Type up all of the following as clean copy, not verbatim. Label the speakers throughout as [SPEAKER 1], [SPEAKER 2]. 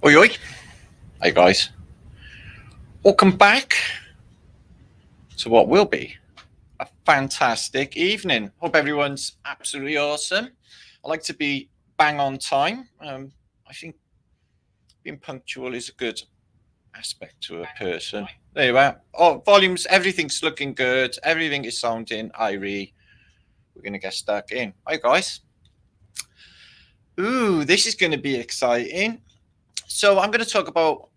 [SPEAKER 1] Oi, oi. Hey, guys. Welcome back to what will be a fantastic evening. Hope everyone's absolutely awesome. I like to be bang on time. I think being punctual is a good aspect to a person. There you are. Oh, volumes, everything's looking good. Everything is sounding irie. We're going to get stuck in. Hi, guys. Ooh, this is going to be exciting. So I'm going to talk about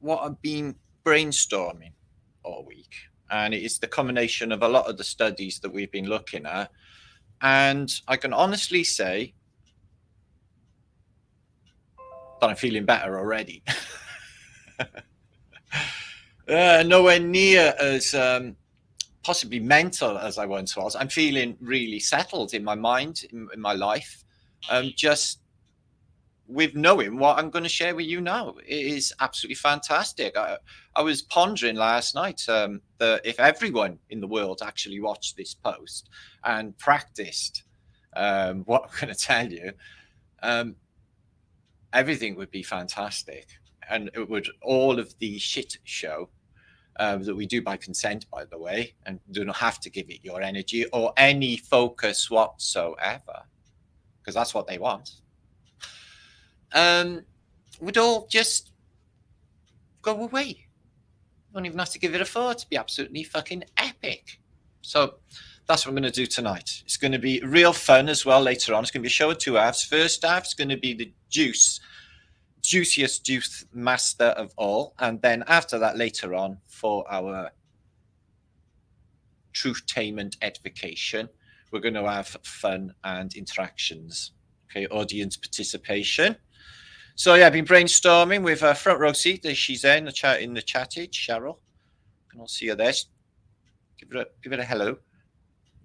[SPEAKER 1] what I've been brainstorming all week. And it is the combination of a lot of the studies that we've been looking at. And I can honestly say that I'm feeling better already. Nowhere near as possibly mental as I once was. I'm feeling really settled in my mind, in my life. Just with knowing what I'm going to share with you now. It is absolutely fantastic. I was pondering last night that if everyone in the world actually watched this post and practiced what I'm going to tell you, everything would be fantastic. And it would all of the shit show that we do by consent, by the way, and do not have to give it your energy or any focus whatsoever, because that's what they want. Would all just go away. Don't even have to give it a thought. It'd be absolutely fucking epic. So that's what I'm going to do tonight. It's going to be real fun as well later on. It's going to be a show of two halves. First half is going to be the juiciest juice master of all. And then after that, later on, for our truth-tainment edification, we're going to have fun and interactions. Okay, audience participation. So yeah, I've been brainstorming with a front row seat. There she's there in the chattage, Cheryl. Can all see her there. Give it a hello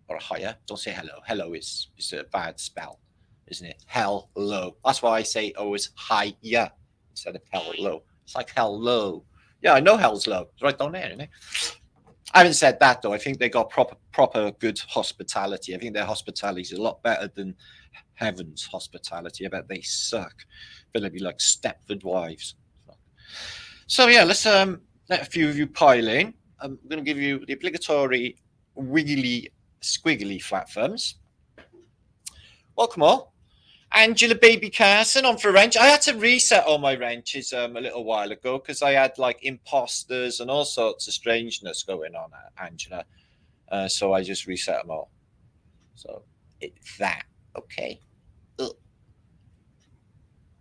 [SPEAKER 1] or a hiya. Don't say hello. Hello is a bad spell, isn't it? Hello. That's why I say always hiya instead of hello. It's like hello. Yeah, I know hell's low. It's right down there, isn't it? I haven't said that though. I think they got proper good hospitality. I think their hospitality is a lot better than heaven's hospitality. I bet they suck. They'll be like Stepford wives. So yeah, let's let a few of you pile in. I'm going to give you the obligatory wiggly squiggly flat thumbs. Welcome all. Angela Baby Carson on for wrench. I had to reset all my wrenches a little while ago because I had like imposters and all sorts of strangeness going on, Angela. So I just reset them all. So it's that. Okay. Ugh.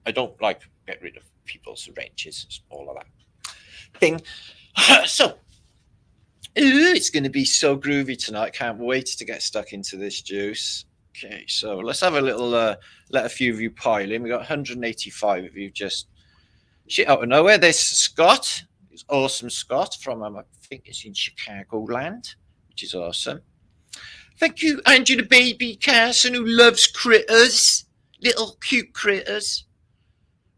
[SPEAKER 1] I don't like get rid of people's wrenches, all of that thing. So it's going to be so groovy tonight. Can't wait to get stuck into this juice. Okay, so let's have a little let a few of you pile in. We got 185 of you just shit out of nowhere. There's Scott. It's awesome Scott from I think it's in Chicagoland, which is awesome. Thank you, Angela Baby Carson, who loves critters, little cute critters,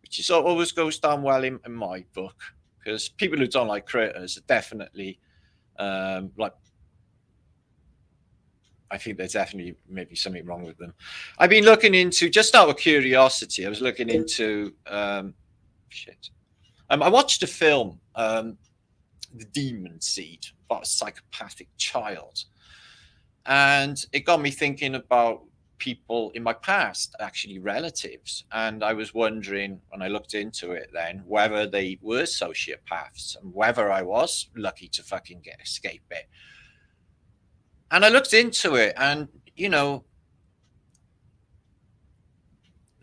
[SPEAKER 1] which is always goes down well in my book, because people who don't like critters are definitely like, I think there's definitely maybe something wrong with them. I've been looking into, just out of curiosity, I was looking into shit. I watched a film, The Demon Seed, about a psychopathic child. And it got me thinking about people in my past, actually relatives. And I was wondering, when I looked into it then, whether they were sociopaths and whether I was lucky to fucking escape it. And I looked into it, and, you know,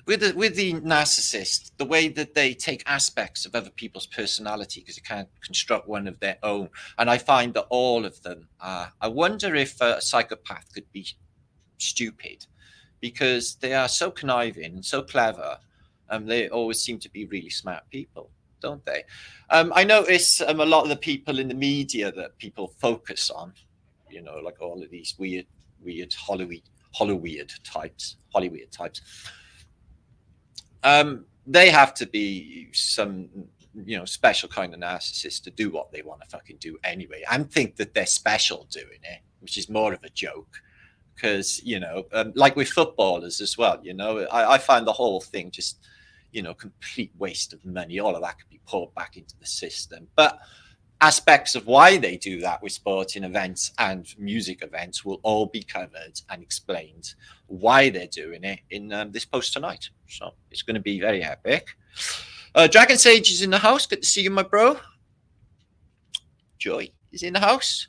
[SPEAKER 1] with the narcissist, the way that they take aspects of other people's personality because they can't construct one of their own. And I find that all of them are. I wonder if a psychopath could be stupid because they are so conniving and so clever. They always seem to be really smart people, don't they? I notice a lot of the people in the media that people focus on, you know, like all of these weird Hollywood types. They have to be some, you know, special kind of narcissist to do what they want to fucking do anyway, and think that they're special doing it, which is more of a joke. Because, you know, like with footballers as well, you know, I find the whole thing just, complete waste of money. All of that could be poured back into the system. But aspects of why they do that with sporting events and music events will all be covered and explained why they're doing it in this post tonight. So it's going to be very epic. Dragon Sage is in the house. Good to see you, my bro. Joy is in the house.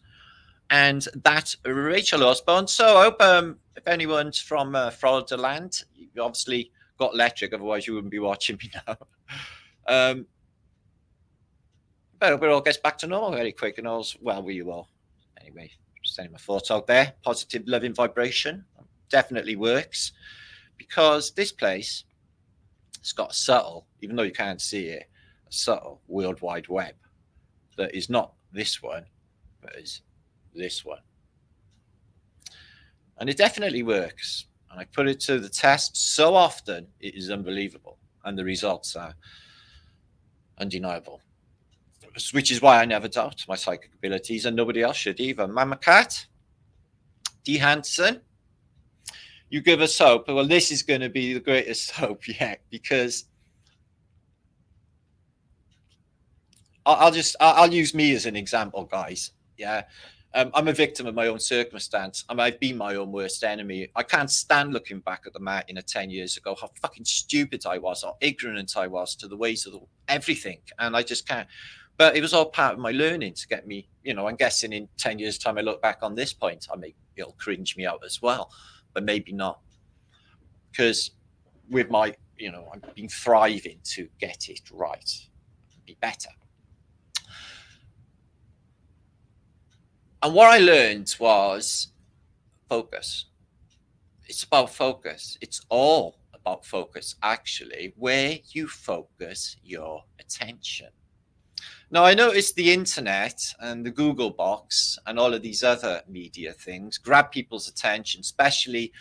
[SPEAKER 1] And that's Rachel Osborne. So I hope if anyone's from Florida land, you obviously got electric, otherwise you wouldn't be watching me now. But it all gets back to normal very quick, and all's well with you all. Anyway, just sending my thoughts out there. Positive, loving vibration definitely works, because this place has got a subtle, even though you can't see it, a subtle World Wide Web that is not this one, but is this one. And it definitely works. And I put it to the test so often, it is unbelievable. And the results are undeniable. Which is why I never doubt my psychic abilities, and nobody else should either. Mama Cat, D. Hansen, you give us hope. Well, this is going to be the greatest hope yet, because I'll use me as an example, guys. Yeah. I'm a victim of my own circumstance. I've been my own worst enemy. I can't stand looking back at the Martin of 10 years ago, how fucking stupid I was, how ignorant I was to the ways of everything. And I just can't. But it was all part of my learning to get me, I'm guessing in 10 years' time, I look back on this point, it'll cringe me out as well, but maybe not. Because with my, I've been thriving to get it right, be better. And what I learned was focus. It's about focus. It's all about focus, actually, where you focus your attention. Now, I noticed the internet and the Google box and all of these other media things grab people's attention, especially,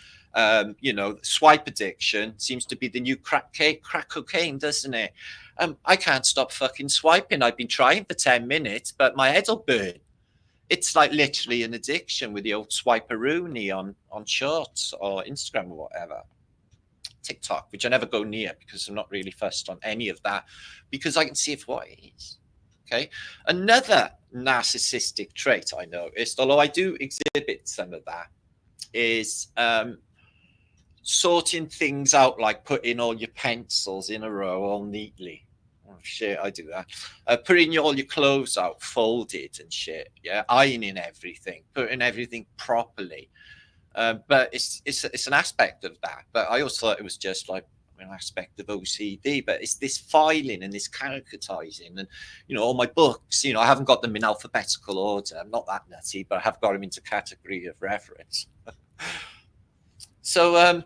[SPEAKER 1] swipe addiction seems to be the new crack cocaine, doesn't it? I can't stop fucking swiping. I've been trying for 10 minutes, but my head will burn. It's like literally an addiction with the old swiperoonie on Shorts or Instagram or whatever. TikTok, which I never go near because I'm not really fussed on any of that, because I can see it for what it is. Okay. Another narcissistic trait I noticed, although I do exhibit some of that, is sorting things out, like putting all your pencils in a row all neatly. Oh, shit, I do that. Putting all your clothes out folded and shit. Yeah. Ironing everything, putting everything properly. But it's an aspect of that. But I also thought it was just like an aspect of OCD, but it's this filing and this characterizing, and all my books, I haven't got them in alphabetical order. I'm not that nutty, but I have got them into category of reference. So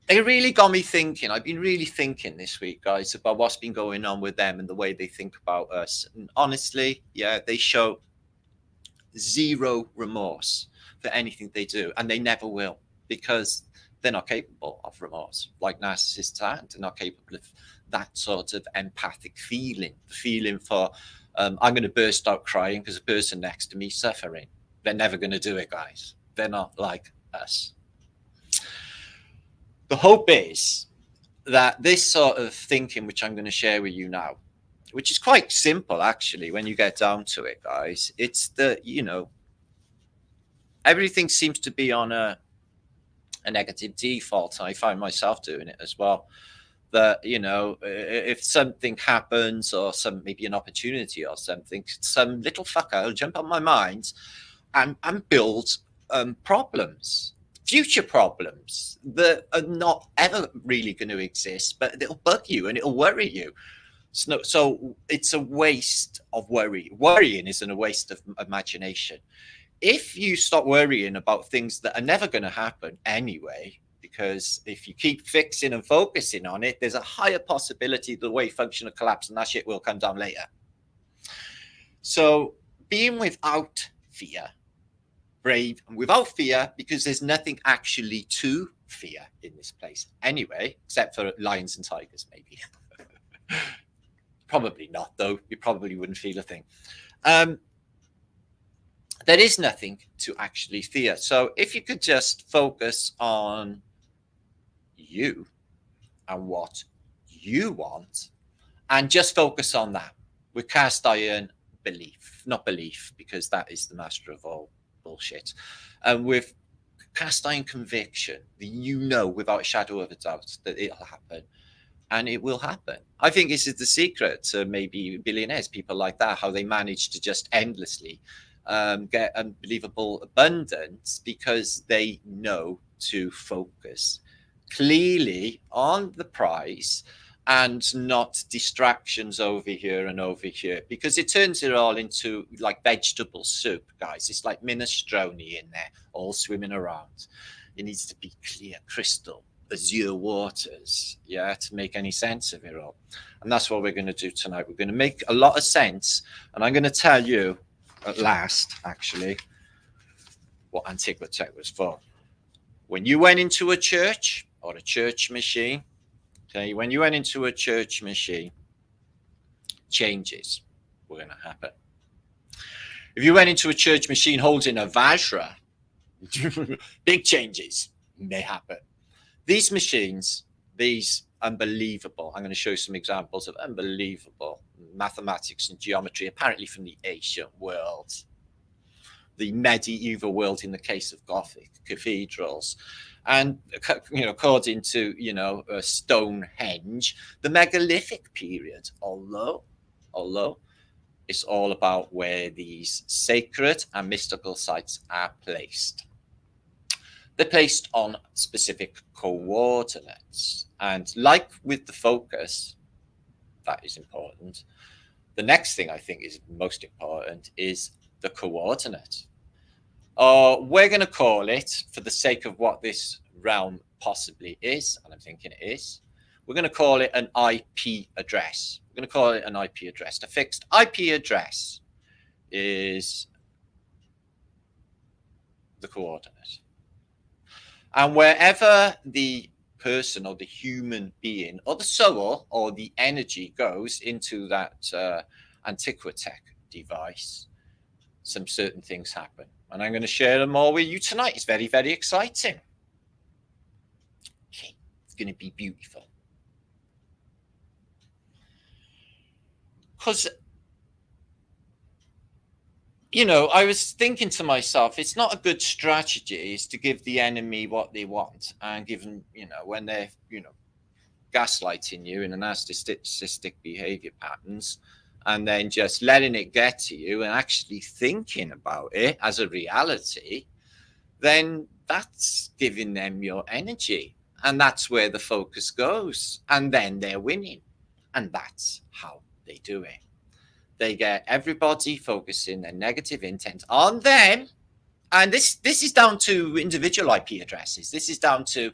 [SPEAKER 1] it really got me thinking. I've been really thinking this week, guys, about what's been going on with them and the way they think about us. And honestly, yeah, they show zero remorse for anything they do, and they never will, because they're not capable of remorse like narcissists are. They're not capable of that sort of empathic feeling for I'm going to burst out crying because the person next to me is suffering. They're never going to do it, guys. They're not like us. The hope is that this sort of thinking, which I'm going to share with you now, which is quite simple actually when you get down to it, guys, it's that everything seems to be on a negative default. I find myself doing it as well. That if something happens, or maybe an opportunity or something, some little fucker will jump on my mind and build problems, future problems that are not ever really going to exist, but it'll bug you and it'll worry you. So it's a waste of worry. Worrying isn't a waste of imagination. If you stop worrying about things that are never going to happen anyway, because if you keep fixing and focusing on it, there's a higher possibility the wave function will collapse and that shit will come down later. So being without fear, brave and without fear, because there's nothing actually to fear in this place anyway, except for lions and tigers, maybe. Probably not, though. You probably wouldn't feel a thing. There is nothing to actually fear. So if you could just focus on you and what you want, and just focus on that. With cast iron belief, not belief, because that is the master of all bullshit. And with cast iron conviction, you know without a shadow of a doubt that it'll happen. And it will happen. I think this is the secret to maybe billionaires, people like that, how they manage to just endlessly get unbelievable abundance, because they know to focus clearly on the prize and not distractions over here and over here, because it turns it all into like vegetable soup, guys. It's like minestrone in there, all swimming around. It needs to be clear, crystal, azure waters, yeah, to make any sense of it all. And that's what we're going to do tonight. We're going to make a lot of sense, and I'm going to tell you at last, actually, what Antiquitech was for. When you went into a church or a church machine, okay, when you went into a church machine, changes were going to happen. If you went into a church machine holding a Vajra, big changes may happen. These machines, these unbelievable, I'm going to show you some examples of unbelievable mathematics and geometry, apparently from the ancient world, the medieval world in the case of Gothic cathedrals. And, you know, according to, you know, Stonehenge, the megalithic period, although it's all about where these sacred and mystical sites are placed. They're placed on specific coordinates. And like with the focus, that is important. The next thing I think is most important is the coordinate. We're going to call it, for the sake of what this realm possibly is, and I'm thinking it is, we're going to call it an IP address. We're going to call it an IP address. A fixed IP address is the coordinate. And wherever the person or the human being or the soul or the energy goes into that Antiquitech device, some certain things happen. And I'm going to share them all with you tonight. It's very, very exciting. Okay, it's going to be beautiful. Because, you know, I was thinking to myself, it's not a good strategy is to give the enemy what they want and give them, you know, when they're, you know, gaslighting you in a narcissistic behavior patterns, and then just letting it get to you and actually thinking about it as a reality, then that's giving them your energy. And that's where the focus goes. And then they're winning. And that's how they do it. They get everybody focusing their negative intent on them. And this is down to individual IP addresses. This is down to,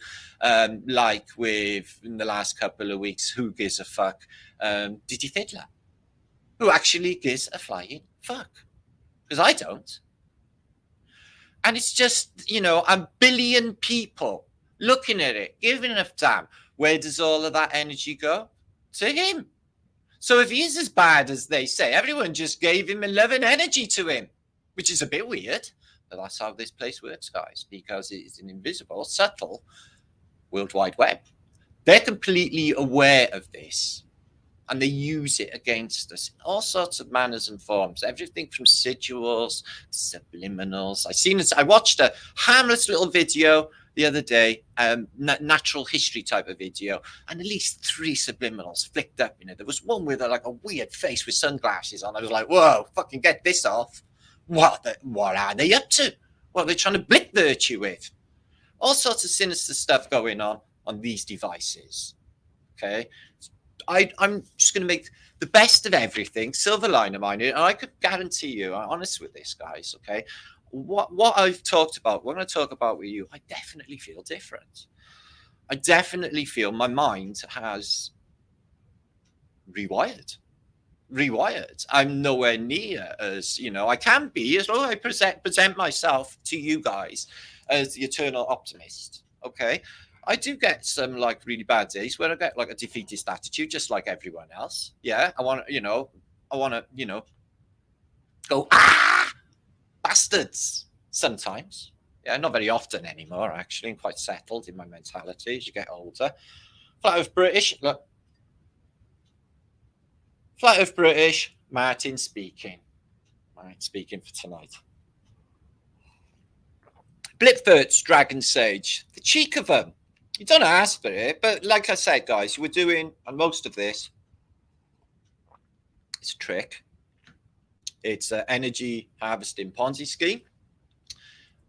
[SPEAKER 1] like with in the last couple of weeks, who gives a fuck? Diddy Fiddler, who actually gives a flying fuck. Because I don't. And it's just, you know, a billion people looking at it, giving a damn. Where does all of that energy go? To him. So if he is as bad as they say, everyone just gave him 11 energy to him, which is a bit weird. But that's how this place works, guys, because it is an invisible, subtle World Wide Web. They're completely aware of this, and they use it against us in all sorts of manners and forms. Everything from sigils to subliminals. I watched a harmless little video the other day, natural history type of video, and at least 3 subliminals flicked up in it. There was one with like a weird face with sunglasses on. I was like, whoa, fucking get this off. What are they up to? What are they trying to blick virtue with? All sorts of sinister stuff going on these devices. Okay, I'm just going to make the best of everything, silver liner minded, and I could guarantee you, I'm honest with this, guys. Okay, what I've talked about, what I'm going to talk about with you, I definitely feel different. I definitely feel my mind has rewired. I'm nowhere near as, you know, I can be, as long as I present myself to you guys as the eternal optimist. Okay, I do get some like really bad days where I get like a defeatist attitude, just like everyone else. Yeah, I want to go bastards sometimes. Yeah, not very often anymore. Actually, I'm quite settled in my mentality as you get older. Flat Earth British. Look. Flat Earth British. Martin speaking. Right, speaking for tonight. Blipford's Dragon Sage. The cheek of them. You don't ask for it, but like I said, guys, we're doing most of this. It's a trick. It's an energy harvesting Ponzi scheme.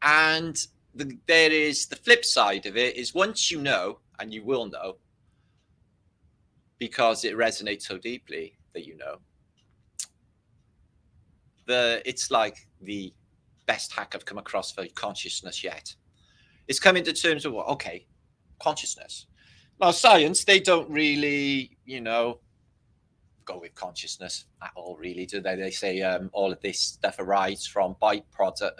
[SPEAKER 1] And there is the flip side of it is once you know, and you will know, because it resonates so deeply that you know, it's like the best hack I've come across for consciousness yet. It's coming to terms with what? Okay, consciousness. Now, science, they don't really, go with consciousness at all, really, do they? They say all of this stuff arises from process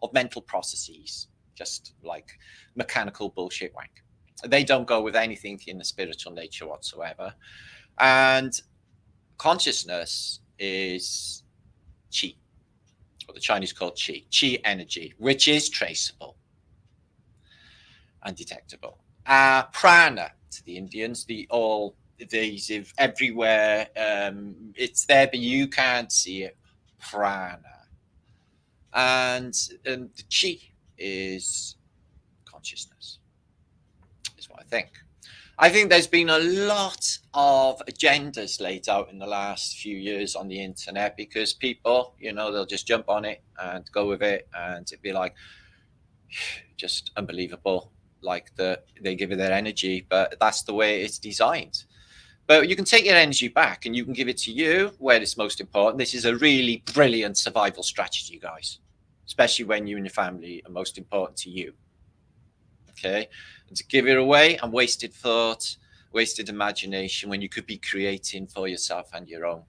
[SPEAKER 1] of mental processes, just like mechanical bullshit wank. They don't go with anything in the spiritual nature whatsoever. And consciousness is qi, what the Chinese call qi energy, which is traceable and detectable. Prana to the Indians, these everywhere, it's there, but you can't see it. Prana, and the chi is consciousness. Is what I think. I think there's been a lot of agendas laid out in the last few years on the internet because people, they'll just jump on it and go with it, and it'd be like just unbelievable. Like they give it their energy, but that's the way it's designed. But you can take your energy back and you can give it to you where it's most important. This is a really brilliant survival strategy, guys, especially when you and your family are most important to you. Okay. And to give it away and wasted thought, wasted imagination when you could be creating for yourself and your own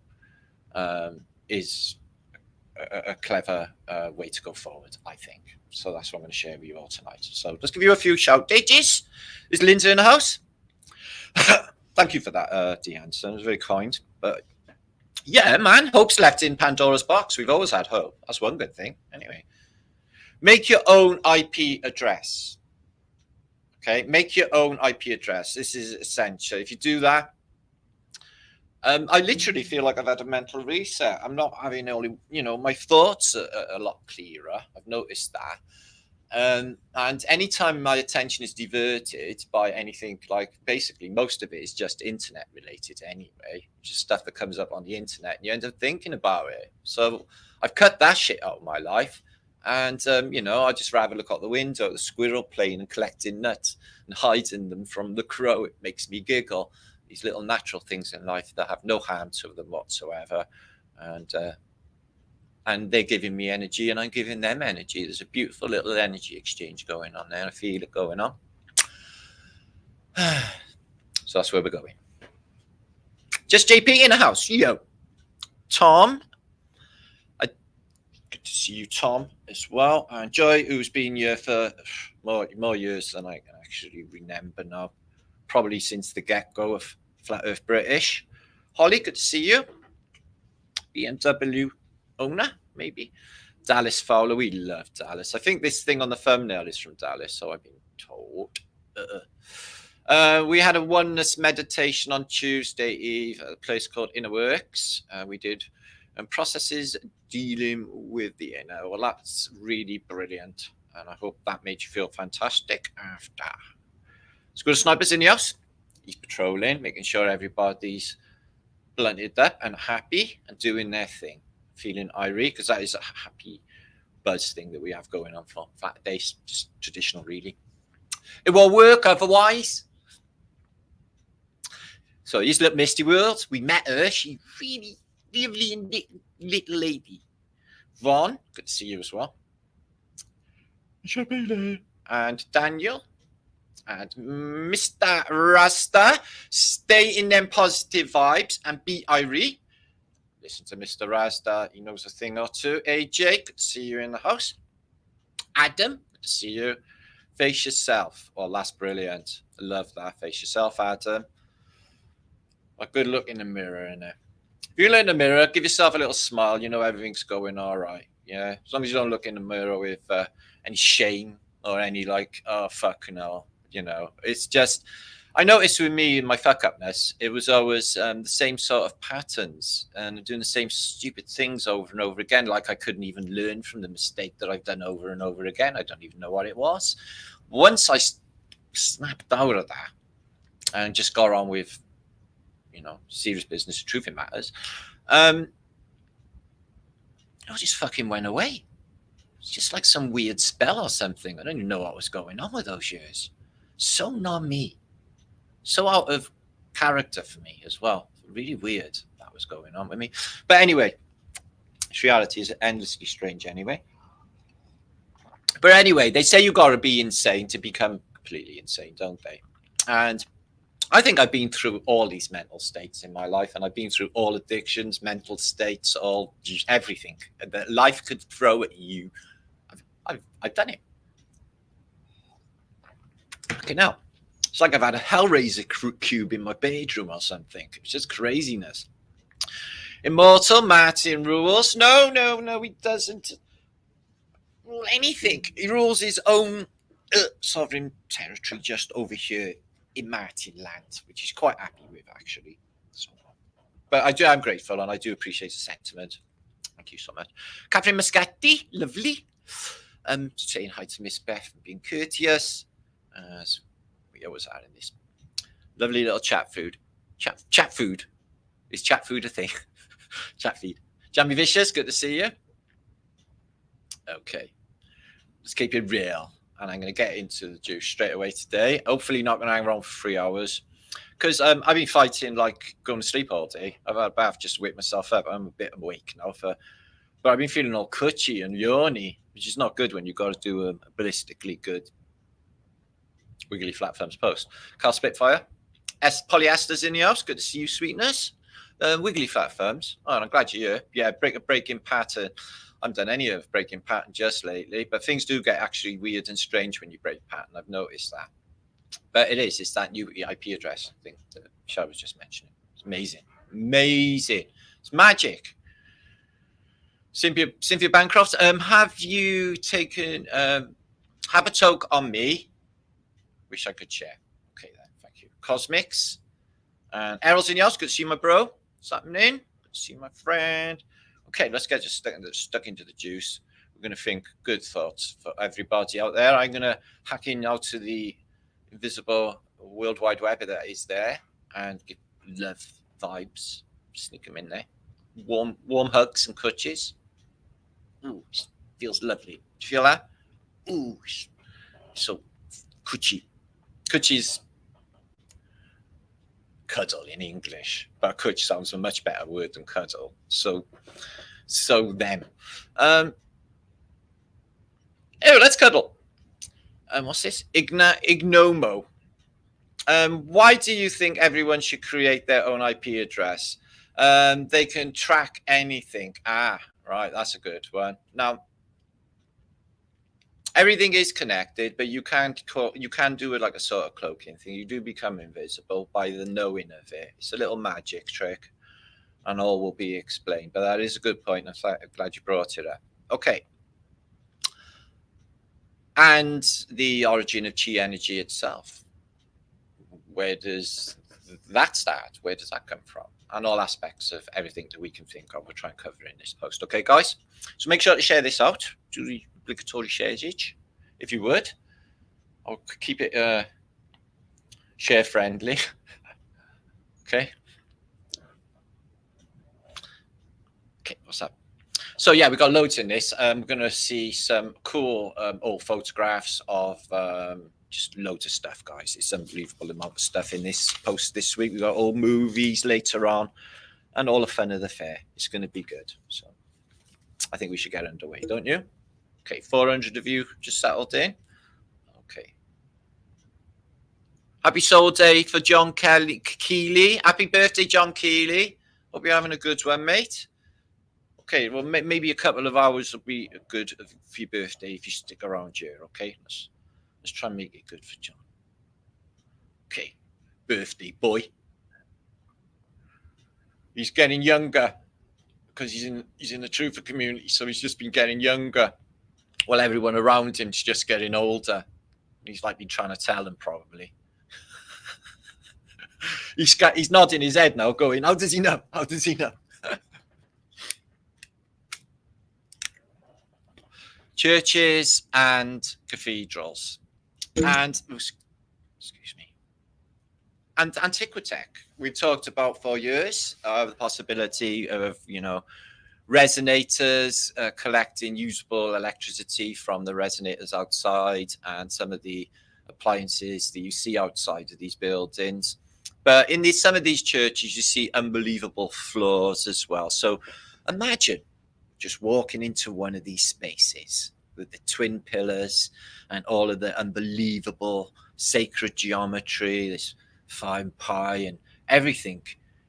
[SPEAKER 1] is a clever way to go forward, I think. So that's what I'm going to share with you all tonight. So just give you a few shout digits. Is Lindsay in the house? Thank you for that, Deanson. It was very kind. But yeah, man, hope's left in Pandora's box. We've always had hope. That's one good thing. Anyway, make your own IP address. Okay, make your own IP address. This is essential. If you do that, I literally feel like I've had a mental reset. I'm not having only, my thoughts are a lot clearer. I've noticed that. And anytime my attention is diverted by anything, like basically most of it is just internet related anyway, just stuff that comes up on the internet, and you end up thinking about it. So I've cut that shit out of my life. And, I just rather look out the window at the squirrel playing and collecting nuts and hiding them from the crow. It makes me giggle. These little natural things in life that have no harm to them whatsoever. And they're giving me energy and I'm giving them energy. There's a beautiful little energy exchange going on there. I feel it going on. So that's where we're going. Just JP in the house. Yo. Tom. Good to see you, Tom, as well. And Joy, who's been here for more years than I can actually remember now. Probably since the get-go of Flat Earth British. Holly, good to see you. BMW owner, maybe. Dallas Fowler, we love Dallas. I think this thing on the thumbnail is from Dallas, so I've been told. We had a oneness meditation on Tuesday Eve at a place called Inner Works. We did processes dealing with the inner. Well, that's really brilliant, and I hope that made you feel fantastic after. School of Snipers in the house. He's patrolling, making sure everybody's blunted up and happy and doing their thing. Feeling irie, because that is a happy buzz thing that we have going on for Flat Days, just traditional, really. It won't work otherwise. So, here's little Misty World. We met her. She's really lovely and little lady. Vaughn, good to see you as well. And Daniel. And Mr. Rasta, stay in them positive vibes and be irie. Listen to Mr. Rasta, he knows a thing or two. AJ, good to see you in the house. Adam, good to see you. Face yourself. Well, that's brilliant. I love that. Face yourself, Adam. A good look in the mirror, innit? If you look in the mirror, give yourself a little smile. You know everything's going all right. Yeah, as long as you don't look in the mirror with any shame or any like, oh, fuck no. You know, it's just, I noticed with me and my fuck upness, it was always the same sort of patterns and doing the same stupid things over and over again. Like I couldn't even learn from the mistake that I've done over and over again. I don't even know what it was. Once I snapped out of that and just got on with, you know, serious business, truth it matters, it just fucking went away. It's just like some weird spell or something. I don't even know what was going on with those years. So not me. So out of character for me as well. Really weird that was going on with me. But anyway, reality is endlessly strange anyway. But anyway, they say you got to be insane to become completely insane, don't they? And I think I've been through all these mental states in my life, and I've been through all addictions, mental states, all everything that life could throw at you. I've done it. Okay, now it's like I've had a Hellraiser cube in my bedroom or something. It's just craziness. Immortal Martin rules. No, he doesn't rule anything. He rules his own sovereign territory just over here in Martin land, which he's quite happy with, actually. So, but I'm grateful, and I do appreciate the sentiment. Thank you so much. Catherine Mascati, lovely. Saying hi to Miss Beth and being courteous. So we always are in this lovely little chat food. Chat food. Is chat food a thing? Chat feed. Jamie Vicious, good to see you. Okay. Let's keep it real. And I'm going to get into the juice straight away today. Hopefully not going to hang around for 3 hours. Because I've been fighting, like, going to sleep all day. I've had a bath just to wake myself up. I'm a bit awake now. But I've been feeling all cutchy and yawny, which is not good when you've got to do a ballistically good Wiggly Flat Thumbs post. Carl Spitfire. Polyester's in the house. Good to see you, sweetness. Wiggly Flat Thumbs. Oh, and I'm glad you're here. Yeah, breaking pattern. I haven't done any of breaking pattern just lately, but things do get actually weird and strange when you break pattern. I've noticed that. But it's that new IP address thing that Shah was just mentioning. It's amazing. Amazing. It's magic. Cynthia Bancroft, have you taken Habitoke on me? Wish I could share. Okay, then. Thank you. Cosmics. And Errol's in the house. Good to see you, my bro. What's happening? Good to see you, my friend. Okay, let's get just stuck into the juice. We're going to think good thoughts for everybody out there. I'm going to hack in now to the invisible World Wide Web that is there and give love vibes. Sneak them in there. Warm hugs and clutches. Ooh, feels lovely. Do you feel that? Ooh, so coochie. Coochie's cuddle in English, but cooch sounds a much better word than cuddle. So them. Oh, let's cuddle. What's this? Ignomo. Why do you think everyone should create their own IP address? They can track anything. Right, that's a good one. Now, everything is connected, but you can do it like a sort of cloaking thing. You do become invisible by the knowing of it. It's a little magic trick, and all will be explained. But that is a good point. I'm glad you brought it up. Okay. And the origin of chi energy itself. Where does that start? Where does that come from? And all aspects of everything that we can think of. We'll try and cover it in this post. Okay, guys? So make sure to share this out. Do the obligatory shares each, if you would. I'll keep it share friendly. Okay. Okay, what's up? So yeah, we've got loads in this. We're going to see some cool old photographs of just loads of stuff, guys. It's unbelievable amount of stuff in this post this week. We've got all movies later on and all the fun of the fair. It's going to be good. So I think we should get underway, don't you? Okay, 400 of you just settled in. Okay. Happy Soul Day for John Keeley. Happy birthday, John Keeley. Hope you're having a good one, mate. Okay, well, maybe a couple of hours will be good for your birthday if you stick around here, okay? Let's try and make it good for John. Okay, birthday boy. He's getting younger because he's in the truther community, so he's just been getting younger while everyone around him's just getting older. He's like been trying to tell them probably. He's nodding his head now, going, how does he know? How does he know? Churches and cathedrals. And, excuse me. And Antiquitech, we've talked about for years, the possibility of, resonators collecting usable electricity from the resonators outside and some of the appliances that you see outside of these buildings. But in some of these churches, you see unbelievable floors as well. So imagine just walking into one of these spaces with the twin pillars and all of the unbelievable sacred geometry, this 5 pi and everything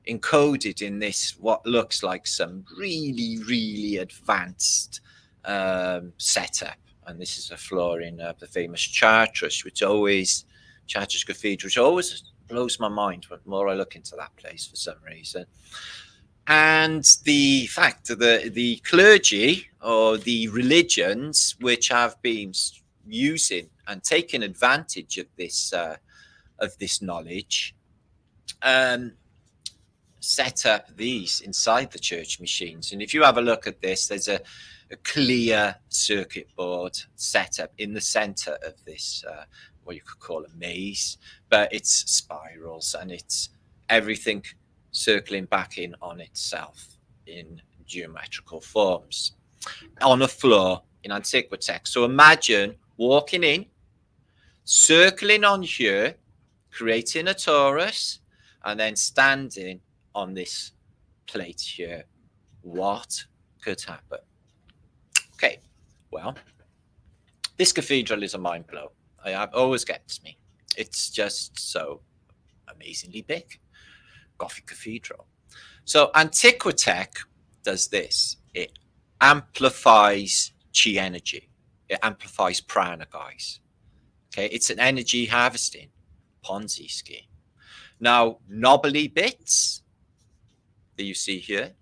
[SPEAKER 1] encoded in this, what looks like some really, really advanced setup. And this is a floor in the famous Chartres, Chartres Cathedral, which always blows my mind the more I look into that place for some reason. And the fact that the clergy or the religions which have been using and taking advantage of this knowledge set up these inside the church machines. And if you have a look at this, there's a clear circuit board set up in the center of this, what you could call a maze, but it's spirals and it's everything circling back in on itself in geometrical forms on a floor in Antiquitech. So imagine walking in, circling on here, creating a torus, and then standing on this plate here. What could happen? Okay, well, this cathedral is a mind blow. It always gets me. It's just so amazingly big. Gothic cathedral. So Antiquitech does this. It amplifies chi energy. It amplifies prana, guys. Okay, it's an energy harvesting Ponzi scheme. Now, nobly bits that you see here,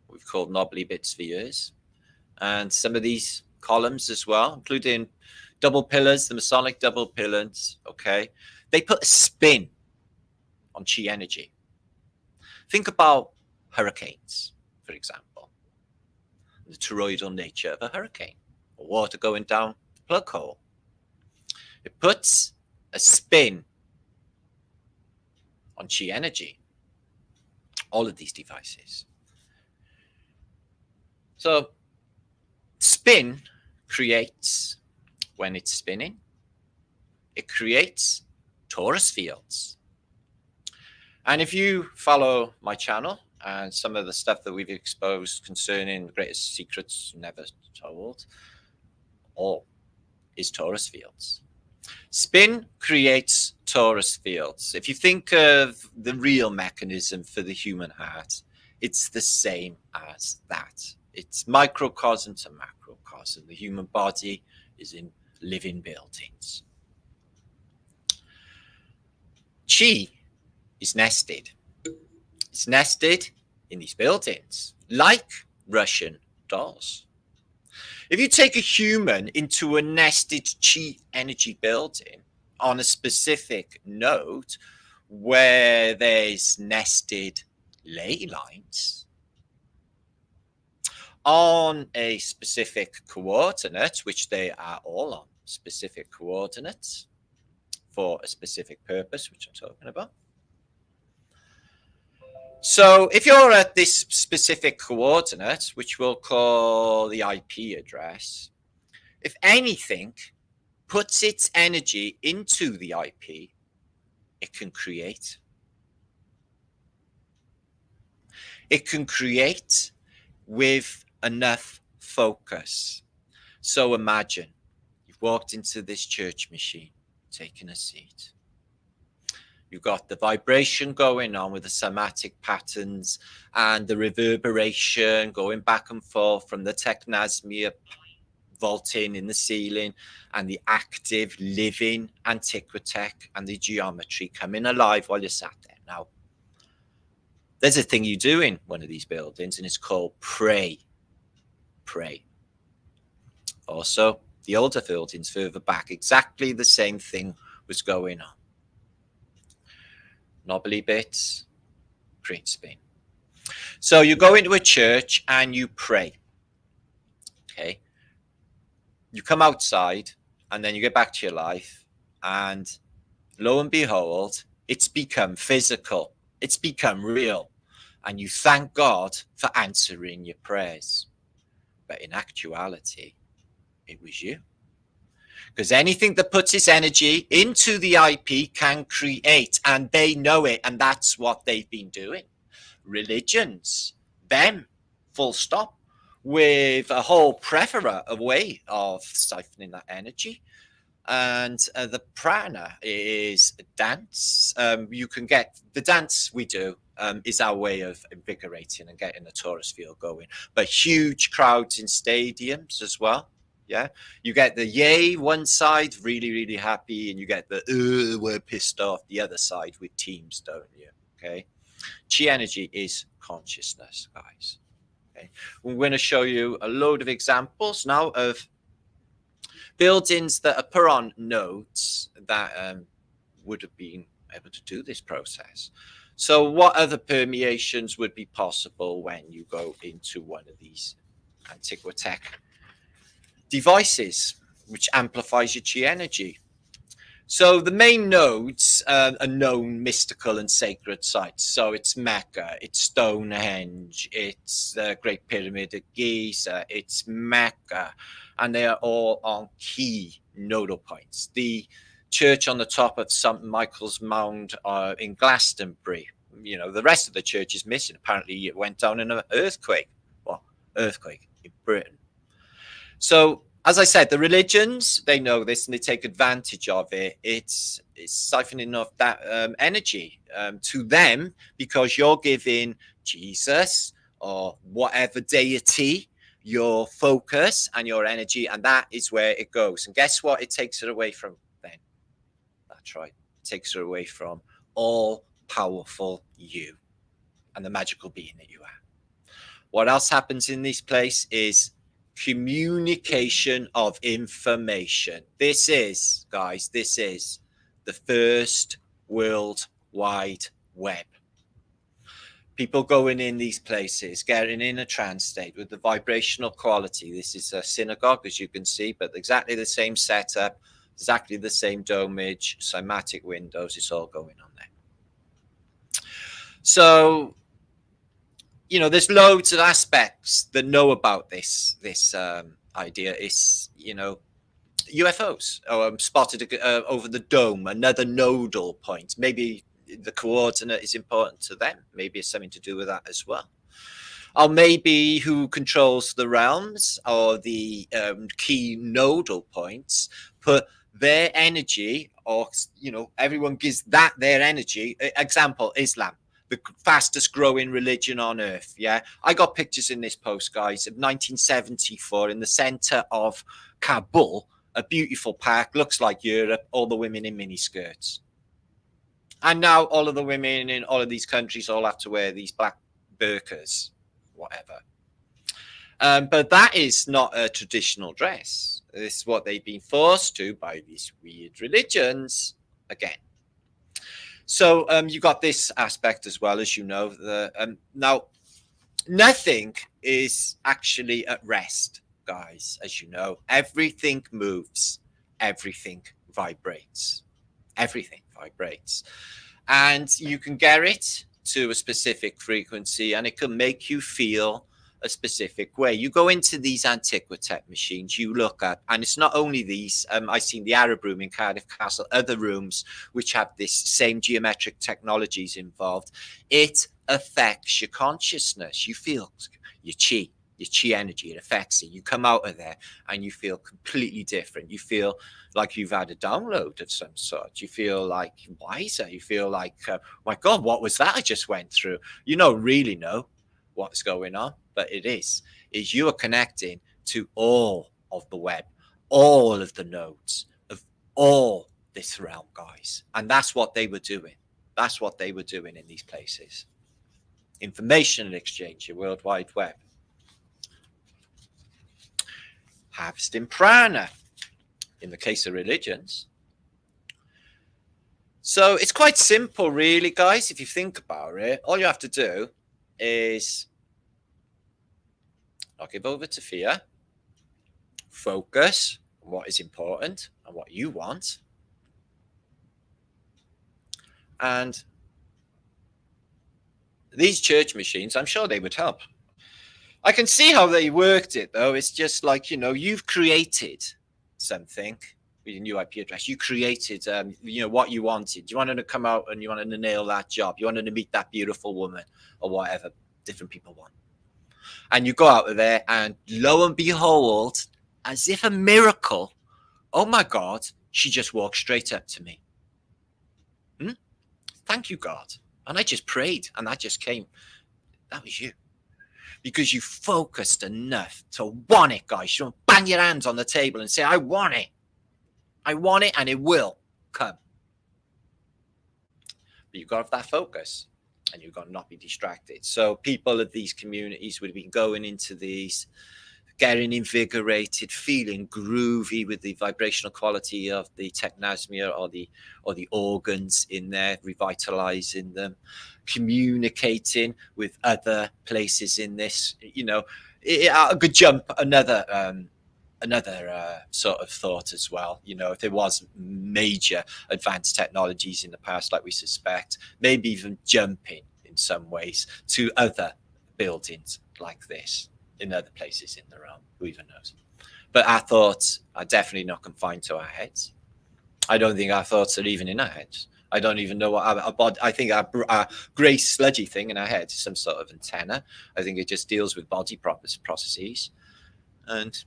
[SPEAKER 1] we've called nobly bits for years, and some of these columns as well, including double pillars, the masonic double pillars. Okay, they put a spin on chi energy. Think about hurricanes, for example, the toroidal nature of a hurricane, or water going down the plug hole. It puts a spin on chi energy, all of these devices. So spin creates, when it's spinning, it creates torus fields. And if you follow my channel and some of the stuff that we've exposed concerning the greatest secrets never told, all is torus fields. Spin creates torus fields. If you think of the real mechanism for the human heart, it's the same as that. It's microcosm to macrocosm. The human body is in living buildings. Chi is nested. It's nested in these buildings, like Russian dolls. If you take a human into a nested chi energy building on a specific node where there's nested ley lines on a specific coordinate, which they are all on specific coordinates for a specific purpose, which I'm talking about. So if you're at this specific coordinate, which we'll call the IP address, if anything puts its energy into the IP, it can create. It can create with enough focus. So imagine you've walked into this church machine, taken a seat. You've got the vibration going on with the somatic patterns and the reverberation going back and forth from the technasmia vaulting in the ceiling and the active living Antiquitech and the geometry coming alive while you're sat there. Now, there's a thing you do in one of these buildings and it's called pray. Pray. Also, the older buildings further back, exactly the same thing was going on. Nobly bits, green spin. So you go into a church and you pray. Okay. You come outside and then you get back to your life, and lo and behold, it's become physical. It's become real. And you thank God for answering your prayers. But in actuality, it was you. Because anything that puts its energy into the IP can create, and they know it, and that's what they've been doing. Religions, them, full stop, with a whole plethora of way of siphoning that energy. And the prana is a dance. You can get the dance we do is our way of invigorating and getting the Taurus field going. But huge crowds in stadiums as well. Yeah, you get the yay one side, really, really happy, and you get the we're pissed off the other side with teams, don't you? Okay, chi energy is consciousness, guys. Okay, we're going to show you a load of examples now of buildings that are put on nodes that would have been able to do this process. So what other permeations would be possible when you go into one of these Antiquitech devices, which amplifies your chi energy? So the main nodes are known mystical and sacred sites. So it's Mecca, it's Stonehenge, it's the Great Pyramid of Giza, it's Mecca, and they are all on key nodal points. The church on the top of St. Michael's Mound in Glastonbury, you know, the rest of the church is missing. Apparently it went down in an earthquake. Well, earthquake in Britain. So, as I said, the religions, they know this and they take advantage of it. It's siphoning off that energy to them, because you're giving Jesus or whatever deity your focus and your energy, and that is where it goes. And guess what? It takes it away from then. That's right. It takes it away from all powerful you and the magical being that you are. What else happens in this place is communication of information. This is, guys, this is the first World Wide Web. People going in these places, getting in a trance state with the vibrational quality. This is a synagogue, as you can see, but exactly the same setup, exactly the same domage, cymatic windows. It's all going on there. So, you know, there's loads of aspects that know about this idea. Is, you know, UFOs spotted over the dome, another nodal point. Maybe the coordinate is important to them. Maybe it's something to do with that as well. Or maybe who controls the realms or the key nodal points put their energy, or, you know, everyone gives that their energy. Example, Islam, the fastest growing religion on earth. Yeah, I got pictures in this post, guys, of 1974 in the center of Kabul, a beautiful park, looks like Europe, all the women in miniskirts. And now all of the women in all of these countries all have to wear these black burqas, whatever. But that is not a traditional dress. This is what they've been forced to by these weird religions again. So you got this aspect as well, as you know. Now, nothing is actually at rest, guys, as you know. Everything moves. Everything vibrates. Everything vibrates. And you can get it to a specific frequency, and it can make you feel a specific way. You go into these Antiquitech machines, you look at, and it's not only these. I've seen the Arab room in Cardiff Castle, other rooms which have this same geometric technologies involved. It affects your consciousness. You feel your chi energy. It affects it. You come out of there and you feel completely different. You feel like you've had a download of some sort. You feel like wiser. You feel like, my God, what was that I just went through? You don't really know what's going on, but it is you are connecting to all of the web, all of the nodes of all this realm, guys. And that's what they were doing. That's what they were doing in these places. Information exchange, your World Wide Web. Harvesting prana. in the case of religions. So it's quite simple, really, guys. If you think about it, all you have to do is not give over to fear, focus on what is important and what you want, and these church machines, I'm sure they would help. I can see how they worked it, though. It's just like, you've created something with your new IP address. You created, what you wanted. You wanted to come out and you wanted to nail that job. You wanted to meet that beautiful woman or whatever different people want. And you go out there and lo and behold, as if a miracle, oh my God, she just walked straight up to me. Thank you, God. And I just prayed and that just came. That was you. Because you focused enough to want it, guys. You don't bang your hands on the table and say, I want it. I want it and it will come. But you've got to have that focus and you've got to not be distracted. So people of these communities would have been going into these, getting invigorated, feeling groovy with the vibrational quality of the technosmia or the organs in there, revitalizing them, communicating with other places in this. I could jump another sort of thought as well. If there was major advanced technologies in the past, like we suspect, maybe even jumping in some ways to other buildings like this in other places in the realm, who even knows. But our thoughts are definitely not confined to our heads. I don't think our thoughts are even in our heads. I don't even know what our body. I think our grey sludgy thing in our head is some sort of antenna. I think it just deals with body processes. And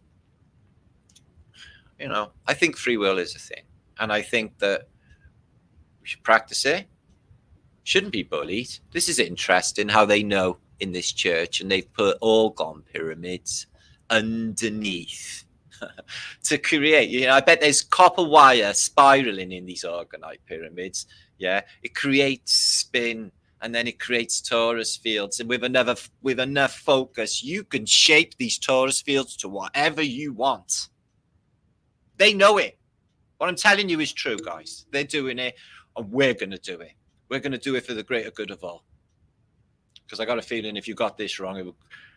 [SPEAKER 1] I think free will is a thing, and I think that we should practice it. Shouldn't be bullied. This is interesting how they know in this church, and they've put orgon pyramids underneath to create. I bet there's copper wire spiraling in these orgonite pyramids. Yeah, it creates spin, and then it creates torus fields. And with enough focus, you can shape these torus fields to whatever you want. They know it. What I'm telling you is true, guys. They're doing it, and we're going to do it. We're going to do it for the greater good of all. Because I got a feeling if you got this wrong, it would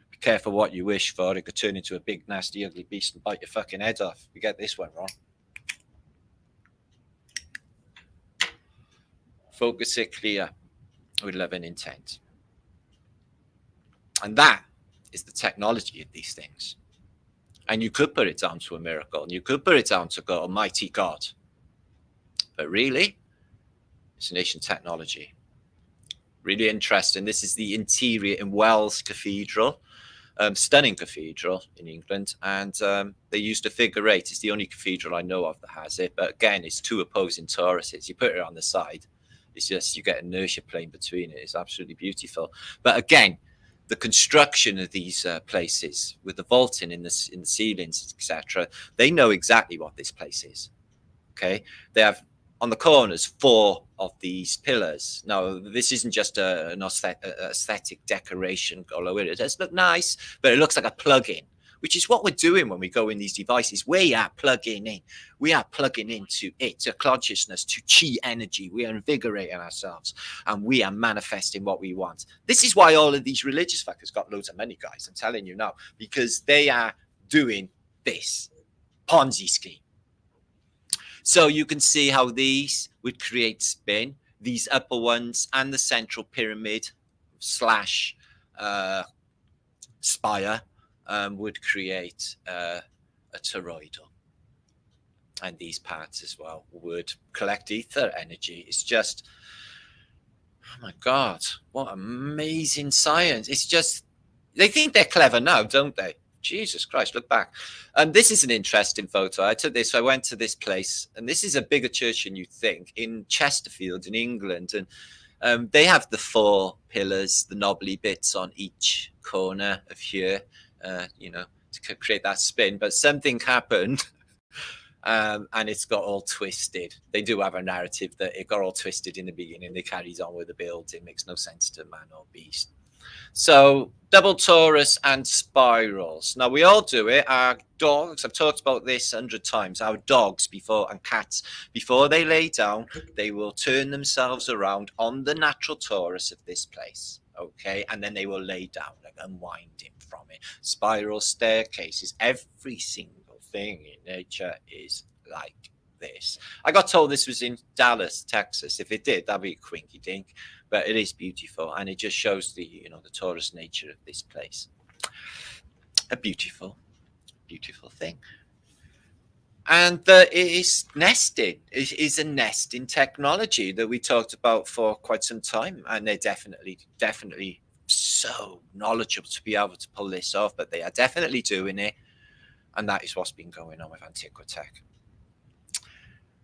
[SPEAKER 1] be careful what you wish for. It could turn into a big, nasty, ugly beast and bite your fucking head off if you get this one wrong. Focus it clear with love and intent. And that is the technology of these things. And you could put it down to a miracle, and you could put it down to God, Almighty God. But really, it's an ancient technology. Really interesting. This is the interior in Welsh Cathedral, stunning cathedral in England. And they used a figure eight. It's the only cathedral I know of that has it. But again, it's two opposing toruses. You put it on the side, it's just, you get inertia playing between it. It's absolutely beautiful. But again, the construction of these places with the vaulting in the ceilings, etc., they know exactly what this place is. Okay, they have on the corners 4 of these pillars. Now, this isn't just an aesthetic decoration, although it does look nice, but it looks like a plug-in, which is what we're doing when we go in these devices. We are plugging in. We are plugging into it, to consciousness, to chi energy. We are invigorating ourselves, and we are manifesting what we want. This is why all of these religious fuckers got loads of money, guys. I'm telling you now, because they are doing this Ponzi scheme. So you can see how these would create spin, these upper ones and the central pyramid / spire would create a toroidal. And these parts as well would collect ether energy. It's just, oh my God, what amazing science. It's just, they think they're clever now, don't they? Jesus Christ, look back. This is an interesting photo. I took this, I went to this place, and this is a bigger church than you think, in Chesterfield in England. And they have the 4 pillars, the knobbly bits on each corner of here, to create that spin. But something happened, and it's got all twisted. They do have a narrative that it got all twisted in the beginning. They carried on with the building. It makes no sense to man or beast. So double torus and spirals. Now we all do it. Our dogs, I've talked about this 100 times. Our dogs and cats, before they lay down, they will turn themselves around on the natural torus of this place. Okay, and then they will lay down, like unwinding from it. Spiral staircases. Every single thing in nature is like this. I got told this was in Dallas, Texas. If it did, that'd be a quinky dink. But it is beautiful, and it just shows the the torus nature of this place. A beautiful, beautiful thing. And it is nested. It is a nesting technology that we talked about for quite some time, and they're definitely so knowledgeable to be able to pull this off. But they are definitely doing it, and that is what's been going on with Antiquitech.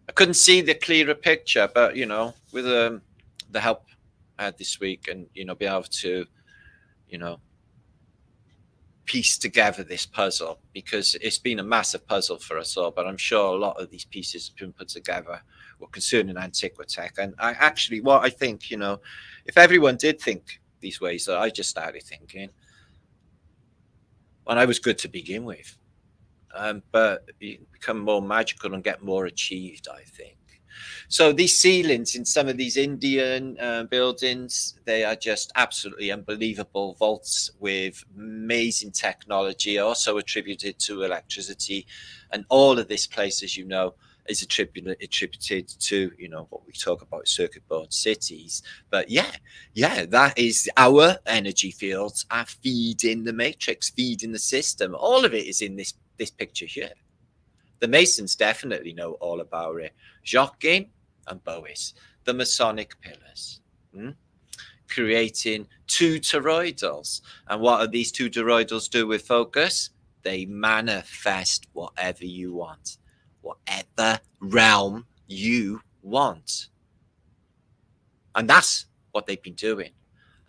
[SPEAKER 1] I couldn't see the clearer picture, but with the help I had this week, and be able to piece together this puzzle, because it's been a massive puzzle for us all, but I'm sure a lot of these pieces have been put together concerning Antiquitech. And what I think, if everyone did think these ways that I just started thinking, and I was good to begin with, but you become more magical and get more achieved, I think. So these ceilings in some of these Indian buildings, they are just absolutely unbelievable vaults with amazing technology, also attributed to electricity. And all of this place, as you know, is attributed to, what we talk about circuit board cities. But yeah, that is our energy fields are feeding the matrix, feeding the system. All of it is in this picture here. The Masons definitely know all about it. Joachim and Bois, the Masonic pillars, creating two toroidals. And what do these two toroidals do with focus? They manifest whatever you want, whatever realm you want. And that's what they've been doing.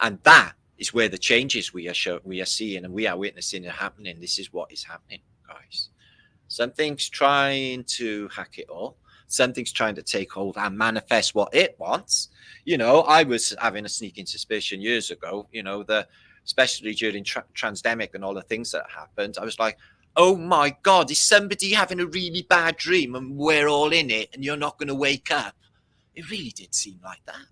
[SPEAKER 1] And that is where the changes we are seeing and we are witnessing are happening. This is what is happening, guys. Something's trying to hack it all. Something's trying to take hold and manifest what it wants. I was having a sneaking suspicion years ago, especially during transdemic and all the things that happened. I was like, oh my God, is somebody having a really bad dream and we're all in it and you're not going to wake up? It really did seem like that.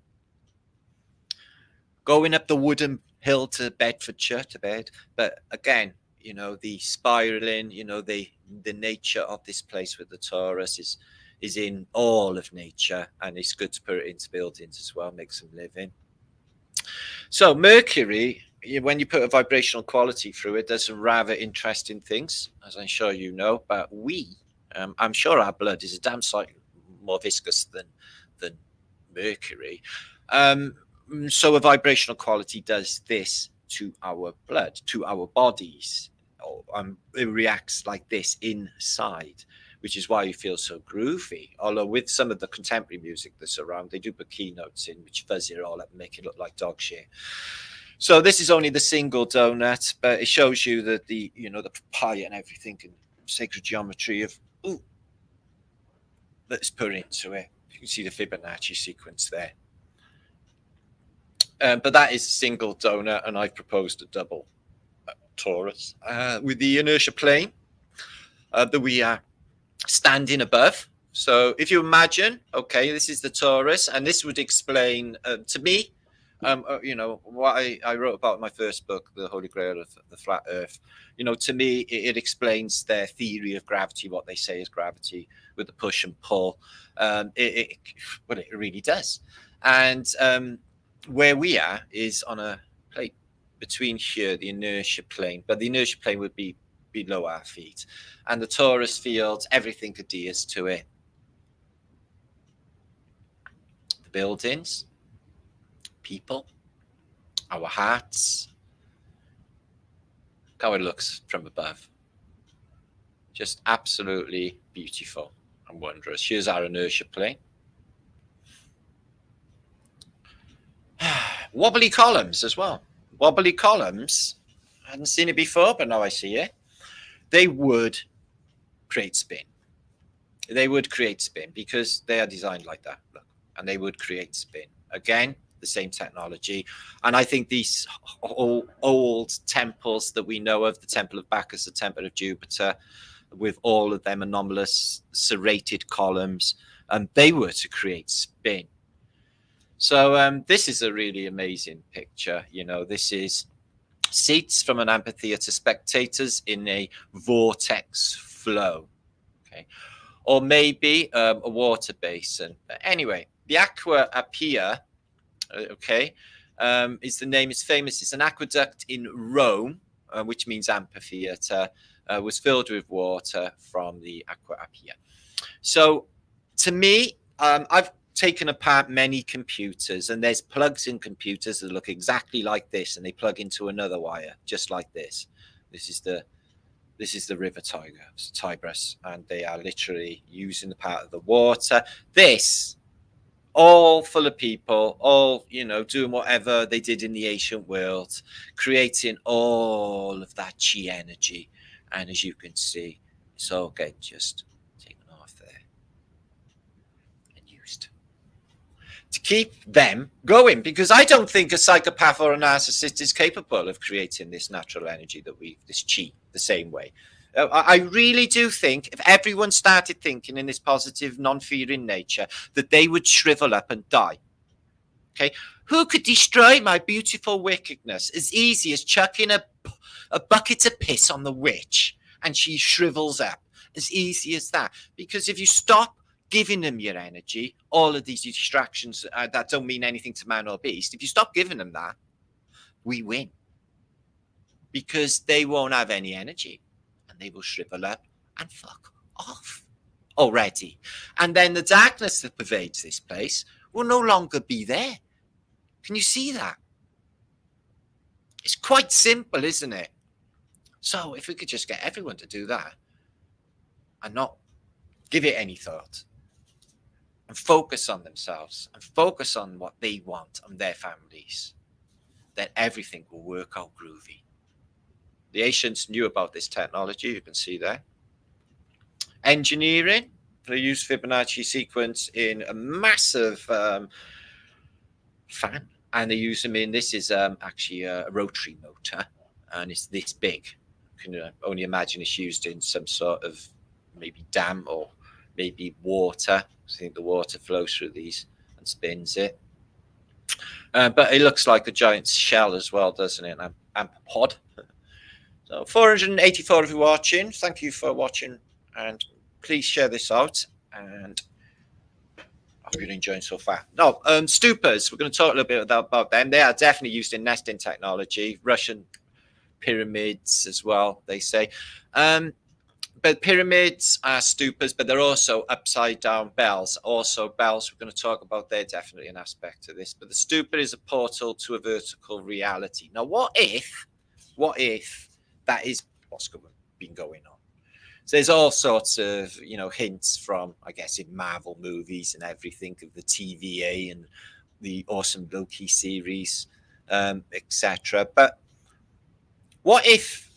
[SPEAKER 1] Going up the wooden hill to Bedfordshire to bed. But again, the spiraling, the nature of this place with the torus is in all of nature, and it's good to put it into buildings as well, make some living. So Mercury, when you put a vibrational quality through it, does some rather interesting things, as I'm sure you know. But I'm sure our blood is a damn sight more viscous than Mercury. So a vibrational quality does this to our blood, to our bodies. It reacts like this inside, which is why you feel so groovy. Although with some of the contemporary music that's around, they do put keynotes in which fuzz it all up and make it look like dog shit. So this is only the single donut, but it shows you that the pi and everything and sacred geometry of that's put into it. You can see the Fibonacci sequence there. But that is a single donut, and I've proposed a double torus with the inertia plane that we are standing above. So if you imagine, okay, this is the torus, and this would explain to me, what I wrote about in my first book, The Holy Grail of the Flat Earth. To me, it explains their theory of gravity, what they say is gravity, with the push and pull. It really does. And where we are is on a plate between here, the inertia plane, but the inertia plane would be below our feet. And the torus fields, everything adheres to it. The buildings, people, our hearts. Look how it looks from above. Just absolutely beautiful and wondrous. Here's our inertia plane. Wobbly columns as well. Wobbly columns, I hadn't seen it before, but now I see it. They would create spin. They would create spin because they are designed like that. Look, and they would create spin. Again, the same technology. And I think these old temples that we know of, the Temple of Bacchus, the Temple of Jupiter, with all of them anomalous serrated columns, they were to create spin. So this is a really amazing picture. You know, this is seats from an amphitheater, spectators in a vortex flow, okay, or maybe a water basin. But anyway, the Aqua Appia, okay, is the name. It's famous. It's an aqueduct in Rome, which means amphitheater, was filled with water from the Aqua Appia. So to me, I've taken apart many computers, and there's plugs in computers that look exactly like this, and they plug into another wire just like this. This is the river Tigris, and they are literally using the part of the water. This all full of people, all, you know, doing whatever they did in the ancient world, creating all of that chi energy. And as you can see, it's all getting just taken off there and used to keep them going, because I don't think a psychopath or a narcissist is capable of creating this natural energy that this chi, the same way. I really do think if everyone started thinking in this positive, non-fearing nature, that they would shrivel up and die. Okay, who could destroy my beautiful wickedness as easy as chucking a bucket of piss on the witch and she shrivels up? As easy as that. Because if you stop giving them your energy, all of these distractions that don't mean anything to man or beast, if you stop giving them that, we win. Because they won't have any energy. They will shrivel up and fuck off already. And then the darkness that pervades this place will no longer be there. Can you see that? It's quite simple, isn't it? So if we could just get everyone to do that and not give it any thought and focus on themselves and focus on what they want and their families, then everything will work out groovy. The ancients knew about this technology, you can see there. Engineering, they use Fibonacci sequence in a massive fan, and they use them in, this is actually a rotary motor, and it's this big. You can only imagine it's used in some sort of maybe dam or maybe water. I think the water flows through these and spins it. But it looks like a giant shell as well, doesn't it? An amphipods. So 484 of you watching. Thank you for watching, and please share this out. And I hope you're enjoying so far. No, stupas. We're going to talk a little bit about them. They are definitely used in nesting technology. Russian pyramids as well, they say. But pyramids are stupas, but they're also upside down bells. Also bells, we're going to talk about, they're definitely an aspect of this. But the stupa is a portal to a vertical reality. Now, what if that is what's been going on? So there's all sorts of, you know, hints from, I guess, in Marvel movies and everything, of the TVA and the awesome Loki series, etc. But what if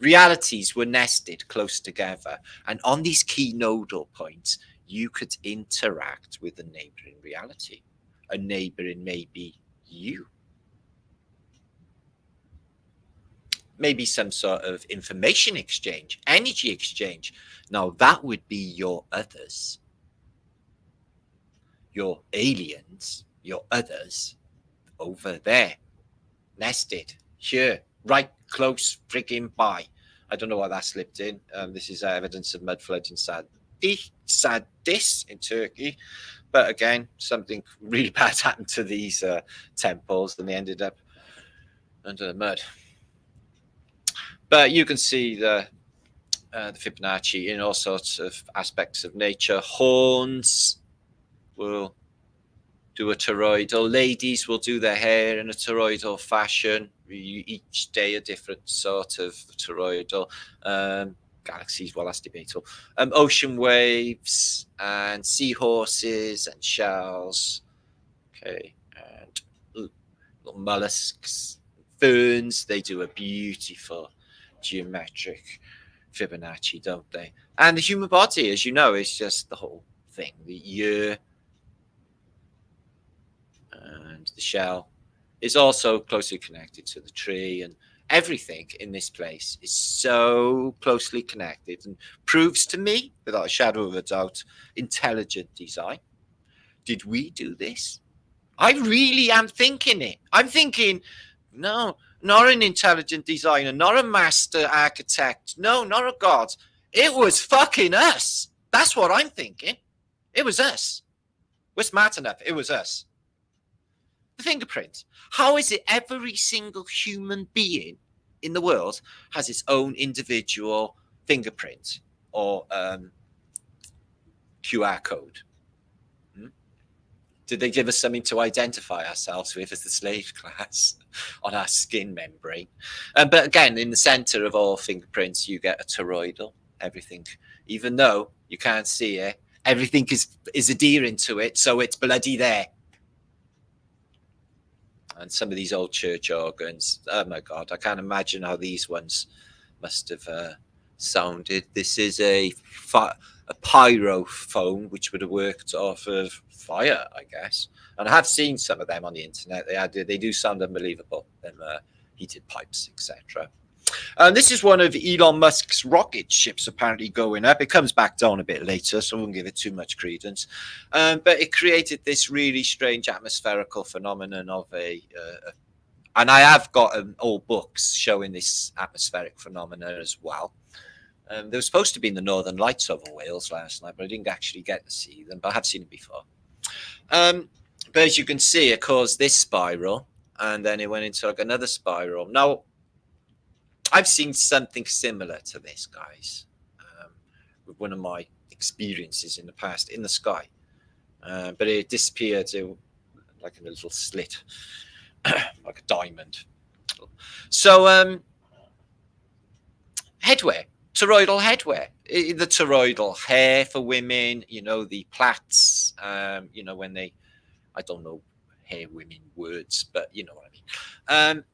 [SPEAKER 1] realities were nested close together, and on these key nodal points, you could interact with a neighboring reality, a neighboring maybe you? Maybe some sort of information exchange, energy exchange. Now that would be your others, your aliens, your others over there, nested here, right close frigging by. I don't know why that slipped in. This is evidence of mud flood in Sadis in Turkey. But again, something really bad happened to these temples, and they ended up under the mud. But you can see the Fibonacci in all sorts of aspects of nature. Horns will do a toroidal. Ladies will do their hair in a toroidal fashion. Each day a different sort of toroidal. Galaxies, well, that's debatable. Ocean waves and seahorses and shells. Okay, and little mollusks, ferns. They do a beautiful geometric Fibonacci, don't they? And the human body, as you know, is just the whole thing. The year and and the shell is also closely connected to the tree, and everything in this place is so closely connected and proves to me, without a shadow of a doubt, intelligent design. Did we do this? I really am thinking it. I'm thinking, no, not an intelligent designer, not a master architect, no, not a god. It was fucking us. That's what I'm thinking. It was us. We're smart enough. It was us. The fingerprint. How is it every single human being in the world has its own individual fingerprint or QR code? Did they give us something to identify ourselves with as the slave class on our skin membrane? But again, in the center of all fingerprints, you get a toroidal. Everything, even though you can't see it, everything is adhering to it, so it's bloody there. And some of these old church organs, oh my God, I can't imagine how these ones must have sounded. This is a pyrophone, which would have worked off of fire, I guess. And I have seen some of them on the internet. They do sound unbelievable, them heated pipes, etc. And this is one of Elon Musk's rocket ships apparently going up. It comes back down a bit later, so I won't give it too much credence. But it created this really strange atmospherical phenomenon of and I have got old books showing this atmospheric phenomenon as well. They were supposed to be in the Northern Lights over Wales last night, but I didn't actually get to see them, but I have seen them before. But as you can see, it caused this spiral, and then it went into like another spiral. Now, I've seen something similar to this, guys, with one of my experiences in the past in the sky. But it disappeared like a little slit, like a diamond. So, headwear, toroidal headwear, the toroidal hair for women, you know, the plaits, you know, when they, I don't know hair women words, but you know what I mean.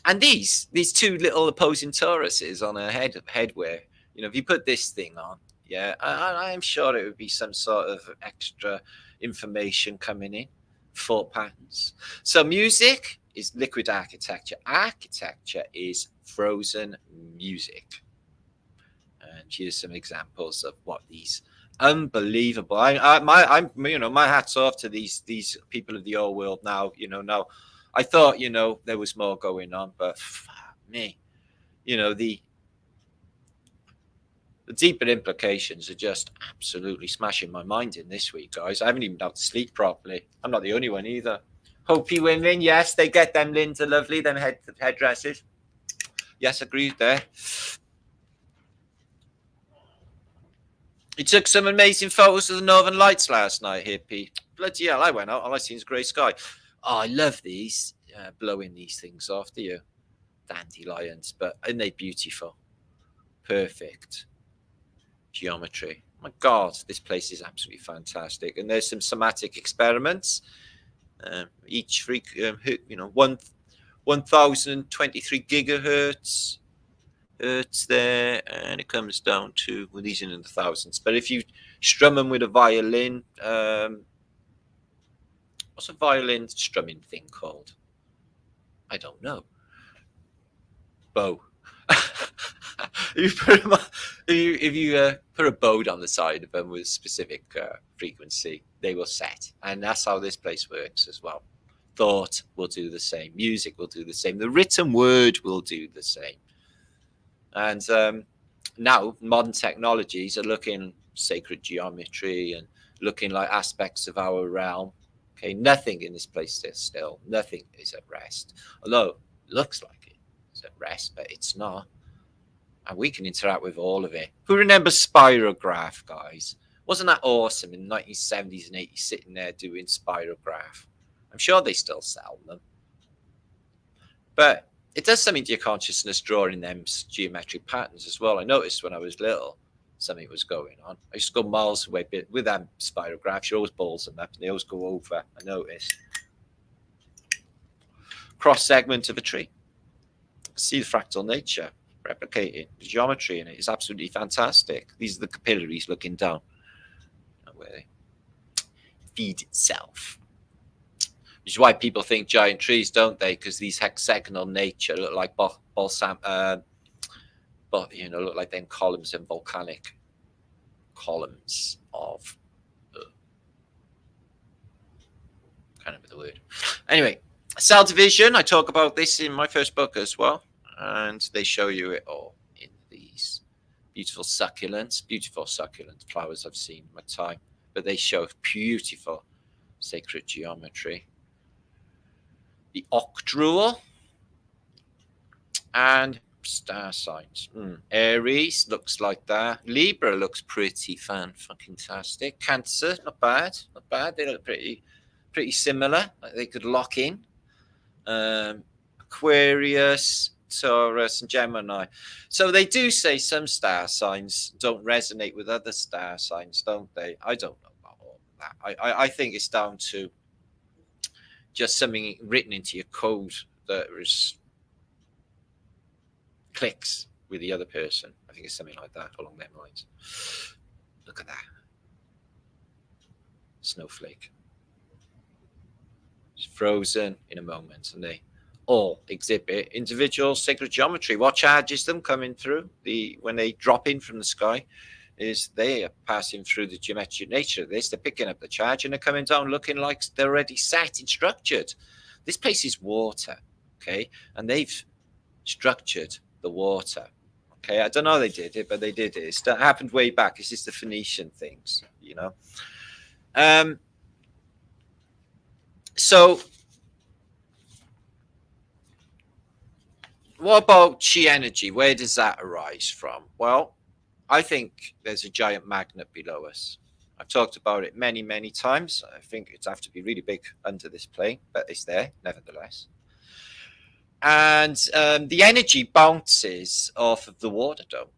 [SPEAKER 1] And these two little opposing Tauruses on a headwear, you know, if you put this thing on, yeah, I'm sure it would be some sort of extra information coming in, thought patterns. So music is liquid architecture. Architecture is frozen music. And here's some examples of what these unbelievable. I'm you know, my hat's off to these people of the old world now. You know, now I thought, you know, there was more going on, but fuck me, you know, the deeper implications are just absolutely smashing my mind in this week, guys. I haven't even been able to sleep properly. I'm not the only one either. Hopi women, yes, they get them Linda lovely, them headdresses. Yes, agreed there. You took some amazing photos of the Northern Lights last night here, Pete. Bloody hell, I went out, all I seen is grey sky. Oh, I love these, blowing these things off, do you? Dandelions, but aren't they beautiful? Perfect geometry. My God, this place is absolutely fantastic. And there's some somatic experiments. Each you know, 1023 gigahertz there, and it comes down to, well, these are in the thousands. But if you strum them with a violin, what's a violin strumming thing called? I don't know. Bow. If you put a bow on the side of them with a specific frequency, they will set. And that's how this place works as well. Thought will do the same. Music will do the same. The written word will do the same. And now modern technologies are looking sacred geometry and looking like aspects of our realm. Okay, nothing in this place is still. Nothing is at rest. Although it looks like it is at rest, but it's not. And we can interact with all of it. Who remembers spirograph, guys? Wasn't that awesome in the 1970s and 80s, sitting there doing spirograph? I'm sure they still sell them. But it does something to your consciousness, drawing them geometric patterns as well. I noticed when I was little, something was going on. I used to go miles away with them spirographs. You always balls them up and they always go over. I noticed. Cross segment of a tree. See the fractal nature replicated. The geometry in it is absolutely fantastic. These are the capillaries looking down where they feed itself. Which is why people think giant trees, don't they? Because these hexagonal nature look like balsam, but look like them columns and volcanic columns of can't remember the word. Anyway, cell division. I talk about this in my first book as well, and they show you it all in these beautiful succulent flowers I've seen in my time, but they show beautiful sacred geometry. The octrual and star signs. Aries looks like that. Libra looks pretty fucking-tastic. Cancer, not bad. They look pretty similar. Like they could lock in. Aquarius, Taurus, and Gemini. So they do say some star signs don't resonate with other star signs, don't they? I don't know about all of that. I think it's down to just something written into your code that clicks with the other person. I think it's something like that along them lines. Look at that. Snowflake. It's frozen in a moment, and they all exhibit individual sacred geometry. What charges them coming through when they drop in from the sky is they are passing through the geometric nature of this. They're picking up the charge and they're coming down looking like they're already set and structured. This place is water, okay? And they've structured the water, okay? I don't know how they did it, but they did it. It happened way back. It's just the Phoenician things, So what about chi energy? Where does that arise from? Well, I think there's a giant magnet below us. I've talked about it many, many times. I think it's have to be really big under this plane, but it's there nevertheless. And the energy bounces off of the water dome,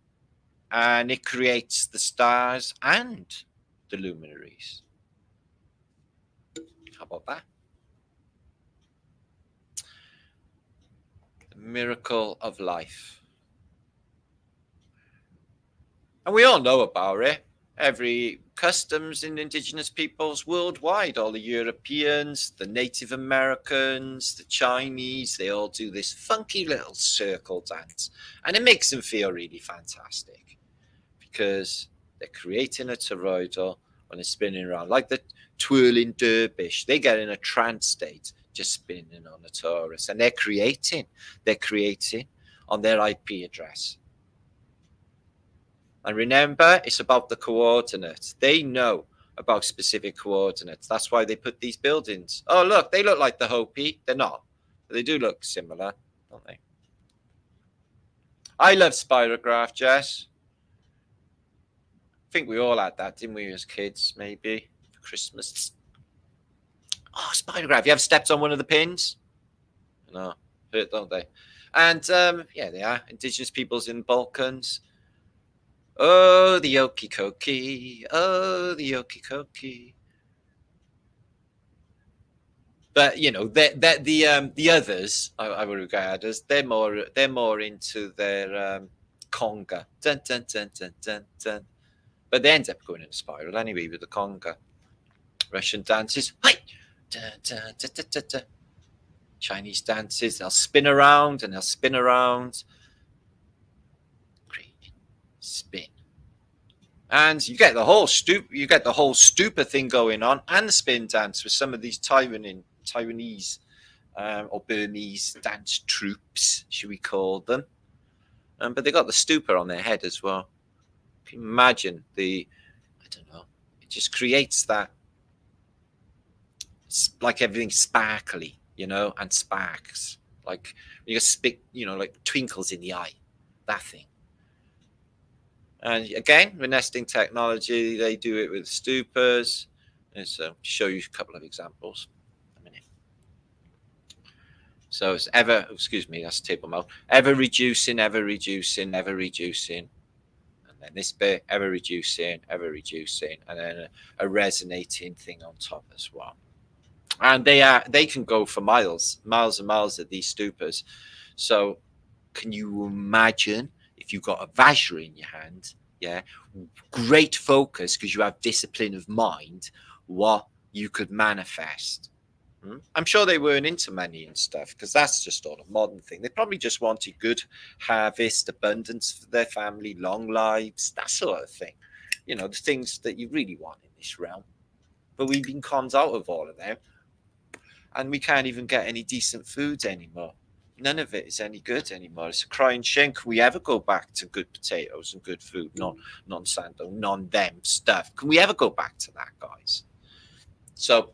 [SPEAKER 1] and it creates the stars and the luminaries. How about that? The miracle of life. And we all know about it. Every customs in indigenous peoples worldwide, all the Europeans, the Native Americans, the Chinese, they all do this funky little circle dance. And it makes them feel really fantastic because they're creating a toroidal when they're spinning around, like the twirling dervish. They get in a trance state just spinning on a torus, and they're creating on their IP address. And remember, it's about the coordinates. They know about specific coordinates. That's why they put these buildings. Oh, look, they look like the Hopi. They're not. But they do look similar, don't they? I love spirograph, Jess. I think we all had that, didn't we, as kids, maybe, for Christmas. Oh, spirograph. You ever stepped on one of the pins? No, hurt, don't they? And, yeah, they are. Indigenous peoples in the Balkans. Oh, the Okikoki. Oh, the Okikoki. But the others I would regard as they're more into their conga. Dun, dun, dun, dun, dun, dun. But they end up going in a spiral anyway with the conga. Russian dances. Hi! Dun, dun, dun, dun, dun, dun. Chinese dances. They'll spin around and they'll spin around. Spin, and you get the whole stupa thing going on, and the spin dance with some of these Taiwanese or Burmese dance troops, should we call them? But they got the stupa on their head as well. Can you imagine I don't know. It just creates that, like everything's sparkly, and sparks, like you spit, like twinkles in the eye, that thing. And again, with nesting technology, they do it with stupas. And so, show you a couple of examples in a minute. So it's that's table mode. Ever reducing, ever reducing, ever reducing. And then this bit, ever reducing, and then a resonating thing on top as well. And they can go for miles and miles at these stupas. So can you imagine if you've got a Vajra in your hand, great focus because you have discipline of mind, what you could manifest I'm sure they weren't into money and stuff because that's just all a modern thing. They probably just wanted good harvest, abundance for their family, long lives, that sort of thing. You know, the things that you really want in this realm. But we've been conned out of all of them, and we can't even get any decent food anymore. None of it is any good anymore. It's a crying shame. Can we ever go back to good potatoes and good food, non-sando, non-them stuff? Can we ever go back to that, guys? So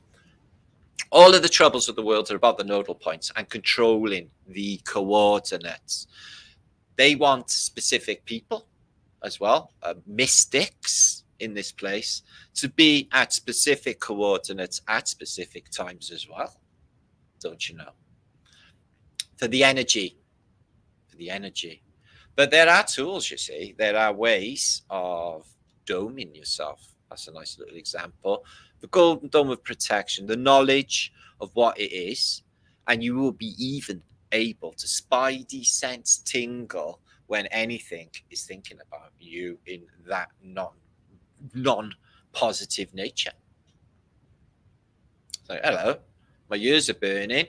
[SPEAKER 1] all of the troubles of the world are about the nodal points and controlling the coordinates. They want specific people as well, mystics in this place, to be at specific coordinates at specific times as well. Don't you know? For the energy. But there are tools, you see. There are ways of doming yourself. That's a nice little example. The golden dome of protection, the knowledge of what it is, and you will be even able to spidey sense tingle when anything is thinking about you in that non-positive nature. So, hello, my ears are burning.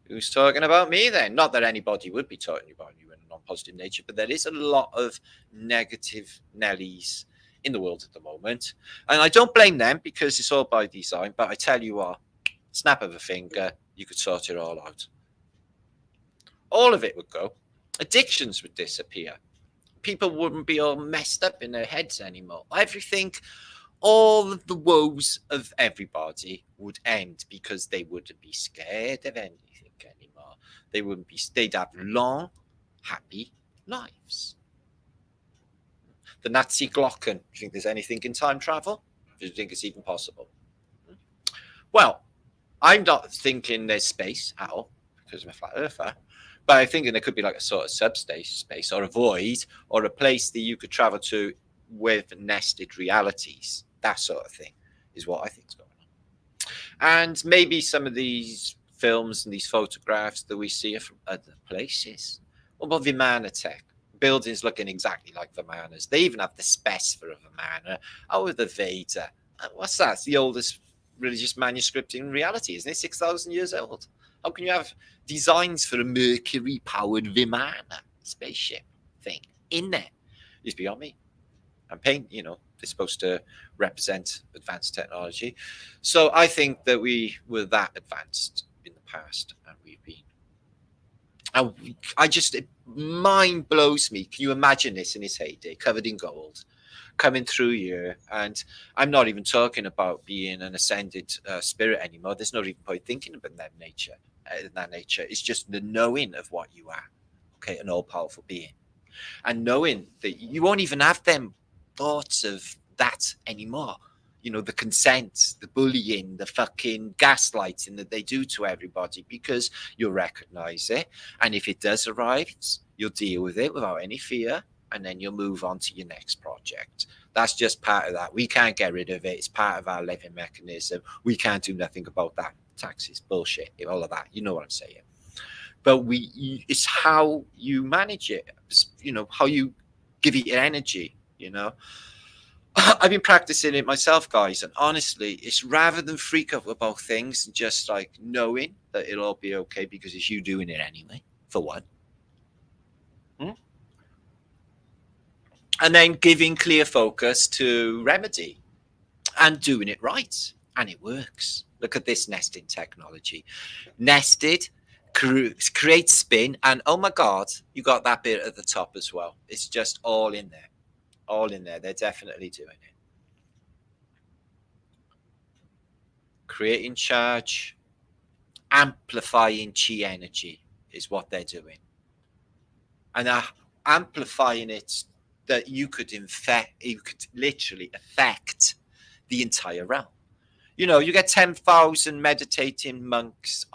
[SPEAKER 1] Who's talking about me then? Not that anybody would be talking about you in a non-positive nature, but there is a lot of negative Nellies in the world at the moment. And I don't blame them because it's all by design. But I tell you what, snap of a finger, you could sort it all out. All of it would go. Addictions would disappear. People wouldn't be all messed up in their heads anymore. Everything, all of the woes of everybody would end because they wouldn't be scared of anything anymore. They wouldn't be. They'd have long, happy lives. The Nazi Glocken. Do you think there's anything in time travel? Do you think it's even possible? Well, I'm not thinking there's space at all because I'm a flat earther. But I'm thinking there could be like a sort of subspace or a void or a place that you could travel to with nested realities. That sort of thing is what I think is going on. And maybe some of these films and these photographs that we see are from other places. What about Vimanatech? Buildings looking exactly like Vimanas. They even have the spec for a Vimana. Oh, the Veda. What's that? It's the oldest religious manuscript in reality, isn't it? 6,000 years old. How can you have designs for a Mercury-powered Vimana spaceship thing in there? It's beyond me. And paint, you know, they're supposed to represent advanced technology. So I think that we were that advanced in the past, and we've been. And it mind blows me. Can you imagine this in its heyday, covered in gold, coming through here? And I'm not even talking about being an ascended spirit anymore. There's not even point thinking about that nature. It's just the knowing of what you are, okay, an all-powerful being, and knowing that you won't even have them thoughts of that anymore. You know, the consent, the bullying, the fucking gaslighting that they do to everybody, because you'll recognize it, and if it does arise, you'll deal with it without any fear, and then you'll move on to your next project. That's just part of that. We can't get rid of it. It's part of our living mechanism. We can't do nothing about that. Taxes, bullshit, all of that. You know what I'm saying? But it's how you manage it. You know, how you give it your energy. You know, I've been practicing it myself, guys, and honestly, it's rather than freak out about things, just like knowing that it'll all be okay because it's you doing it anyway. For one. And then giving clear focus to remedy and doing it right. And it works. Look at this nesting technology. Nested, create spin, and oh my God, you got that bit at the top as well. It's just all in there. All in there. They're definitely doing it. Creating charge, amplifying chi energy is what they're doing. And amplifying it that you could literally affect the entire realm. You know, you get 10,000 meditating monks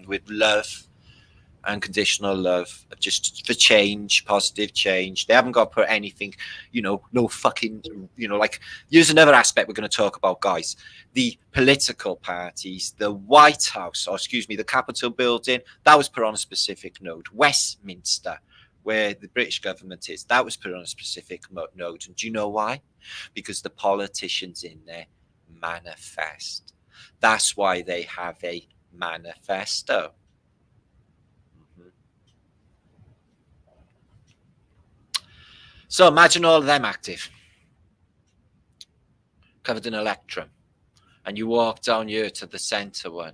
[SPEAKER 1] with love, unconditional love, just for change, positive change. They haven't got to put anything, you know, no fucking, you know, like, here's another aspect we're going to talk about, guys. The political parties, the White House, or excuse me, the Capitol building, that was put on a specific node. Westminster, where the British government is, that was put on a specific node. And do you know why? Because the politicians in there manifest. That's why they have a manifesto. So imagine all of them active, covered in electrum, and you walk down here to the center one,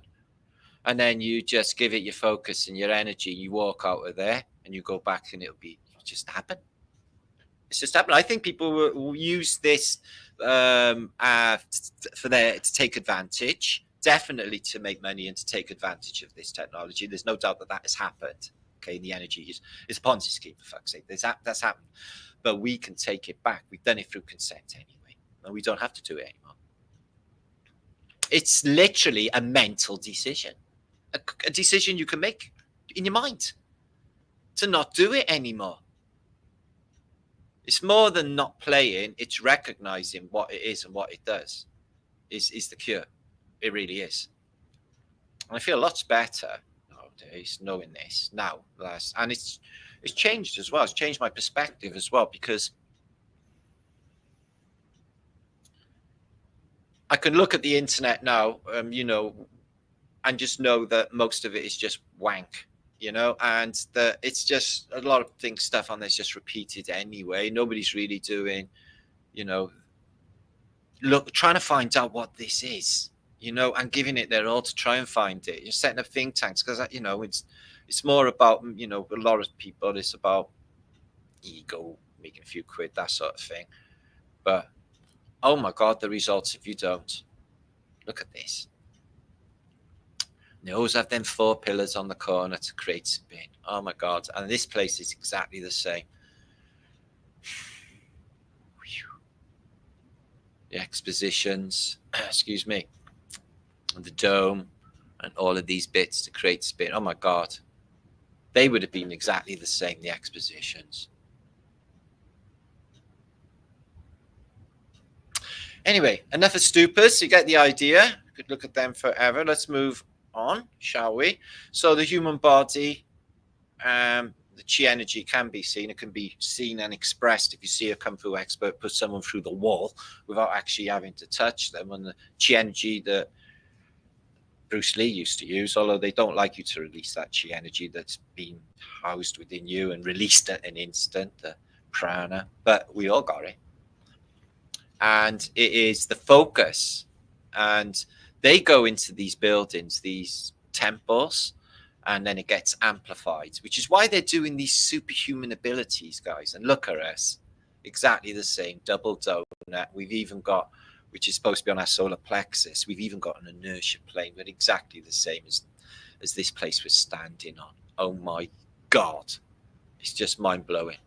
[SPEAKER 1] and then you just give it your focus and your energy. You walk out of there and you go back, and it'll just happen. It's just happened. I think people will use this to take advantage, definitely to make money and to take advantage of this technology. There's no doubt that has happened. Okay, the energy is a Ponzi scheme, for fuck's sake. That's happened, but we can take it back. We've done it through consent anyway, and we don't have to do it anymore. It's literally a mental decision, a decision you can make in your mind to not do it anymore. It's more than not playing. It's recognizing what it is and what it does is the cure. It really is. And I feel lots better nowadays knowing this now. And it's changed as well. It's changed my perspective as well, because I can look at the internet now, and just know that most of it is just wank. And that it's just a lot of stuff on there's just repeated anyway. Nobody's really doing, trying to find out what this is, and giving it their all to try and find it. You're setting up think tanks because, it's more about, a lot of people, it's about ego, making a few quid, that sort of thing. But, oh my God, the results if you don't. Look at this. They always have them 4 pillars on the corner to create spin. Oh my God. And this place is exactly the same. The expositions, excuse me, and the dome, and all of these bits to create spin. Oh my God. They would have been exactly the same, the expositions. Anyway, enough of stupors. You get the idea. You could look at them forever. Let's move on, shall we? So the human body, the chi energy can be seen. It can be seen and expressed. If you see a kung fu expert put someone through the wall without actually having to touch them, and the chi energy that Bruce Lee used to use, although they don't like you to release that chi energy that's been housed within you and released at an instant, the prana, but we all got it. And it is the focus, and they go into these buildings, these temples, and then it gets amplified, which is why they're doing these superhuman abilities, guys. And look at us, exactly the same, double donut. We've even got, which is supposed to be on our solar plexus, we've even got an inertia plane, but exactly the same as this place we're standing on. Oh my God, it's just mind-blowing.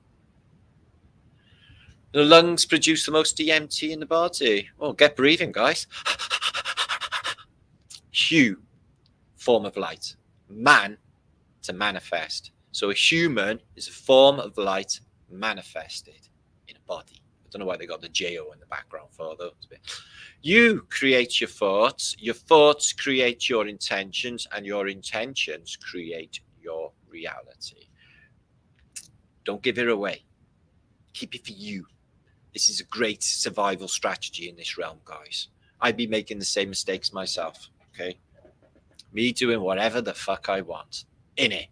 [SPEAKER 1] The lungs produce the most DMT in the body. Oh, get breathing, guys. Hue, form of light. Man, to manifest. So a human is a form of light manifested in a body. I don't know why they got the J-O in the background for those. You create your thoughts create your intentions, and your intentions create your reality. Don't give it away. Keep it for you. This is a great survival strategy in this realm, guys. I'd be making the same mistakes myself, okay? Me doing whatever the fuck I want. In it.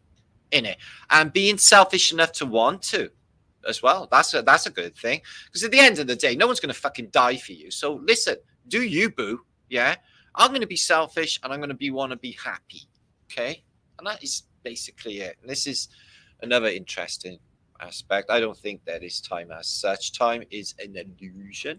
[SPEAKER 1] And being selfish enough to want to as well. That's a good thing. Because at the end of the day, no one's going to fucking die for you. So listen, do you, boo, yeah? I'm going to be selfish, and I'm going to want to be happy, okay? And that is basically it. And this is another interesting aspect. I don't think there is time as such. Time is an illusion.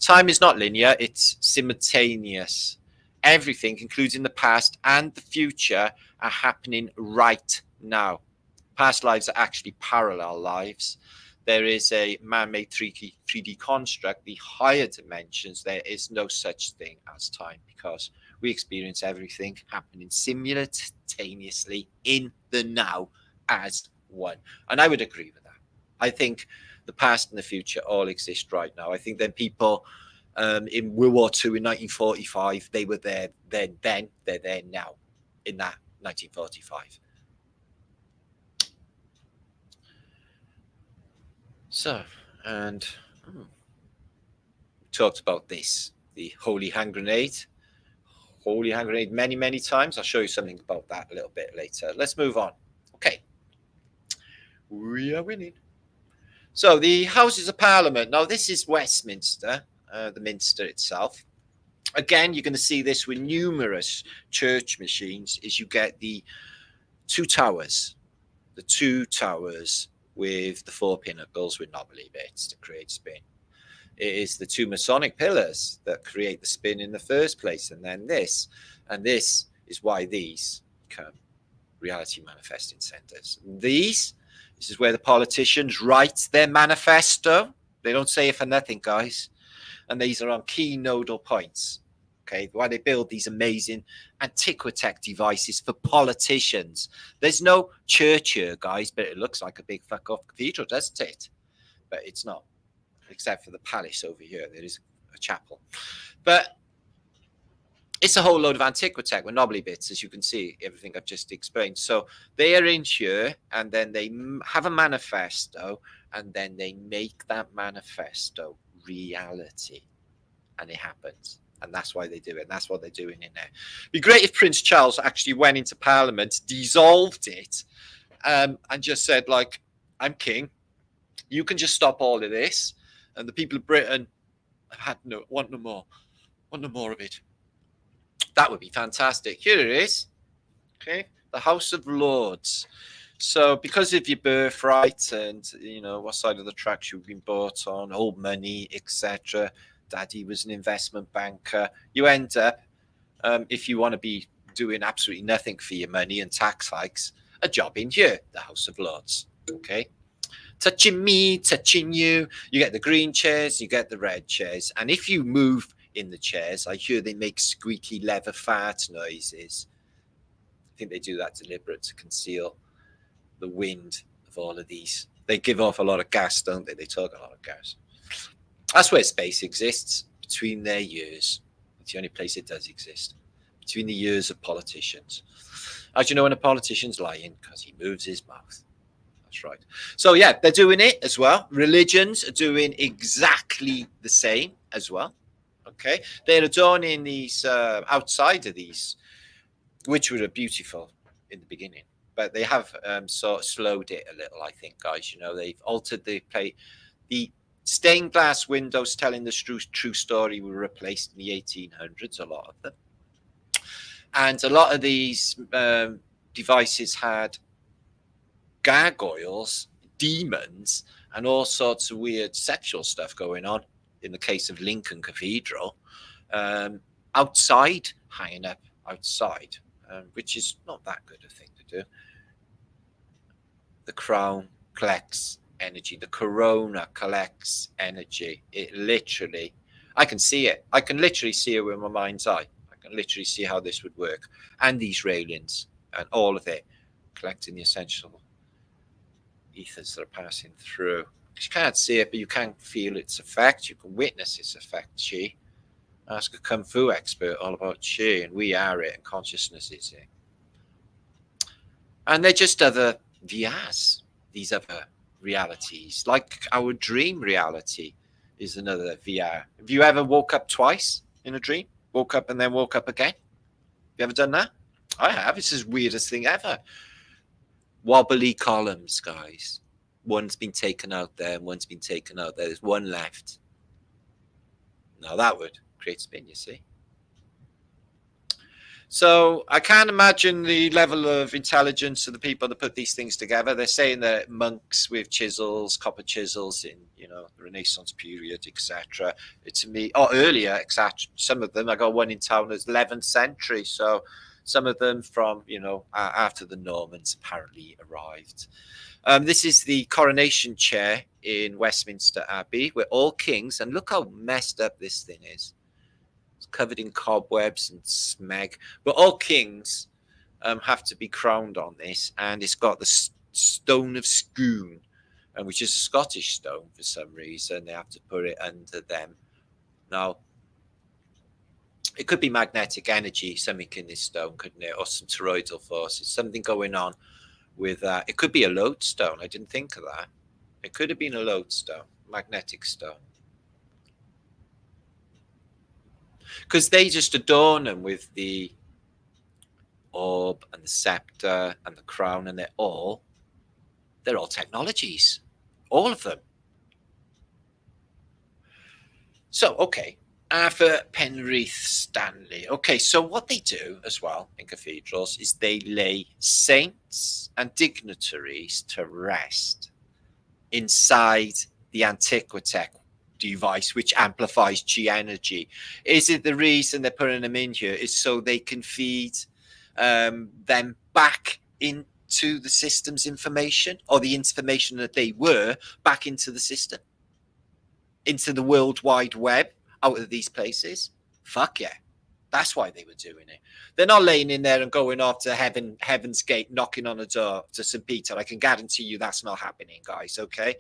[SPEAKER 1] Time is not linear, it's simultaneous. Everything, including the past and the future, are happening right now. Past lives are actually parallel lives. There is a man-made 3D construct, the higher dimensions. There is no such thing as time, because we experience everything happening simultaneously in the now as one. And I would agree with that. I think the past and the future all exist right now. I think then people in World War II in 1945, they were there then, they're there now in that 1945. So, and we talked about this the holy hand grenade. Holy hand grenade many times. I'll show you something about that a little bit later. Let's move on. Okay. We are winning. So the Houses of Parliament. Now, this is Westminster, the Minster itself. Again, you're going to see this with numerous church machines, is you get the two towers with the four pinnacles with nobly bits to create spin. It is the two masonic pillars that create the spin in the first place, and then this. And this is why these become reality manifesting centers. This is where the politicians write their manifesto. They don't say it for nothing, guys. And these are on key nodal points. Okay, why they build these amazing Antiquitech devices for politicians. There's no church here, guys, but it looks like a big fuck off cathedral, doesn't it? But it's not, except for the palace over here. There is a chapel. But it's a whole load of Antiquitech with nobly bits, as you can see, everything I've just explained. So they are in here, and then they have a manifesto, and then they make that manifesto reality. And it happens. And that's why they do it. And that's what they're doing in there. It'd be great if Prince Charles actually went into Parliament, dissolved it, and just said, like, I'm king. You can just stop all of this. And the people of Britain want no more of it. That would be fantastic. Here it is. Okay. The House of Lords. So because of your birthright and, you know, what side of the tracks you've been bought on, old money, etc., Daddy was an investment banker, you end up, if you want to be doing absolutely nothing for your money and tax hikes, a job in here, the House of Lords. Okay. Touching me, touching you. You get the green chairs, you get the red chairs. And if you move in the chairs, I hear they make squeaky leather fart noises. I think they do that deliberate to conceal the wind of all of these. They give off a lot of gas, don't they? They talk a lot of gas. That's where space exists, between their ears. It's the only place it does exist, between the ears of politicians. How do you know when a politician's lying? Because he moves his mouth. That's right. So yeah, they're doing it as well. Religions are doing exactly the same as well. Okay, they're adorning these outside of these, which were beautiful in the beginning, but they have sort of slowed it a little, I think, guys. You know, they've altered the play. The stained glass windows telling the true story were replaced in the 1800s, a lot of them. And a lot of these devices had gargoyles, demons, and all sorts of weird sexual stuff going on. In the case of Lincoln Cathedral, outside, hanging up outside, which is not that good a thing to do. The crown collects energy. The corona collects energy. It literally, I can see it. I can literally see it with my mind's eye. I can literally see how this would work. And these railings and all of it collecting the essential ethers that are passing through. You can't see it, but you can feel its effect. You can witness its effect, chi. Ask a Kung Fu expert all about chi, and we are it, and consciousness is it. And they're just other VRs, these other realities. Like our dream reality is another VR. Have you ever woke up twice in a dream? Woke up and then woke up again? Have you ever done that? I have. It's the weirdest thing ever. Wobbly columns, guys. One's been taken out there and one's been taken out there. There's one left. Now that would create spin, you see. So I can't imagine the level of intelligence of the people that put these things together. They're saying that monks with chisels, copper chisels in, you know, the Renaissance period, etc. It's me, or earlier, etc. Some of them, I got one in town as 11th century. So some of them from, you know, after the Normans apparently arrived. This is the coronation chair in Westminster Abbey. We're all kings, and look how messed up this thing is. It's covered in cobwebs and smeg. But all kings have to be crowned on this, and it's got the stone of Scone, which is a Scottish stone for some reason. They have to put it under them. Now, it could be magnetic energy, something in this stone, couldn't it? Or some toroidal forces, something going on with that. It could be a lodestone. I didn't think of that. It could have been a lodestone, magnetic stone. because they just adorn them with the orb and the scepter and the crown, and they're all technologies, all of them. So, okay, Arthur Penrith Stanley. Okay, so what they do as well in cathedrals is they lay saints and dignitaries to rest inside the Antiquitech device, which amplifies G energy. Is it the reason they're putting them in here is so they can feed them back into the system's information, or the information that they were back into the system, into the World Wide Web, out of these places? Fuck yeah. That's why they were doing it. They're not laying in there and going off to heaven's gate, knocking on a door to St. Peter. I can guarantee you that's not happening, guys, okay?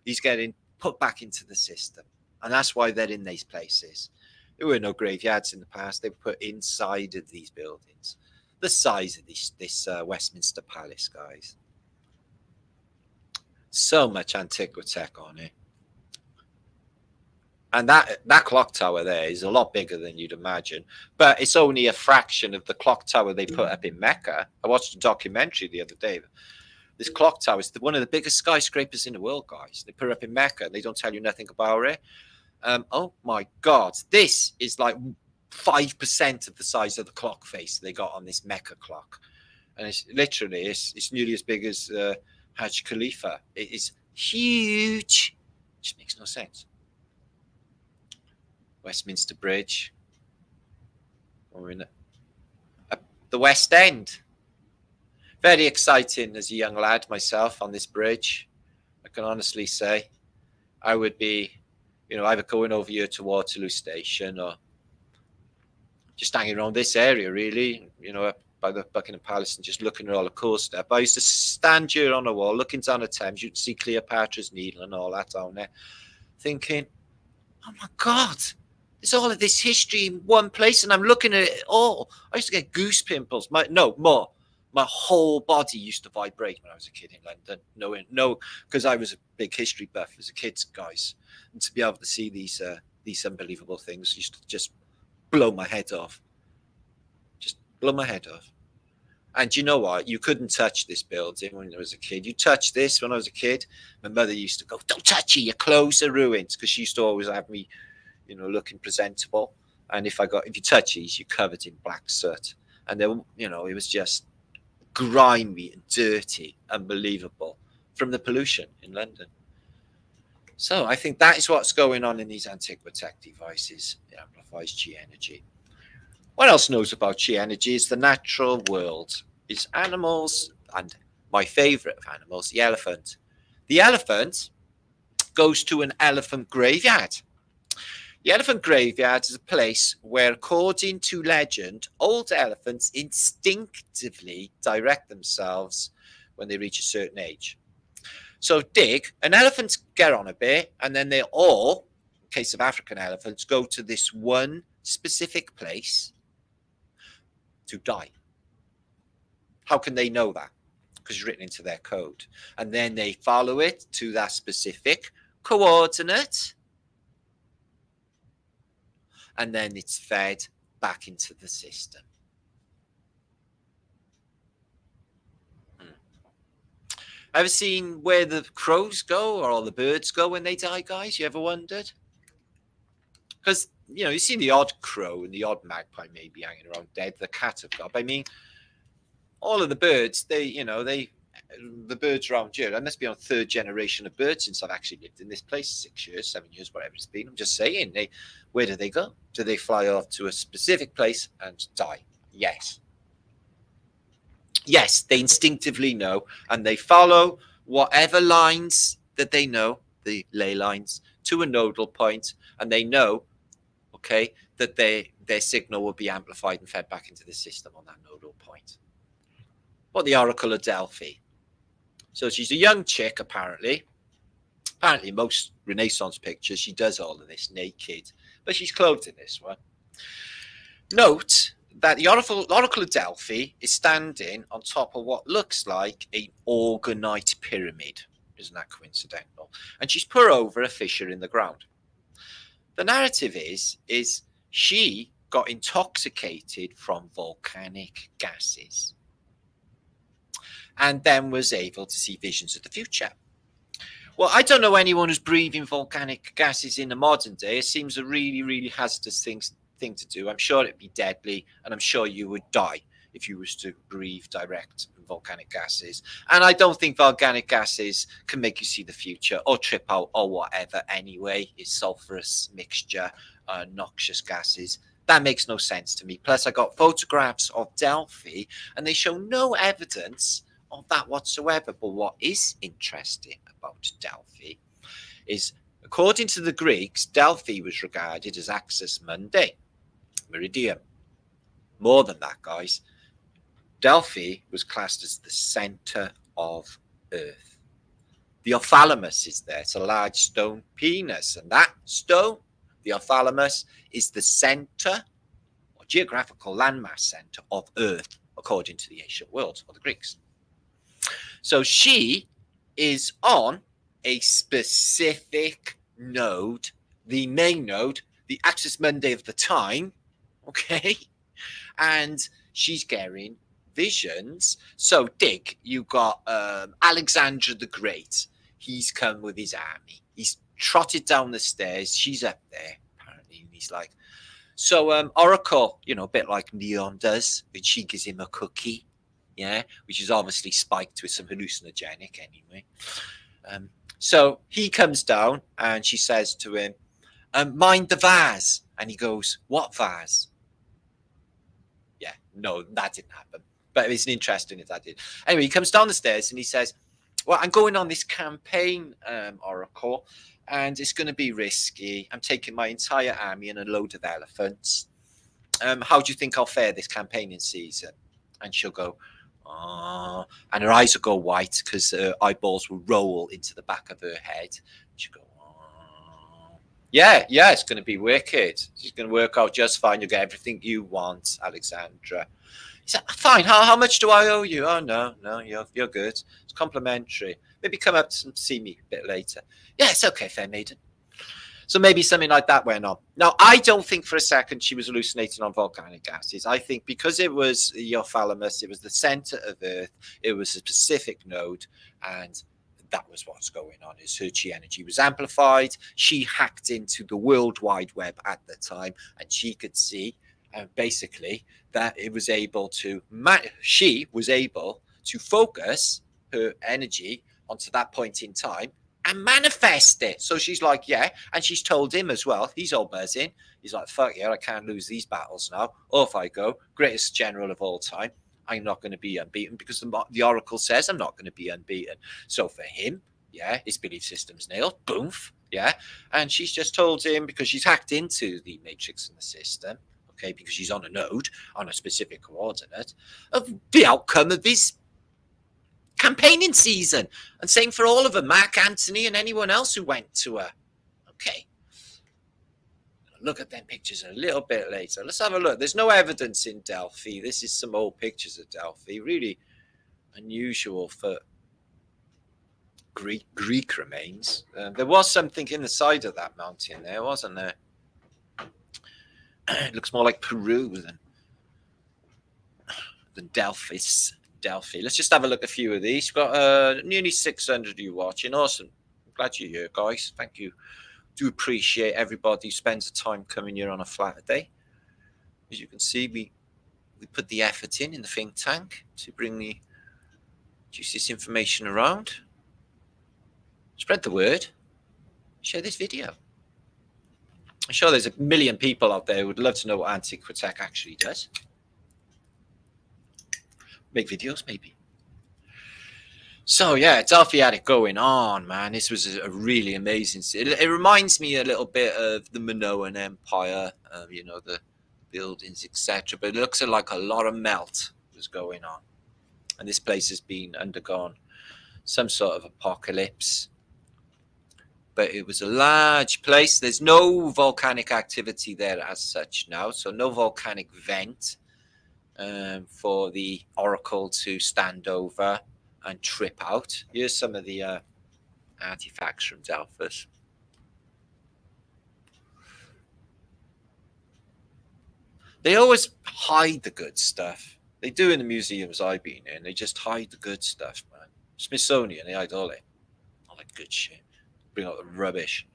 [SPEAKER 1] He's getting put back into the system. And that's why they're in these places. There were no graveyards in the past. They were put inside of these buildings. The size of this Westminster Palace, guys. So much Antiquitech on it. And that clock tower there is a lot bigger than you'd imagine. But it's only a fraction of the clock tower they put up in Mecca. I watched a documentary the other day. This clock tower is one of the biggest skyscrapers in the world, guys. They put it up in Mecca. They don't tell you nothing about it. Oh, my God. This is like 5% of the size of the clock face they got on this Mecca clock. And it's literally, it's nearly as big as Hajj Khalifa. It is huge. It just makes no sense. Westminster Bridge. We're in the West End. Very exciting as a young lad myself on this bridge. I can honestly say I would be, either going over here to Waterloo Station or just hanging around this area, really, up by the Buckingham Palace and just looking at all the cool stuff. I used to stand here on the wall, looking down the Thames. You can see Cleopatra's Needle and all that down there, thinking, oh my God, there's all of this history in one place, and I'm looking at it all. I used to get goose pimples. My whole body used to vibrate when I was a kid in London. Because I was a big history buff as a kid, guys. And to be able to see these unbelievable things used to just blow my head off. Just blow my head off. And you know what? You couldn't touch this building when I was a kid. You touch this when I was a kid. My mother used to go, don't touch it, your clothes are ruined. Because she used to always have me, looking presentable. And if you touch these, you're covered in black soot. And then, it was just grimy and dirty, unbelievable from the pollution in London. So I think that is what's going on in these Antiquitech devices. It amplifies G energy. What else knows about G energy is the natural world. It's animals, and my favorite of animals, the elephant. The elephant goes to an elephant graveyard. The elephant graveyard is a place where, according to legend, old elephants instinctively direct themselves when they reach a certain age. So an elephants get on a bit, and then they all, in case of African elephants, go to this one specific place to die. How can they know that? Because it's written into their code. And then they follow it to that specific coordinate, and then it's fed back into the system. Ever seen where the crows go or all the birds go when they die, guys? You ever wondered? Because, you've seen the odd crow and the odd magpie maybe hanging around dead. The cat have got. But I mean, all of the birds, the birds around here, I must be on third generation of birds since I've actually lived in this place, 6 years, 7 years, whatever it's been. I'm just saying, where do they go? Do they fly off to a specific place and die? Yes. Yes, they instinctively know, and they follow whatever lines that they know, the ley lines, to a nodal point, and they know, okay, that their signal will be amplified and fed back into the system on that nodal point. What the Oracle of Delphi. So she's a young chick, apparently. Apparently, most Renaissance pictures, she does all of this naked, but she's clothed in this one. Note that the Oracle of Delphi is standing on top of what looks like an orgonite pyramid. Isn't that coincidental? And she's put over a fissure in the ground. The narrative is she got intoxicated from volcanic gases and then was able to see visions of the future. Well, I don't know anyone who's breathing volcanic gases in the modern day. It seems a really, really hazardous thing to do. I'm sure it'd be deadly, and I'm sure you would die if you was to breathe direct volcanic gases. And I don't think volcanic gases can make you see the future or trip out or whatever anyway. It's sulfurous mixture, noxious gases. That makes no sense to me. Plus, I got photographs of Delphi, and they show no evidence of that whatsoever. But what is interesting about Delphi is, according to the Greeks, Delphi was regarded as Axis Mundi, meridian. More than that, guys. Delphi was classed as the center of Earth. The ophthalmos is there. It's a large stone penis, and that stone, the ophthalmos, is the center or geographical landmass center of Earth, according to the ancient world or the Greeks. So she is on a specific node, the main node, the Axis Mundi of the time, okay? And she's getting visions. So, Dick, you got Alexander the Great. He's come with his army. He's trotted down the stairs. She's up there, apparently. And he's like, so Oracle, you know, a bit like Neon does, but she gives him a cookie, yeah, which is obviously spiked with some hallucinogenic anyway. So he comes down and she says to him, mind the vase. And he goes, what vase? Yeah, no, that didn't happen. But it's interesting if that did. Anyway, he comes down the stairs and he says, well, I'm going on this campaign, Oracle, and it's going to be risky. I'm taking my entire army and a load of elephants. How do you think I'll fare this campaigning season? And she'll go, oh, and her eyes will go white because her eyeballs will roll into the back of her head. She'll go, oh. Yeah, it's going to be wicked. It's going to work out just fine. You'll get everything you want, Alexandra. He said, fine, how much do I owe you? Oh, no, you're good. It's complimentary. Maybe come up and see me a bit later. Yeah, it's okay, fair maiden. So maybe something like that went on. Now, I don't think for a second she was hallucinating on volcanic gases. I think because it was the ophthalmos, it was the center of Earth, it was a specific node, and that was what's going on. Is her chi energy was amplified. She hacked into the World Wide Web at the time, and she could see basically that it was able to, she was able to focus her energy onto that point in time and manifest it. So she's like, yeah, and she's told him as well, he's all buzzing. He's like, fuck yeah, I can't lose these battles now. Off I go, greatest general of all time. I'm not going to be unbeaten because the Oracle says I'm not going to be unbeaten. So for him, yeah, his belief system's nailed, boom, yeah. And she's just told him, because she's hacked into the matrix and the system, okay, because she's on a node, on a specific coordinate, of the outcome of his campaigning season. And same for all of them, Mark Antony and anyone else who went to her. Okay. Look at them pictures a little bit later. Let's have a look. There's no evidence in Delphi. This is some old pictures of Delphi. Really unusual for Greek remains. There was something in the side of that mountain there, wasn't there? It looks more like Peru than Delphi. Let's just have a look at a few of these. We've got nearly 600 of you watching. Awesome. I'm glad you're here, guys. Thank you. Do appreciate everybody who spends the time coming here on a flat day. As you can see, we put the effort in the think tank to bring the juiciest information around. Spread the word. Share this video. I'm sure there's a million people out there who would love to know what Antiquitech actually does. Make videos, maybe. So, yeah, Delphi had it going on, man. This was a really amazing... It reminds me a little bit of the Minoan Empire, you know, the buildings, etc. But it looks like a lot of melt was going on. And this place has been undergone some sort of apocalypse. But it was a large place. There's no volcanic activity there as such now. So no volcanic vent for the Oracle to stand over and trip out. Here's some of the artifacts from Delphus. They always hide the good stuff. They do in the museums I've been in. They just hide the good stuff, man. Smithsonian, they hide all that good shit. Bring out the rubbish.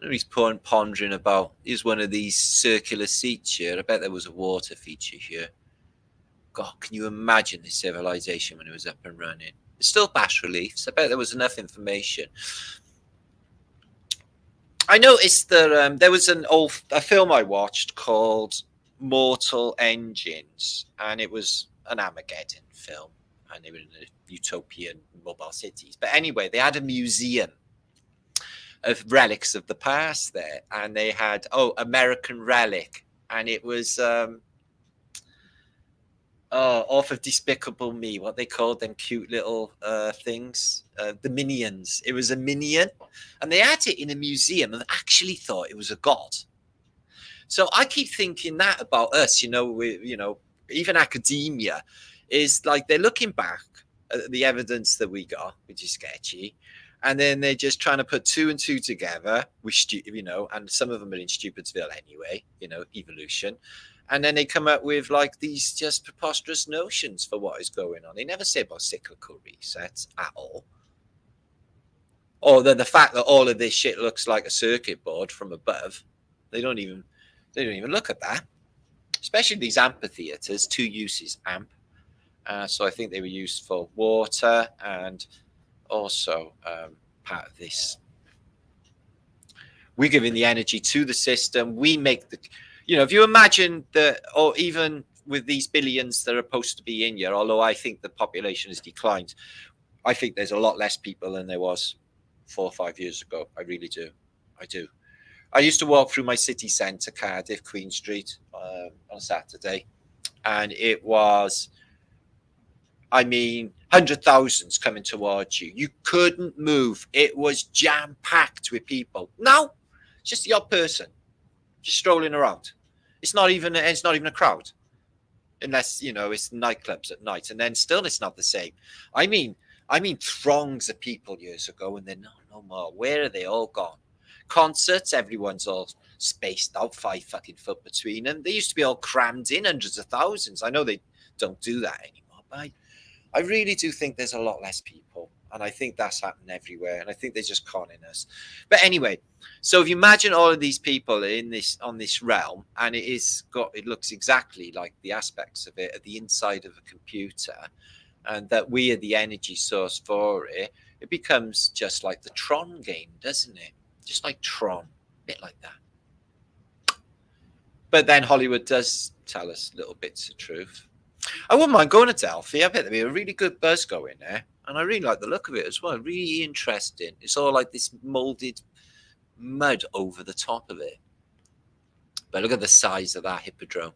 [SPEAKER 1] He's pondering about, here's one of these circular seats here. I bet there was a water feature here. God, can you imagine this civilization when it was up and running? There's still bas reliefs. I bet there was enough information. I noticed that there was a film I watched called Mortal Engines, and it was an Armageddon film, and they were in a utopian mobile cities. But anyway, they had a museum of relics of the past there, and they had American relic, and it was off of Despicable Me, what they called them cute little things, the minions. It was a minion, and they had it in a museum and actually thought it was a god. So I keep thinking that about us, even academia is like they're looking back at the evidence that we got, which is sketchy, and then they're just trying to put two and two together, which, and some of them are in Stupidsville anyway, evolution. And then they come up with like these just preposterous notions for what is going on. They never say about cyclical resets at all. Or the fact that all of this shit looks like a circuit board from above. They don't even look at that. Especially these amphitheaters, two uses amp. So I think they were used for water and also part of this. We're giving the energy to the system. We make the, if you imagine that, or even with these billions that are supposed to be in here, although I think the population has declined, I think there's a lot less people than there was 4 or 5 years ago. I really do. I do. I used to walk through my city centre, Cardiff, Queen Street, on Saturday, and it was, hundred thousands coming towards you. You couldn't move. It was jam-packed with people. No, it's just the odd person just strolling around. It's not even a crowd, unless it's nightclubs at night, and then still it's not the same. I mean throngs of people years ago, and they're no more. Where are they all gone? Concerts, everyone's all spaced out, 5 fucking foot between them. They used to be all crammed in, hundreds of thousands. I know they don't do that anymore, but I really do think there's a lot less people, and I think that's happening everywhere, and I think they're just conning us. But anyway, so if you imagine all of these people on this realm, and it looks exactly like the aspects of it at the inside of a computer, and that we are the energy source for it, it becomes just like the Tron game, doesn't it? Just like Tron, a bit like that. But then Hollywood does tell us little bits of truth. I wouldn't mind going to Delphi. I bet there'd be a really good buzz going there. And I really like the look of it as well. Really interesting. It's all like this molded mud over the top of it. But look at the size of that hippodrome.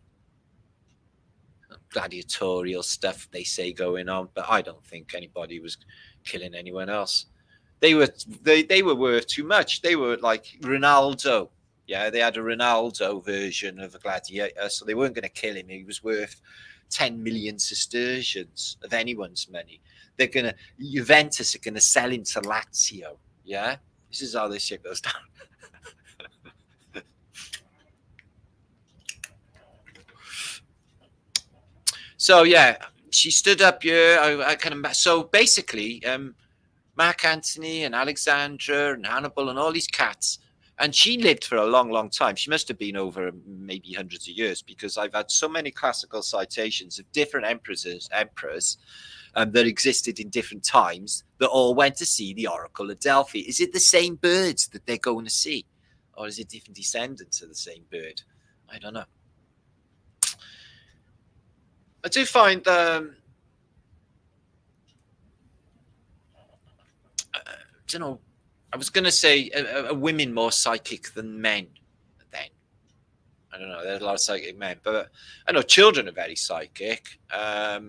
[SPEAKER 1] Gladiatorial stuff they say going on. But I don't think anybody was killing anyone else. They were worth too much. They were like Ronaldo. Yeah, they had a Ronaldo version of a gladiator. So they weren't going to kill him. He was worth 10 million sestertians of anyone's money. Juventus are going to sell him to Lazio. Yeah, this is how this shit goes down. So yeah, she stood up here. So basically, Mark Antony and Alexandra and Hannibal and all these cats. And she lived for a long, long time. She must have been over maybe hundreds of years, because I've had so many classical citations of different emperors that existed in different times that all went to see the Oracle of Delphi. Is it the same birds that they're going to see? Or is it different descendants of the same bird? I don't know. I do find I was going to say are women more psychic than men then? I don't know. There's a lot of psychic men, but I know children are very psychic. I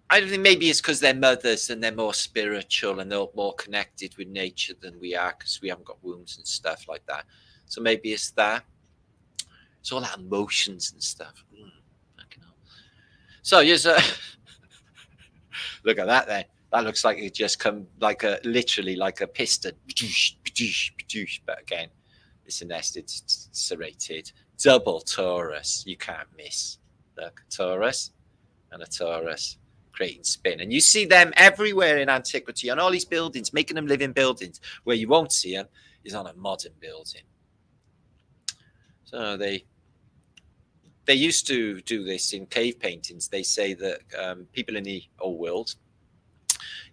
[SPEAKER 1] don't think maybe it's because they're mothers and they're more spiritual and they're more connected with nature than we are, because we haven't got wombs and stuff like that. So maybe it's that. It's all that emotions and stuff. So here's look at that then. That looks like it just come like literally like a piston. But again, It's a nested, serrated, double torus. You can't miss. Look, torus and a torus creating spin. And you see them everywhere in antiquity on all these buildings, making them living buildings. Where you won't see them is on a modern building. So they used to do this in cave paintings. They say that people in the old world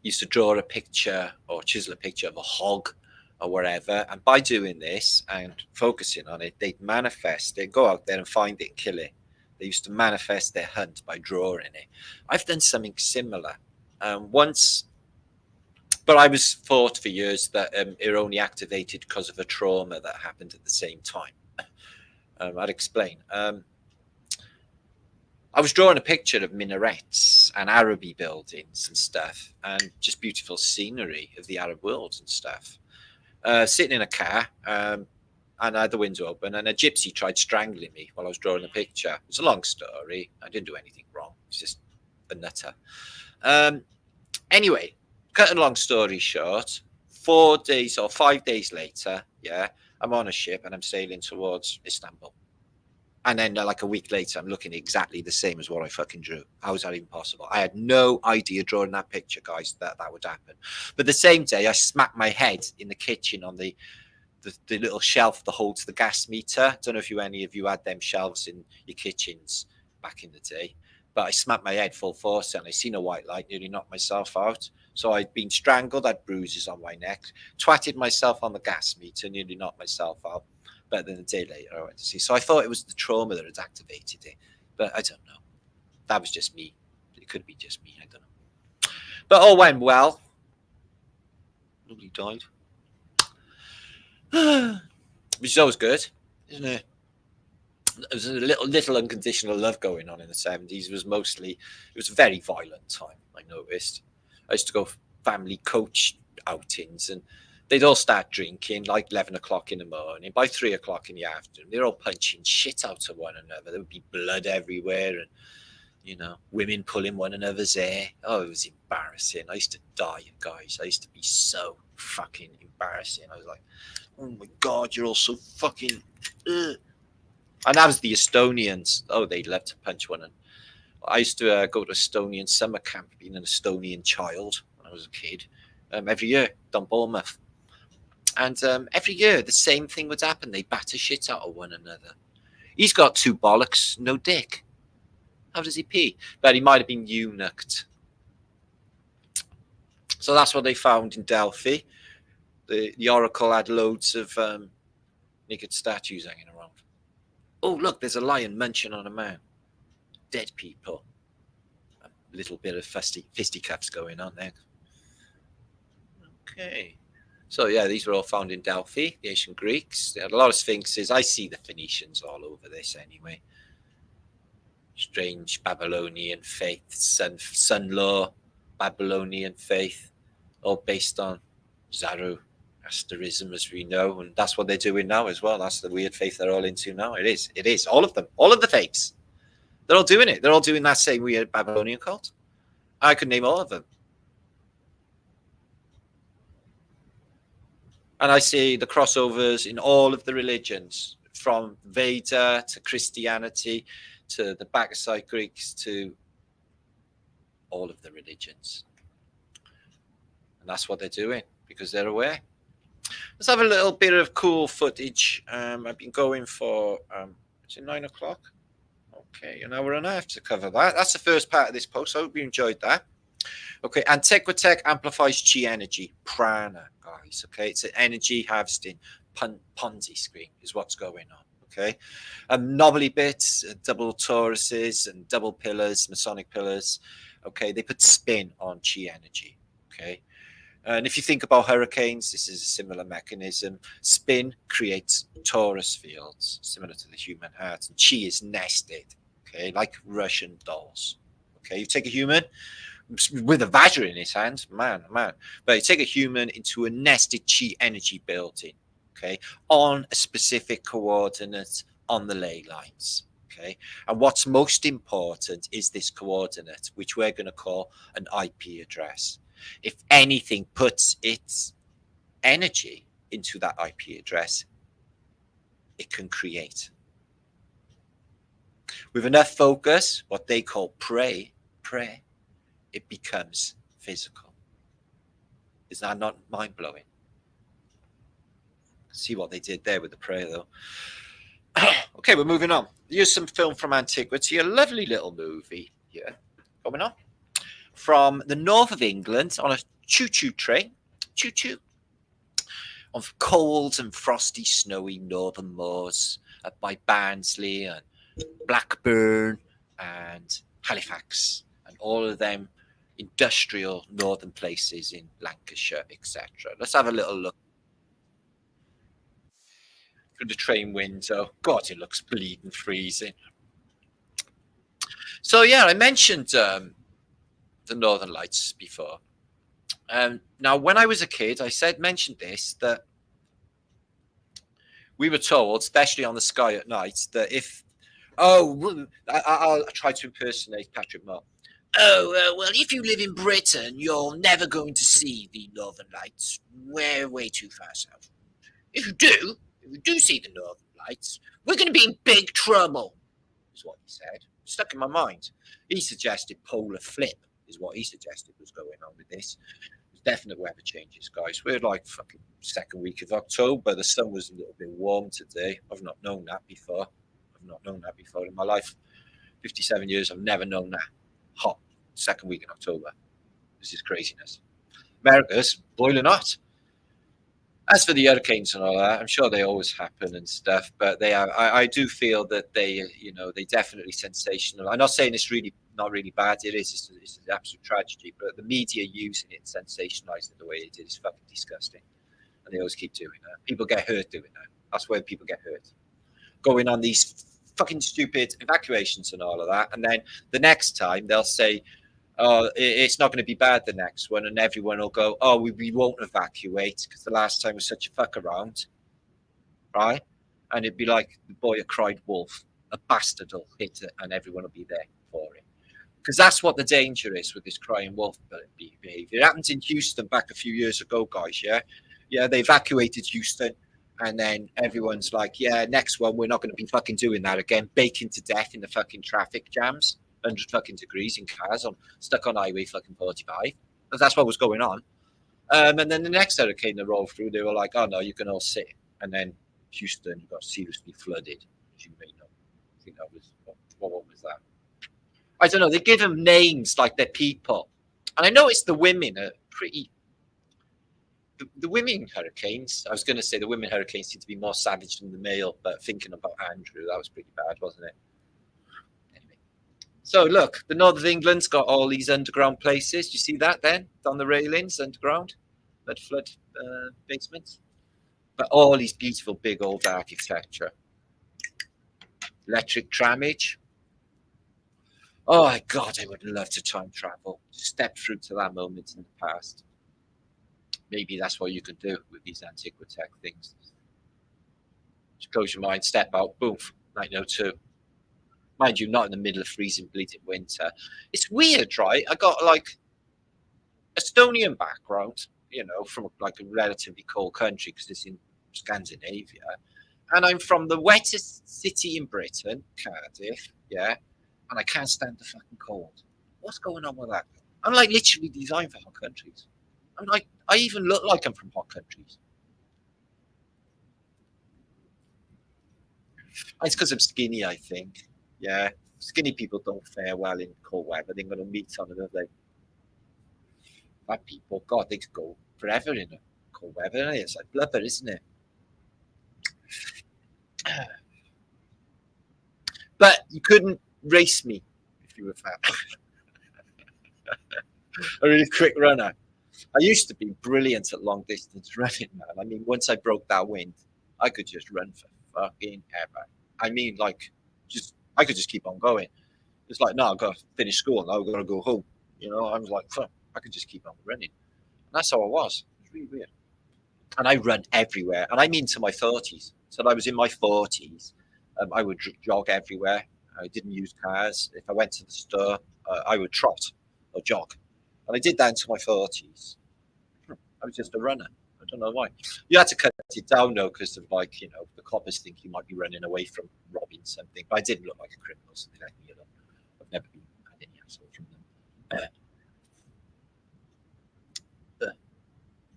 [SPEAKER 1] used to draw a picture or chisel a picture of a hog or whatever, and by doing this and focusing on it, they'd manifest. They'd go out there and find it and kill it. They used to manifest their hunt by drawing it. I've done something similar once, but I was thought for years that it only activated because of a trauma that happened at the same time. I'd explain. I was drawing a picture of minarets and Araby buildings and stuff, and just beautiful scenery of the Arab world and stuff. Sitting in a car, and I had the window open, and a gypsy tried strangling me while I was drawing the picture. It's a long story. I didn't do anything wrong. It's just a nutter. Anyway, cutting a long story short, 4 days or 5 days later, I'm on a ship and I'm sailing towards Istanbul. And then like a week later, I'm looking exactly the same as what I fucking drew. How is that even possible? I had no idea drawing that picture, guys, that would happen. But the same day, I smacked my head in the kitchen on the little shelf that holds the gas meter. I don't know if any of you had them shelves in your kitchens back in the day. But I smacked my head full force and I seen a white light, nearly knocked myself out. So I'd been strangled, had bruises on my neck, twatted myself on the gas meter, nearly knocked myself out. But then a day later, I went to see. So I thought it was the trauma that had activated it. But I don't know. That was just me. It could be just me. I don't know. But all went well. Nobody died. Which is always good, isn't it? There was a little unconditional love going on in the 70s. It was a very violent time, I noticed. I used to go family coach outings and they'd all start drinking like 11 o'clock in the morning. By 3 o'clock in the afternoon, they're all punching shit out of one another. There would be blood everywhere and, women pulling one another's hair. Oh, it was embarrassing. I used to die, guys. I used to be so fucking embarrassing. I was like, oh my God, you're all so fucking... Ugh. And that was the Estonians. Oh, they loved to punch one. And I used to go to Estonian summer camp, being an Estonian child when I was a kid, every year, down Bournemouth. And every year, the same thing would happen. They batter shit out of one another. He's got 2 bollocks, no dick. How does he pee? But he might have been eunuched. So that's what they found in Delphi. The Oracle had loads of naked statues hanging around. Oh, look, there's a lion munching on a man. Dead people. A little bit of fisticuffs going on there. Okay. So, yeah, these were all found in Delphi, the ancient Greeks. They had a lot of sphinxes. I see the Phoenicians all over this anyway. Strange Babylonian faith, sun law, Babylonian faith, all based on Zoroastrianism, as we know. And that's what they're doing now as well. That's the weird faith they're all into now. It is. All of them. All of the faiths. They're all doing it. They're all doing that same weird Babylonian cult. I could name all of them. And I see the crossovers in all of the religions, from Veda to Christianity to the Bacchusite Greeks to all of the religions. And that's what they're doing because they're aware. Let's have a little bit of cool footage. I've been going for, is it 9 o'clock? Okay, an hour and a half to cover that. That's the first part of this post. I hope you enjoyed that. Okay, Antiquitech amplifies chi energy, prana, guys. Okay, it's an energy harvesting Ponzi scheme is what's going on. Okay, nobly bits, double toruses and double pillars, masonic pillars. Okay, they put spin on chi energy. Okay, and if you think about hurricanes, this is a similar mechanism. Spin creates torus fields, similar to the human heart, and chi is nested. Okay, like Russian dolls. Okay, you take a human with a vajra in his hand, man. But you take a human into a nested chi energy building, okay, on a specific coordinate on the ley lines, okay. And what's most important is this coordinate, which we're going to call an IP address. If anything puts its energy into that IP address, it can create. With enough focus, what they call prayer, it becomes physical. Is that not mind-blowing? See what they did there with the prayer, though. Okay, we're moving on. Here's some film from antiquity, a lovely little movie here. Coming on. From the north of England on a choo-choo train. Choo-choo. On cold and frosty, snowy northern moors up by Barnsley and Blackburn and Halifax and all of them industrial northern places in Lancashire, etc. Let's have a little look through the train window. God, it looks bleeding freezing. So yeah, I mentioned the Northern Lights before. Now, when I was a kid, mentioned this, that we were told, especially on the sky at night, that if I'll try to impersonate Patrick Moore. Well, if you live in Britain, you're never going to see the Northern Lights. We're way too far south. If you do see the Northern Lights, we're going to be in big trouble, is what he said. Stuck in my mind. He suggested polar flip is what he suggested was going on with this. There's definite weather changes, guys. We're like fucking second week of October. The sun was a little bit warm today. I've not known that before. In my life. 57 years, I've never known that hot second week in October. This is craziness. America's boiling hot. As for the hurricanes and all that, I'm sure they always happen and stuff, but they are. I do feel that they definitely sensational. I'm not saying it's not really bad. It is. It's an absolute tragedy. But the media using it, sensationalizing it the way it is fucking disgusting, and they always keep doing that. People get hurt doing that. That's where people get hurt. Going on these fucking stupid evacuations and all of that, and then the next time they'll say, "Oh, it's not going to be bad the next one," and everyone will go, "Oh, we won't evacuate because the last time was such a fuck around," right? And it'd be like the boy who cried wolf, a bastard will hit it, and everyone will be there for it. Because that's what the danger is with this crying wolf behavior. It happened in Houston back a few years ago, guys. Yeah, they evacuated Houston. And then everyone's like, yeah, next one, we're not going to be fucking doing that again. Baking to death in the fucking traffic jams, 100 fucking degrees in cars, stuck on highway fucking 45. That's what was going on. And then the next hurricane that rolled through, they were like, oh no, you can all sit. And then Houston got seriously flooded, as you may know. I think that was, what was that? I don't know. They give them names like they're people. And I noticed the women are pretty... The women hurricanes, I was going to say the women hurricanes seem to be more savage than the male, but thinking about Andrew, that was pretty bad, wasn't it? Anyway. So look, the north of England's got all these underground places. Do you see that then? On the railings, underground, flood basements. But all these beautiful big old architecture. Electric tramage. Oh my God, I would love to time travel. Step through to that moment in the past. Maybe that's what you can do with these Antiquitech things. Just close your mind, step out, boom, 1902. Mind you, not in the middle of freezing, bleeding winter. It's weird, right? I got like Estonian background, from like a relatively cold country because it's in Scandinavia. And I'm from the wettest city in Britain, Cardiff, yeah, and I can't stand the fucking cold. What's going on with that? I'm like literally designed for hot countries. I'm like, I even look like I'm from hot countries. It's because I'm skinny, I think. Yeah, skinny people don't fare well in cold weather. They're going to meet on another. Fat people, God, they could go forever in cold weather. It's like blubber, isn't it? But you couldn't race me if you were fat. A really quick runner. I used to be brilliant at long distance running, man. I mean, once I broke that wind, I could just run for fucking ever. I mean, I could just keep on going. It's like, no, I've got to finish school. Now I've got to go home. I was like, fuck, I could just keep on running. And that's how I was. It was really weird. And I run everywhere. And I mean to my 30s. So I was in my 40s. I would jog everywhere. I didn't use cars. If I went to the store, I would trot or jog. And I did that into my 40s. I was just a runner. don't know why. You had to cut it down though, because of like, you know, the coppers think you might be running away from robbing something. But I didn't look like a criminal, so they let me alone. I've never been had any hassle from them.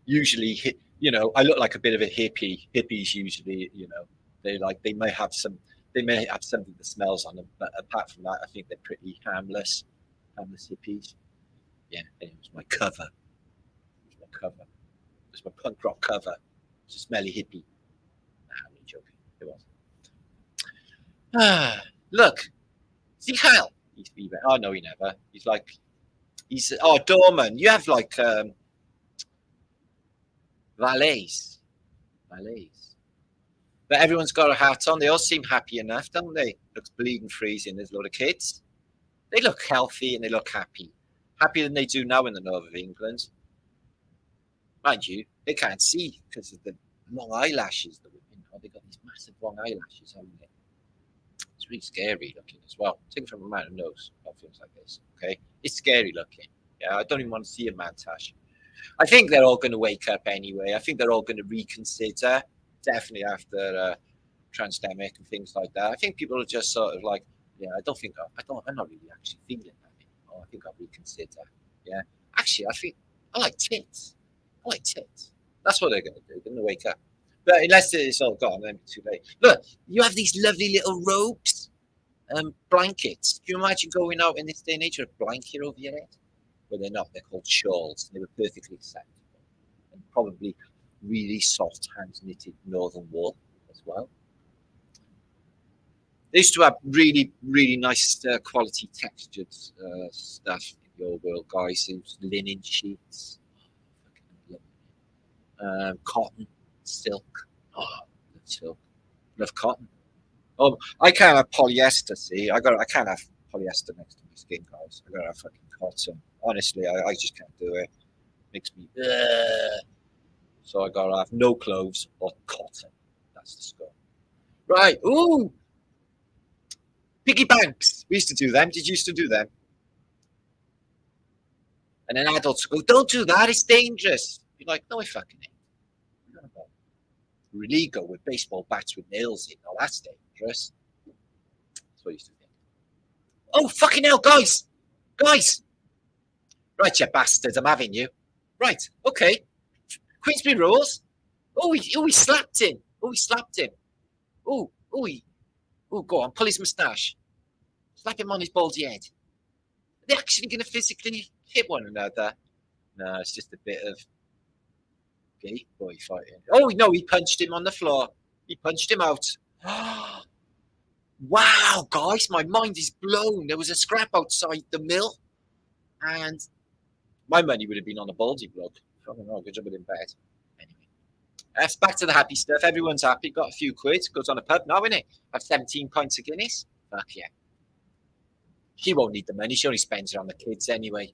[SPEAKER 1] Usually, you know, I look like a bit of a hippie. Hippies usually, you know, they may have something that smells on them, but apart from that, I think they're pretty harmless hippies. Yeah, it was my cover. It was my punk rock cover. It's a smelly hippie. Nah, I'm only joking. It was. Look, see Kyle. Oh no, he never. He's doorman. You have like valets. But everyone's got a hat on. They all seem happy enough, don't they? Looks bleeding freezing. There's a lot of kids. They look healthy and they look happy. Happier than they do now in the north of England. Mind you, they can't see because of the long eyelashes. They've got these massive long eyelashes, haven't they? It's really scary looking as well. Take it from a man who knows about things like this, okay? It's scary looking. Yeah, I don't even want to see a montage. I think they're all going to wake up anyway. I think they're all going to reconsider, definitely after transdemic and things like that. I think people are just sort of like, yeah, I'm not really actually feeling that anymore. I think I'll reconsider. Yeah, actually, I like tits. That's what they're going to do. They're going to wake up. But unless it's all gone, then it's too late. Look, you have these lovely little robes, blankets. Can you imagine going out in this day and age with a blanket over your head? Well, they're not. They're called shawls. They were perfectly acceptable. And probably really soft hand-knitted northern wool as well. They used to have really, really nice quality textured stuff in the old world, guys. It was linen sheets, cotton, silk. Oh, silk. Love cotton. Oh, I can't have polyester. See, I can't have polyester next to my skin, guys. I gotta have fucking cotton. Honestly, I just can't do it. Makes me. So I gotta have no clothes or cotton. That's the score. Right. Ooh. Piggy banks. We used to do them. Did you used to do them? And then adults go, don't do that. It's dangerous. You're like, no, I fucking ain't. Really go with baseball bats with nails in. Oh, that's dangerous. That's what I used to think. Oh, fucking hell, guys. Right, you bastards. I'm having you. Right. Okay. Queensbury rules. Oh, he slapped him. Oh, go on. Pull his moustache. Slap him on his baldy head. Are they actually going to physically hit one another? No, it's just a bit of gay boy fighting. Oh, no, he punched him on the floor. He punched him out. Wow, guys, my mind is blown. There was a scrap outside the mill, and my money would have been on a baldy block. I don't know, good job in bed. Anyway, that's back to the happy stuff. Everyone's happy. Got a few quid. Goes on a pub now, innit? Have 17 pints of Guinness. Fuck yeah. She won't need the money. She only spends it on the kids anyway.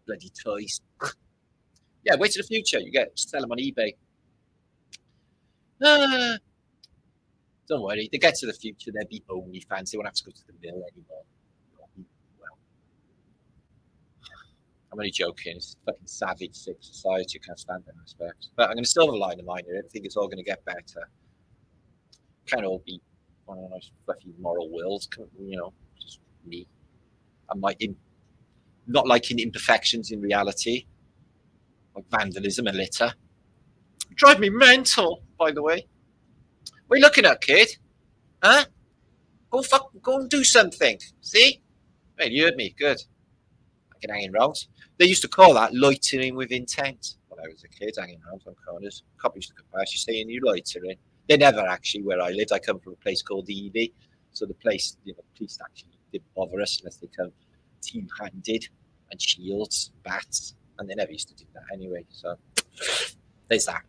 [SPEAKER 1] Bloody toys. Yeah, way to the future. You sell them on eBay. Don't worry. They get to the future. They'll be OnlyFans. They won't have to go to the mill anymore. Well, I'm only joking. It's a fucking savage, sick society. You can't stand it, I expect. But I'm going to silver line the mine here. I think it's all going to get better. Can't all be one of those fluffy moral wills. You know, just me. I'm like not liking imperfections in reality, like vandalism and litter. Drive me mental, by the way. What are you looking at, kid? Huh? Go and do something. See? Hey, you heard me. Good. I can hang around. They used to call that loitering with intent when I was a kid, hanging around on corners. Cop used to come past you saying you loitering. They never actually where I lived. I come from a place called Ely. So the place, the police actually didn't bother us unless they come team-handed and shields, bats, and they never used to do that anyway. So there's that.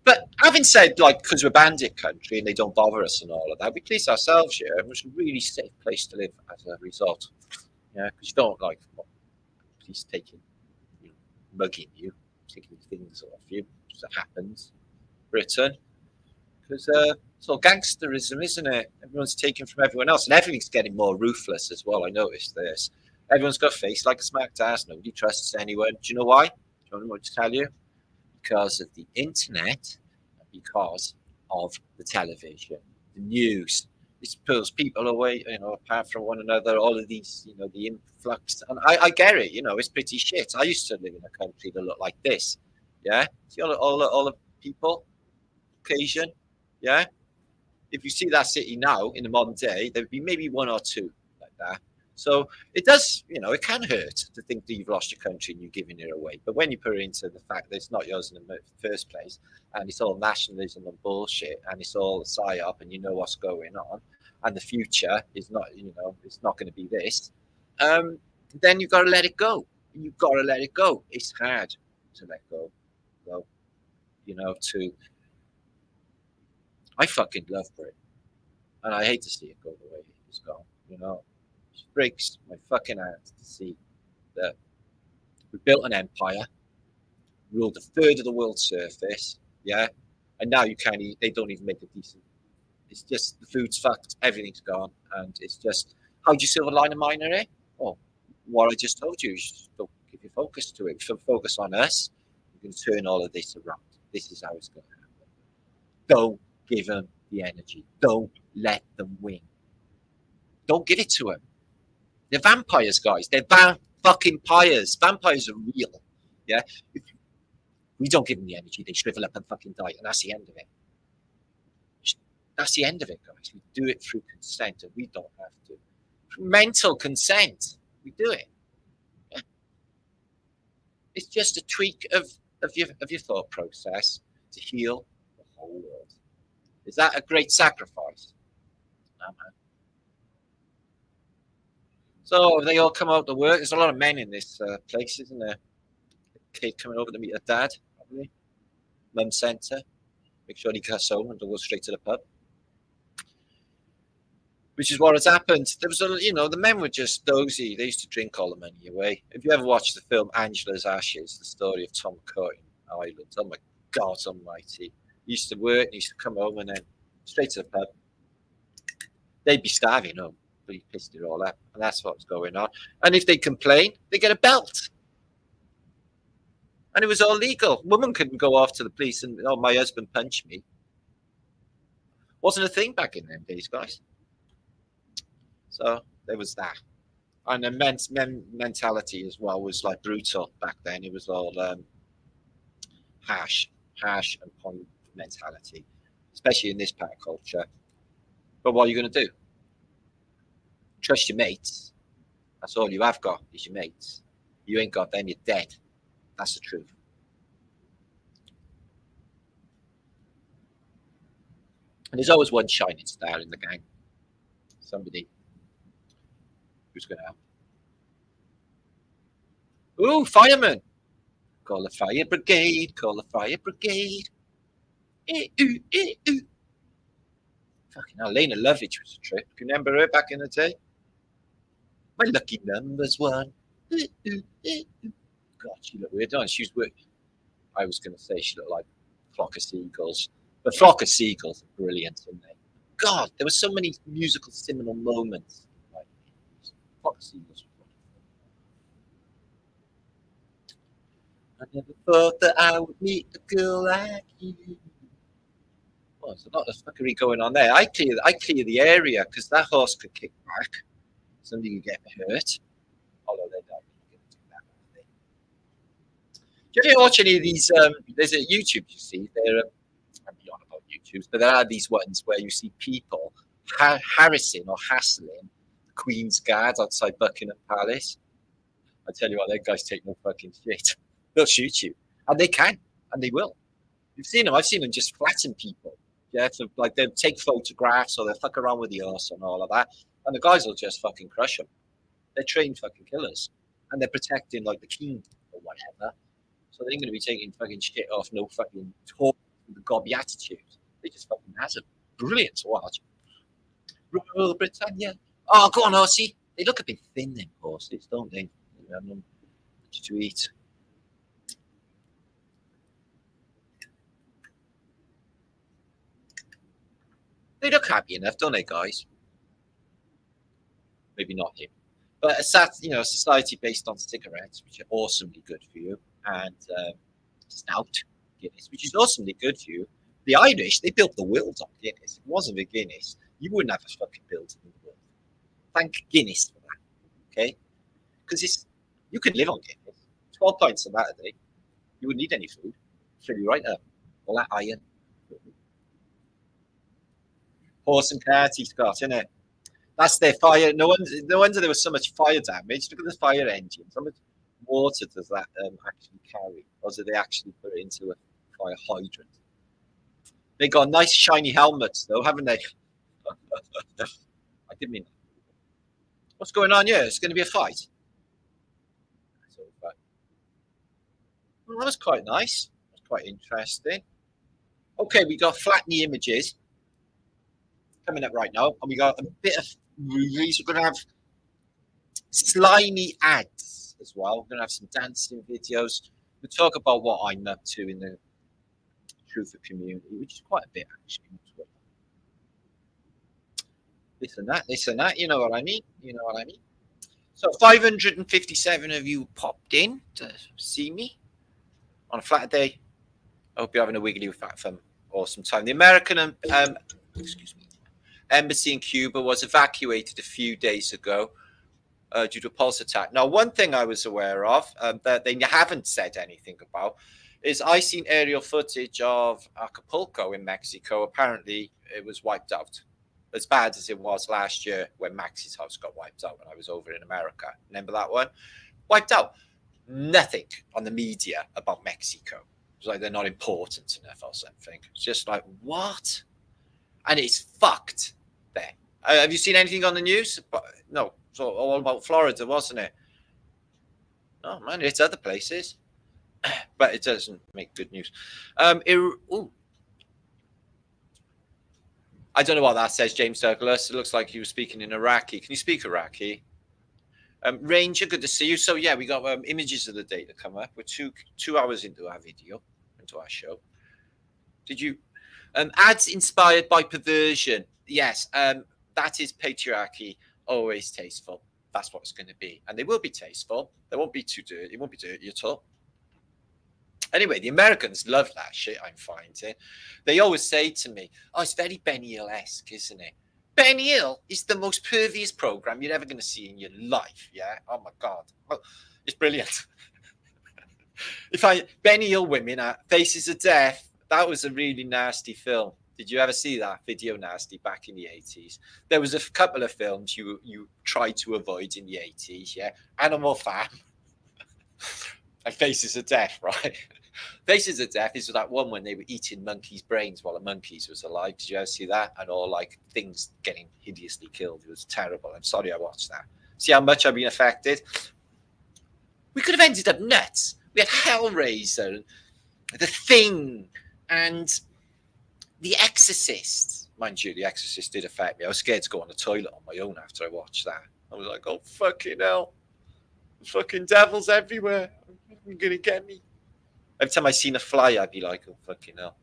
[SPEAKER 1] But having said, like, because we're bandit country and they don't bother us and all of that, we police ourselves here, and it's a really safe place to live as a result. Yeah, because you don't like police taking, mugging you, taking things off you, as it happens. Britain, because it's all gangsterism, isn't it? Everyone's taking from everyone else, and everything's getting more ruthless as well. I noticed this. Everyone's got a face like a smacked ass. Nobody trusts anyone. Do you know why? Do you know what to tell you? Because of the internet, because of the television, the news. This pulls people away, apart from one another. All of these, the influx. And I get it. It's pretty shit. I used to live in a country that looked like this. Yeah. See all the people, Caucasian. Yeah. If you see that city now in the modern day, there'd be maybe one or two like that. So it does, it can hurt to think that you've lost your country and you're giving it away. But when you put it into the fact that it's not yours in the first place, and it's all nationalism and bullshit, and it's all a psyop, and you know what's going on, and the future is not, it's not going to be this, then you've got to let it go. You've got to let it go. It's hard to let go, though. I fucking love Britain, and I hate to see it go the way it's gone. It breaks my fucking heart to see that we built an empire, ruled a third of the world's surface, yeah, and now you can't eat. They don't even make it decent. It's just the food's fucked, everything's gone, and it's just how do you silver line a miner, eh? Oh, what I just told you, just don't give your focus to it. Focus on us. We can turn all of this around. This is how it's going to happen. Don't give them the energy. Don't let them win. Don't give it to them. They're vampires, guys. They're fucking pyres. Vampires are real. Yeah. If we don't give them the energy, they shrivel up and fucking die, and that's the end of it. That's the end of it, guys. We do it through consent, and we don't have to. Through mental consent, we do it. Yeah. It's just a tweak of your thought process to heal the whole world. Is that a great sacrifice? No, man. So they all come out to work. There's a lot of men in this place, isn't there? A kid coming over to meet her dad, probably. Mum sent her. Make sure he cuts home and go straight to the pub. Which is what has happened. There was the men were just dozy. They used to drink all the money away. If you ever watched the film Angela's Ashes, the story of Tom Cook in Ireland, oh my God almighty. He used to work, he used to come home and then straight to the pub. They'd be starving home, but he pissed it all up. And that's what's going on. And if they complain, they get a belt. And it was all legal. Woman couldn't go off to the police and, oh, my husband punched me. Wasn't a thing back in them days, guys. So there was that. And the men's mentality as well was like brutal back then. It was all harsh and point mentality, especially in this part of culture. But what are you going to do? Trust your mates. That's all you have got is your mates. You ain't got them, you're dead. That's the truth. And there's always one shining star in the gang. Somebody who's going to help. Ooh, fireman. Call the fire brigade. Call the fire brigade. Fucking hell, Lena Lovitch was a trip. Can you remember her back in the day? My lucky number's one. God, she looked weird, don't she? She was weird. I was going to say she looked like a flock of seagulls. But flock of seagulls are brilliant, aren't they? God, there were so many musical seminal moments. Like, flock of seagulls. I never thought that I would meet a girl like you. Well, there's a lot of fuckery going on there. I clear the area because that horse could kick back. Somebody could get hurt. Although they're not going to do that. Do you ever watch any of these? There's a YouTube you see. I'm beyond about YouTube, but there are these ones where you see people harassing or hassling the Queen's Guard outside Buckingham Palace. I tell you what, them guys take no fucking shit. They'll shoot you, and they can, and they will. You've seen them. I've seen them just flatten people. Yeah, so like they'll take photographs or they'll fuck around with the horse and all of that, and the guys will just fucking crush them. They're trained fucking killers, and they're protecting like the king or whatever. So they ain't going to be taking fucking shit off no fucking talk with the gobby attitude. They just fucking has it. Brilliant to watch. Royal Britannia. Oh, go on, horsey. They look a bit thin, them horses, don't they? To eat. They look happy enough, don't they, guys? Maybe not him. But society based on cigarettes, which are awesomely good for you, and stout Guinness, which is awesomely good for you. The Irish, they built the world on Guinness. If it wasn't for Guinness, you wouldn't have a fucking building in the world. Thank Guinness for that, okay? Because you can live on Guinness. 12 pints a day. You wouldn't need any food. Fill you right up. All that iron. Horse and cart he's got, isn't it? That's their fire. No wonder there was so much fire damage. Look at the fire engines. How much water does that actually carry? Or do they actually put it into a fire hydrant? They got nice shiny helmets, though, haven't they? I didn't mean that. What's going on here? It's going to be a fight. Well, that was quite nice. That was quite interesting. Okay, we got flattening images coming up right now, and we got a bit of movies. We're going to have slimy ads as well. We're going to have some dancing videos. We'll talk about what I'm up to in the Truth community, which is quite a bit actually. This and that. You know what I mean? So 557 of you popped in to see me on a flat day. I hope you're having a wiggly flat thumb. Awesome time. The American embassy in Cuba was evacuated a few days ago due to a pulse attack. Now, one thing I was aware of that they haven't said anything about is I seen aerial footage of Acapulco in Mexico. Apparently, it was wiped out. As bad as it was last year when Max's house got wiped out when I was over in America. Remember that one? Wiped out. Nothing on the media about Mexico. It's like they're not important enough or something. It's just like, what? And it's fucked there. Have you seen anything on the news? No. It's all about Florida, wasn't it? Oh, man, it's other places. But it doesn't make good news. I don't know what that says, James Douglas. It looks like you were speaking in Iraqi. Can you speak Iraqi? Ranger, good to see you. So, yeah, we got images of the day to come up. We're two hours into our video, into our show. Did you... ads inspired by perversion. Yes, that is patriarchy, always tasteful. That's what it's going to be. And they will be tasteful. They won't be too dirty. It won't be dirty at all. Anyway, the Americans love that shit, I'm finding. They always say to me, oh, it's very Benny Hill-esque, isn't it? Benny Hill is the most pervious program you're ever going to see in your life, yeah? Oh, my God. Oh, it's brilliant. Benny Hill women at Faces of Death, that was a really nasty film. Did you ever see that video nasty back in the 80s? There was a couple of films you tried to avoid in the 80s, yeah? Animal Farm. Like Faces of Death, right? Faces of Death is that one when they were eating monkeys' brains while the monkeys was alive. Did you ever see that? And all like things getting hideously killed. It was terrible. I'm sorry I watched that. See how much I've been affected? We could have ended up nuts. We had Hellraiser, The Thing, and The Exorcist. Mind you, The Exorcist did affect me. I was scared to go on the toilet on my own after I watched that. I was like, oh, fucking hell. Fucking devils everywhere. You're going to get me. Every time I seen a fly, I'd be like, oh, fucking hell.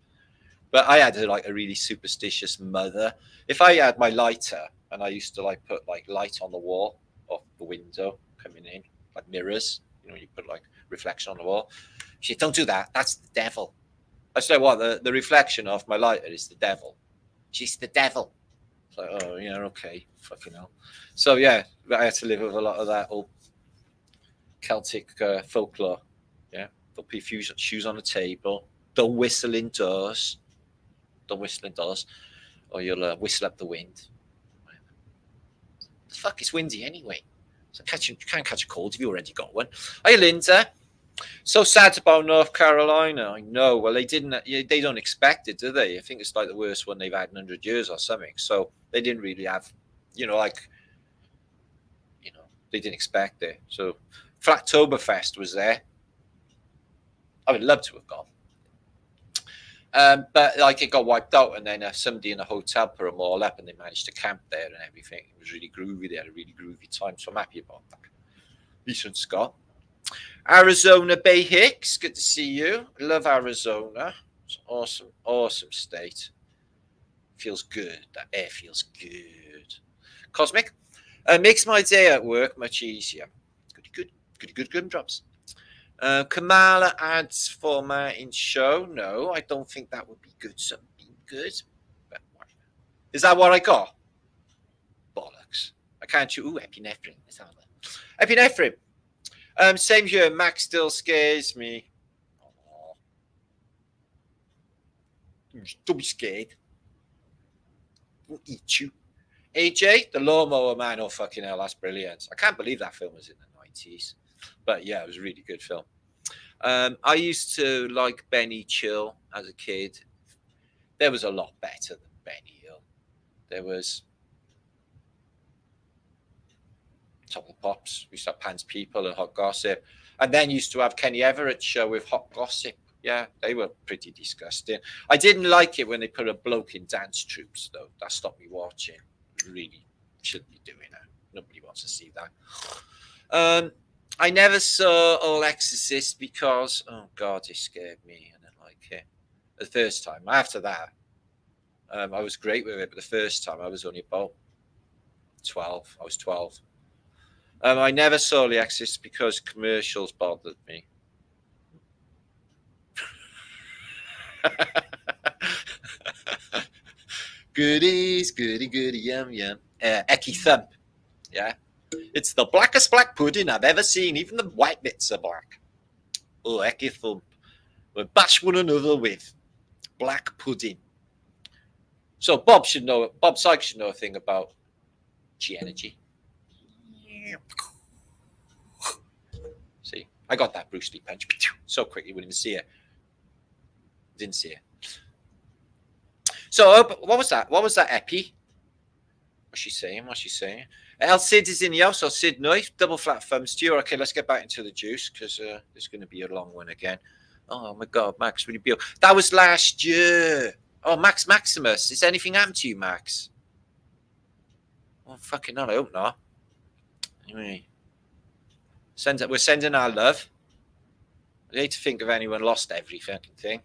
[SPEAKER 1] But I had a really superstitious mother. If I had my lighter and I used to put light on the wall off the window coming in, like mirrors, you put reflection on the wall. She said, don't do that. That's the devil. I said, what? The reflection of my lighter is the devil. She's the devil. It's like, oh, yeah, okay. Fucking hell. So, yeah, I had to live with a lot of that old Celtic folklore. Yeah, don't put your shoes on the table. Don't whistle indoors. Or you'll whistle up the wind. The fuck, it's windy anyway. So you can't catch a cold if you already got one. Hi, Linda. So sad about North Carolina. I know. Well, they didn't. They don't expect it, do they? I think it's like the worst one they've had in 100 years or something. So they didn't really have, they didn't expect it. So Flattoberfest was there. I would love to have gone. But it got wiped out, and then somebody in a hotel put them all up, and they managed to camp there and everything. It was really groovy. They had a really groovy time, so I'm happy about that. Decent Scott. Arizona Bay Hicks, good to see you. Love Arizona. It's an awesome state. Feels good. That air feels good. Cosmic. Makes my day at work much easier. Good gumdrops. Kamala adds format in show. No, I don't think that would be good. Something good. But is that what I got? Bollocks. I can't choose. Ooh, epinephrine. Epinephrine. Same here. Max still scares me. Aww. Don't be scared. We'll eat you. AJ, the lawnmower man. Oh, fucking hell. That's brilliant. I can't believe that film was in the 90s. But yeah, it was a really good film. I used to like Benny Chill as a kid. There was a lot better than Benny Hill. There was Top of the Pops. We used to have Pants People and Hot Gossip. And then used to have Kenny Everett's show with Hot Gossip. Yeah, they were pretty disgusting. I didn't like it when they put a bloke in dance troops, though. That stopped me watching. Really shouldn't be doing that. Nobody wants to see that. I never saw All Exorcist because, oh God, it scared me. I didn't like it. The first time. After that, I was great with it, but the first time I was only about 12. I was 12. I never saw The Exorcist because commercials bothered me. Goodies, goody, yum, yum. Ecky Thump. Yeah. It's the blackest black pudding I've ever seen. Even the white bits are black. Oh, Ecky Thump. We bash one another with black pudding. So Bob Sykes should know a thing about G energy. See, I got that Bruce Lee punch so quick you wouldn't even see it. Didn't see it. So what was that? What was that, Epi? What's she saying? El Cid is in the house. So Sid knife, double flat thumbs to you. Okay, let's get back into the juice because there's going to be a long one again. Oh my God, Max, really beautiful. That was last year. Oh, Max Maximus. Is anything happened to you, Max? Oh, fucking hell, I hope not. Anyway, we're sending our love. I hate to think of anyone lost every fucking thing.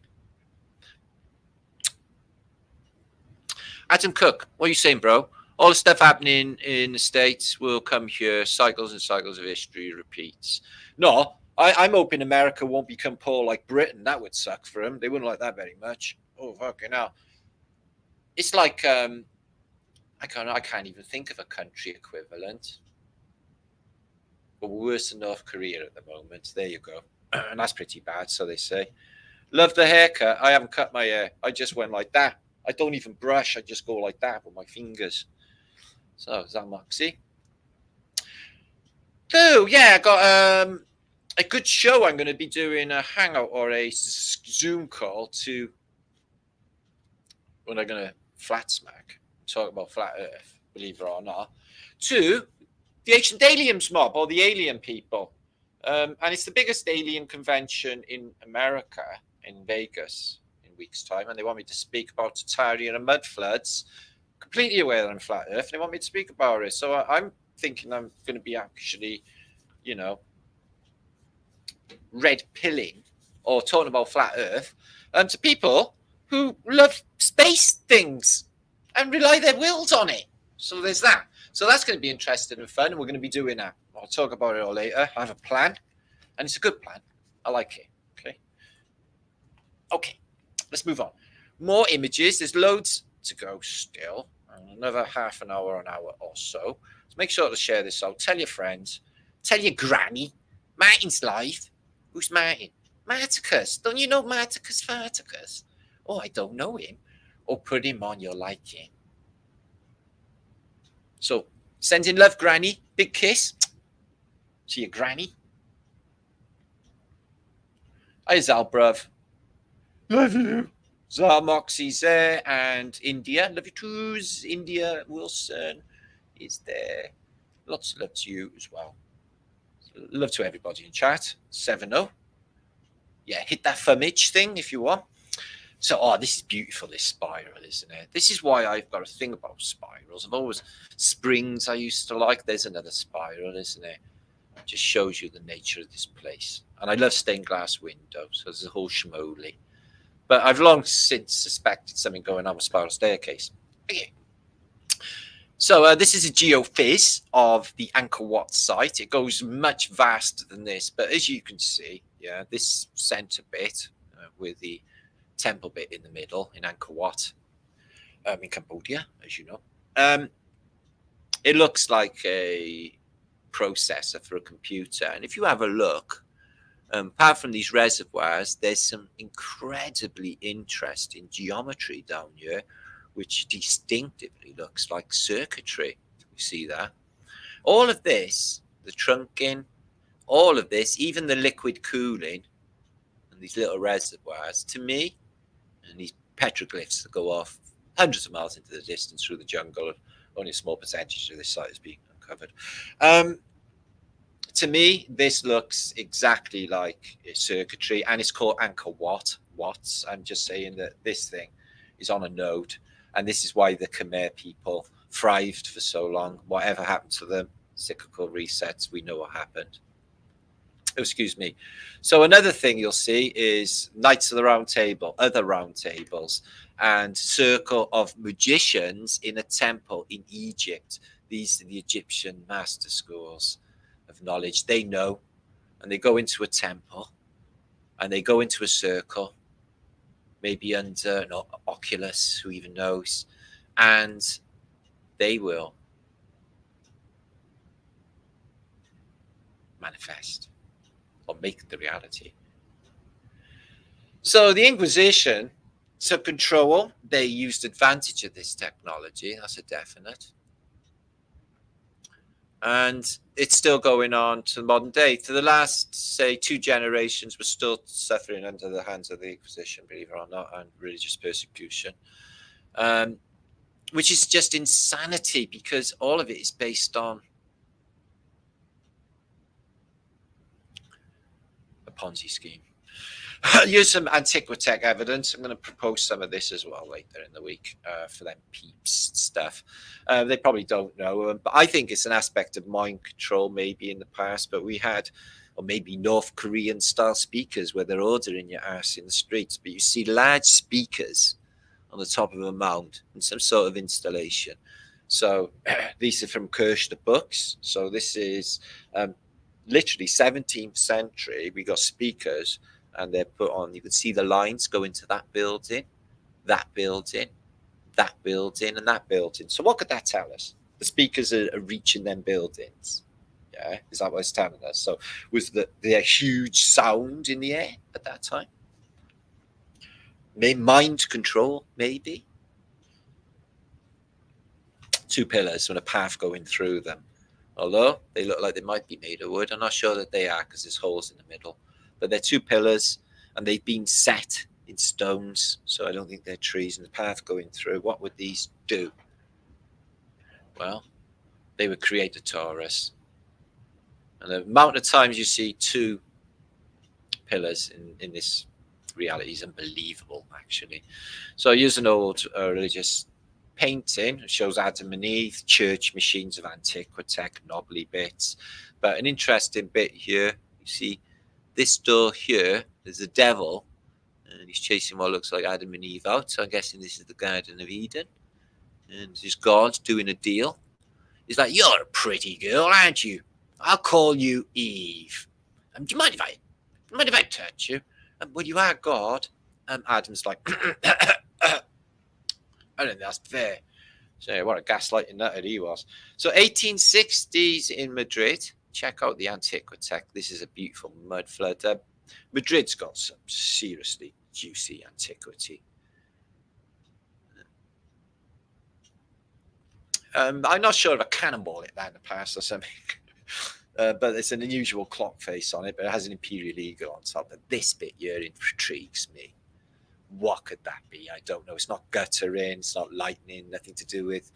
[SPEAKER 1] Adam Cook, what are you saying, bro? All the stuff happening in the States will come here. Cycles and cycles of history repeats. No, I'm hoping America won't become poor like Britain. That would suck for them. They wouldn't like that very much. Oh, fucking hell. It's like, I can't even think of a country equivalent. But we're worse than North Korea at the moment. There you go. And that's pretty bad, so they say. Love the haircut. I haven't cut my hair. I just went like that. I don't even brush. I just go like that with my fingers. So, is that Moxie? Oh, yeah, I got a good show. I'm going to be doing a hangout or a Zoom call to when I'm going to flat smack, talk about flat Earth, believe it or not, to the ancient aliens mob or the alien people. And it's the biggest alien convention in America, in Vegas, in weeks' time. And they want me to speak about Tartarian and mud floods, completely aware I'm flat Earth. And they want me to speak about it. So I'm thinking I'm going to be actually, red pilling or talking about flat Earth to people who love space things and rely their wills on it. So there's that. So that's going to be interesting and fun. And we're going to be doing that. I'll talk about it all later. I have a plan, and it's a good plan. I like it. Okay, let's move on. More images. There's loads to go still. Another half an hour or so. So make sure to share this out. Tell your friends. Tell your granny. Martin's live. Who's Martin? Marticus. Don't you know Marticus Farticus? Oh, I don't know him. Or put him on your liking. So, sending love, Granny. Big kiss to your granny. Hi, Zal, bruv. Love you. Zal Moxie's there, and India. Love you too. India Wilson is there. Lots of love to you as well. Love to everybody in chat. 7-0. Yeah, hit that thumbage thing if you want. So, this is beautiful, this spiral, isn't it? This is why I've got a thing about spirals. I've always, springs I used to like. There's another spiral, isn't it? It just shows you the nature of this place. And I love stained glass windows. So there's a whole schmoly. But I've long since suspected something going on with spiral staircase. Okay. So this is a geophys of the Angkor Wat site. It goes much vaster than this, but as you can see, yeah, this center bit with the temple bit in the middle in Angkor Wat, in Cambodia, as you know, it looks like a processor for a computer. And if you have a look, apart from these reservoirs, there's some incredibly interesting geometry down here, which distinctively looks like circuitry. You see that? All of this, the trunking, all of this, even the liquid cooling and these little reservoirs, to me, and these petroglyphs that go off hundreds of miles into the distance through the jungle, only a small percentage of this site is being uncovered. To me, this looks exactly like a circuitry, and it's called Angkor Wat. Watts. I'm just saying that this thing is on a node, and this is why the Khmer people thrived for so long. Whatever happened to them, cyclical resets, we know what happened. Oh, excuse me. So another thing you'll see is Knights of the Round Table, other round tables, and circle of magicians in a temple in Egypt. These are the Egyptian master schools of knowledge. They know, and they go into a temple, and they go into a circle, maybe under an oculus, who even knows, and they will manifest or make the reality. So the Inquisition took control. They used advantage of this technology. That's a definite. And it's still going on to the modern day. To the last, say, 2 generations, we're still suffering under the hands of the Inquisition, believe it or not, and religious persecution, which is just insanity, because all of it is based on a Ponzi scheme. Use some Antiquitech evidence. I'm going to propose some of this as well later in the week for them peeps stuff. They probably don't know, but I think it's an aspect of mind control maybe in the past. But we had, or maybe North Korean style speakers where they're ordering your ass in the streets. But you see large speakers on the top of a mound and some sort of installation. So these are from Kirchner books. So this is literally 17th century. We got speakers, and they're put on, you can see the lines go into that building, that building, that building, and that building. So what could that tell us? The speakers are reaching them buildings. Yeah, is that what it's telling us? So was there huge sound in the air at that time? Mind control, maybe? 2 pillars and a path going through them. Although they look like they might be made of wood, I'm not sure that they are, because there's holes in the middle. But they're 2 pillars, and they've been set in stones, so I don't think they're trees. And the path going through, what would these do? Well, they would create a torus. And the amount of times you see 2 pillars in this reality is unbelievable, actually. So I use an old religious painting. It shows Adam and Eve, church machines of Antiquitech, nobly bits. But an interesting bit here, you see this door here, there's a devil, and he's chasing what looks like Adam and Eve out. So I'm guessing this is the Garden of Eden. And there's God doing a deal. He's like, "You're a pretty girl, aren't you? I'll call you Eve. Do you mind if I touch you? Well, you are God." Adam's like, "I don't think that's fair." So what a gaslighting nutter he was. So 1860s in Madrid. Check out the Antiquitech. This is a beautiful mud flood. Madrid's got some seriously juicy antiquity. I'm not sure if I cannonball it that in the past or something. But it's an unusual clock face on it, but it has an imperial eagle on top. But this bit here intrigues me. What could that be? I don't know. It's not guttering, it's not lightning, nothing to do with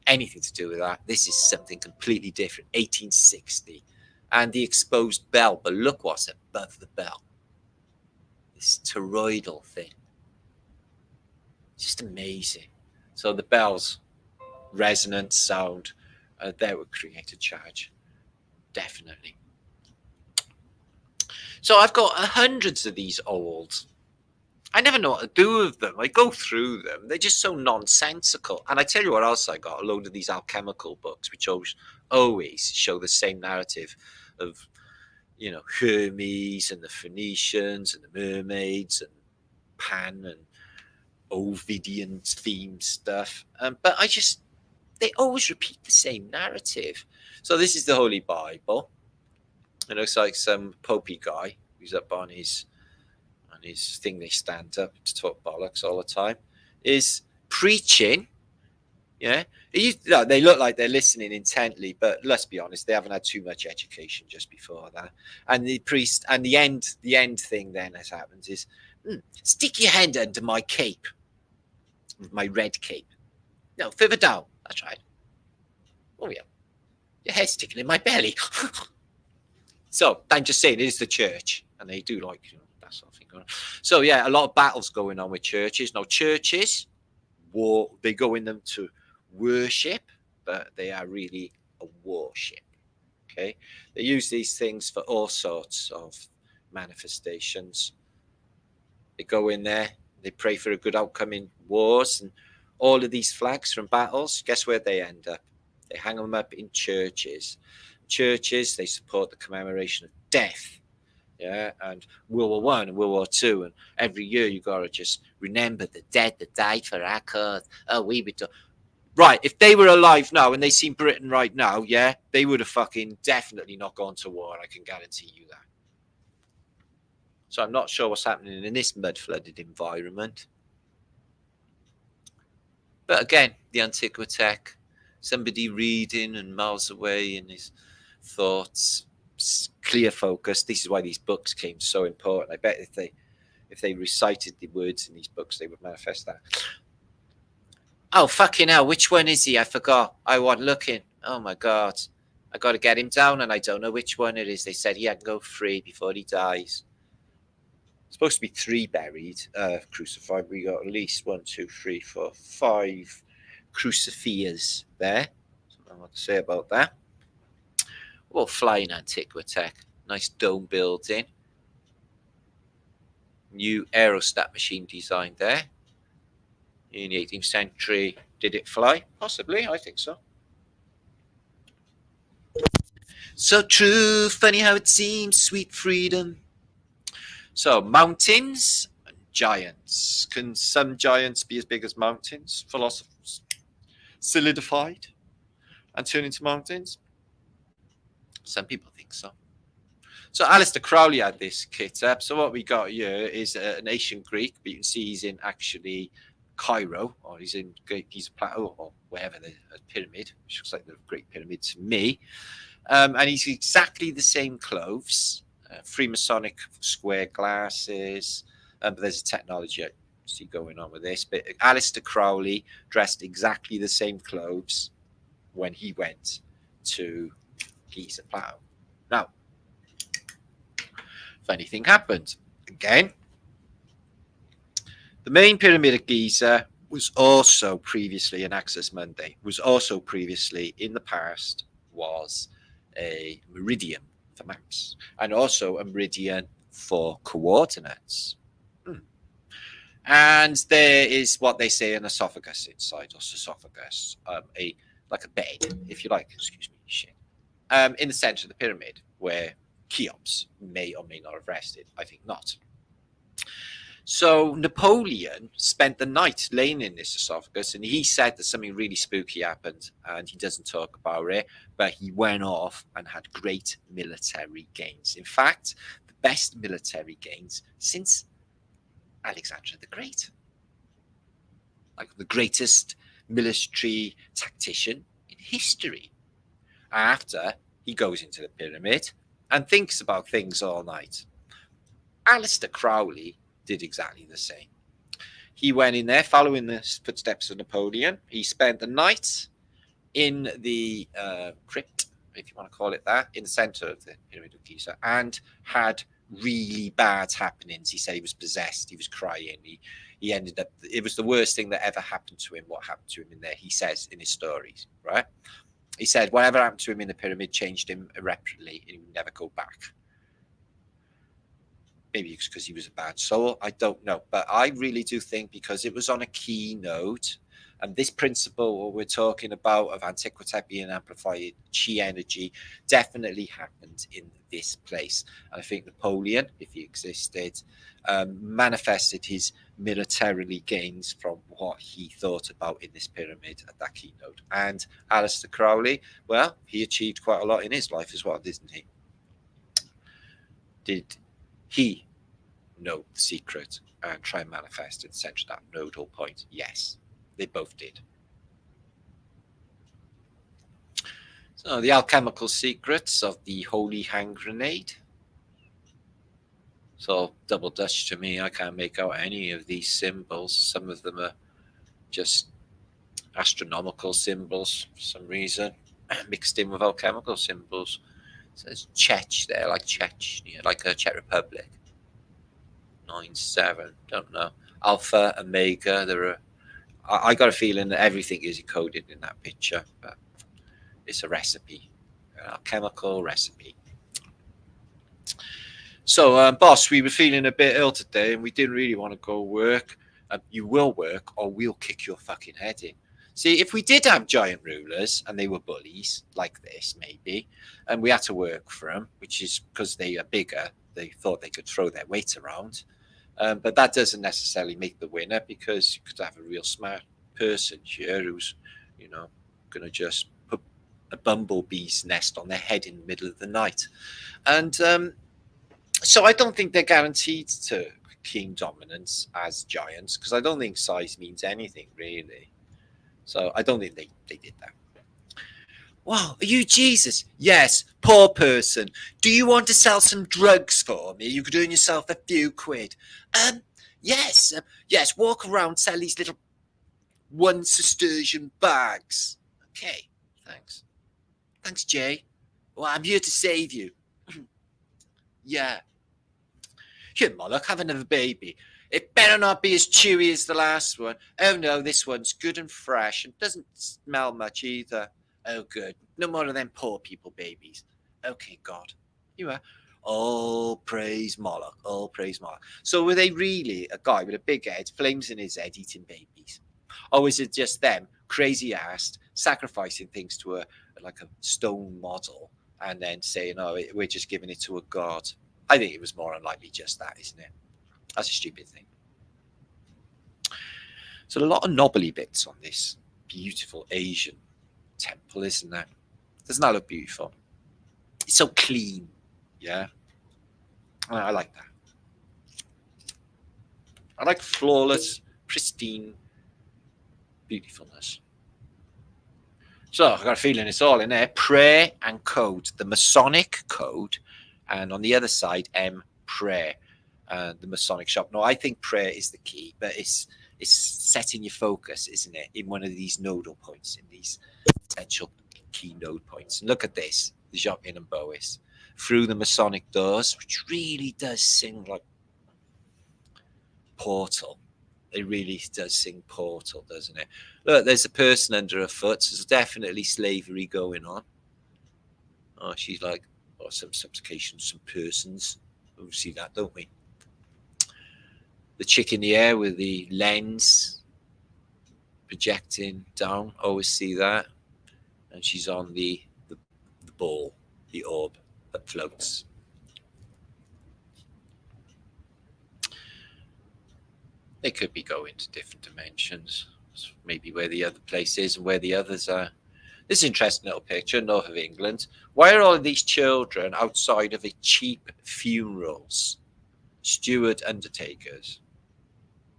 [SPEAKER 1] anything to do with that. This is something completely different. 1860. And the exposed bell, but look what's above the bell. This toroidal thing. Just amazing. So the bell's resonance sound, that would create a charge. Definitely. So I've got hundreds of these old I never know what to do with them. I go through them. They're just so nonsensical. And I tell you what else I got, a load of these alchemical books, which always show the same narrative of, you know, Hermes and the Phoenicians and the mermaids and Pan and Ovidian theme stuff. But they always repeat the same narrative. So this is the Holy Bible. It looks like some popey guy who's up on his thing. They stand up to talk bollocks all the time. Is preaching. Yeah, they look like they're listening intently, but let's be honest, they haven't had too much education just before that. And the priest, and the end thing then as happens is, stick your hand under my cape, my red cape. No, further down. That's right. Oh yeah, your head's sticking in my belly. So I'm just saying, it is the church, and they do like, you know, that sort of thing going on. So yeah, a lot of battles going on with churches. Now churches, they go in them to worship, but they are really a worship. Okay, they use these things for all sorts of manifestations. They go in there, they pray for a good outcome in wars, and all of these flags from battles, guess where they end up? They hang them up in churches. Churches, they support the commemoration of death, yeah, and World War I and World War II, and every year you gotta just remember the dead that died for our cause. Oh, we would do. Right, if they were alive now and they seen Britain right now, yeah, they would have fucking definitely not gone to war. I can guarantee you that. So I'm not sure what's happening in this mud-flooded environment. But again, the Antiquitech, somebody reading and miles away in his thoughts, clear focus. This is why these books came so important. I bet if they recited the words in these books, they would manifest that. Oh, fucking hell, which one is he? I forgot. I wasn't looking. Oh, my God. I got to get him down, and I don't know which one it is. They said he had to go free before he dies. Supposed to be 3 buried, crucified. We got at least 1, 2, 3, 4, 5 crucifixes there. Something to say about that. Well, flying Antiquitech. Nice dome building. New aerostat machine design there. In the 18th century, did it fly? Possibly, I think so. So true, funny how it seems, sweet freedom. So mountains and giants. Can some giants be as big as mountains? Philosophers solidified and turn into mountains? Some people think so. So Aleister Crowley had this kit up. So what we got here is an ancient Greek, but you can see he's in actually Cairo, or he's in Giza Plateau, or wherever, the pyramid, which looks like the Great Pyramid to me. And he's exactly the same clothes, Freemasonic square glasses, but there's a technology I see going on with this. But Aleister Crowley dressed exactly the same clothes when he went to Giza Plateau. Now, funny thing happened again. The main pyramid of Giza was also previously an Axis Mundi, was also previously in the past was a meridian for maps, and also a meridian for coordinates. And there is what they say an esophagus inside, or sarcophagus, like a bed, if you like, excuse me, shit, in the center of the pyramid where Cheops may or may not have rested. I think not. So Napoleon spent the night laying in this esophagus, and he said that something really spooky happened, and he doesn't talk about it, but he went off and had great military gains. In fact, the best military gains since Alexander the Great. Like the greatest military tactician in history. After he goes into the pyramid and thinks about things all night. Aleister Crowley did exactly the same. He went in there following the footsteps of Napoleon. He spent the night in the crypt, if you want to call it that, in the center of the Pyramid of Giza, and had really bad happenings. He said he was possessed. He was crying. He ended up, it was the worst thing that ever happened to him, what happened to him in there, he says in his stories, right? He said whatever happened to him in the pyramid changed him irreparably, and he would never go back. Maybe it's because he was a bad soul. I don't know. But I really do think because it was on a key node, and this principle what we're talking about of Antiquitech being amplified chi energy definitely happened in this place. And I think Napoleon, if he existed, manifested his militarily gains from what he thought about in this pyramid at that keynote. And Aleister Crowley, well, he achieved quite a lot in his life as well, didn't he? Did he know the secret and try and manifest in the center of that nodal point? Yes, they both did. So the alchemical secrets of the holy hand grenade. So double Dutch to me, I can't make out any of these symbols. Some of them are just astronomical symbols for some reason, mixed in with alchemical symbols. So there's Czech there, like Chechnya, like a Czech Republic. 9-7, don't know. Alpha, Omega, there are. I got a feeling that everything is encoded in that picture, but it's a recipe, an alchemical recipe. So, boss, we were feeling a bit ill today and we didn't really want to go work. You will work or we'll kick your fucking head in. See, if we did have giant rulers and they were bullies like this, maybe, and we had to work for them, which is because they are bigger, they thought they could throw their weight around. But that doesn't necessarily make the winner, because you could have a real smart person here who's, you know, going to just put a bumblebee's nest on their head in the middle of the night. And so I don't think they're guaranteed to king dominance as giants, because I don't think size means anything, really. So I don't think they did that. Wow, are you Jesus? Yes, poor person. Do you want to sell some drugs for me? You could earn yourself a few quid. Yes, yes, walk around, sell these little 1 sestertian bags. Okay, thanks. Thanks, Jay. Well, I'm here to save you. Yeah. Here, Moloch, have another baby. It better not be as chewy as the last one. Oh no, this one's good and fresh and doesn't smell much either. Oh good, no more of them poor people babies. Okay, God, you are. All praise Moloch, all praise Moloch. So were they really a guy with a big head, flames in his head, eating babies? Or was it just them, crazy-assed, sacrificing things to a stone model and then saying, oh, we're just giving it to a god? I think it was more unlikely just that, isn't it? That's a stupid thing. So a lot of knobbly bits on this beautiful Asian temple, isn't there? Doesn't that look beautiful? It's so clean, yeah. I like that. I like flawless, pristine beautifulness. So I've got a feeling it's all in there. Prayer and code, the Masonic code, and on the other side, prayer. The Masonic shop. No, I think prayer is the key, but it's setting your focus, isn't it, in one of these nodal points, in these potential key node points. And look at this, the Jacqueline and Bois through the Masonic doors, which really does sing like Portal. It really does sing Portal, doesn't it? Look, there's a person under her foot, so there's definitely slavery going on. Oh, she's like, oh, some supplications, some persons. We see that, don't we? The chick in the air with the lens projecting down, always see that. And she's on the ball, the orb that floats. They could be going to different dimensions, maybe where the other place is and where the others are. This is an interesting little picture, north of England. Why are all of these children outside of a cheap funerals? Steward undertakers.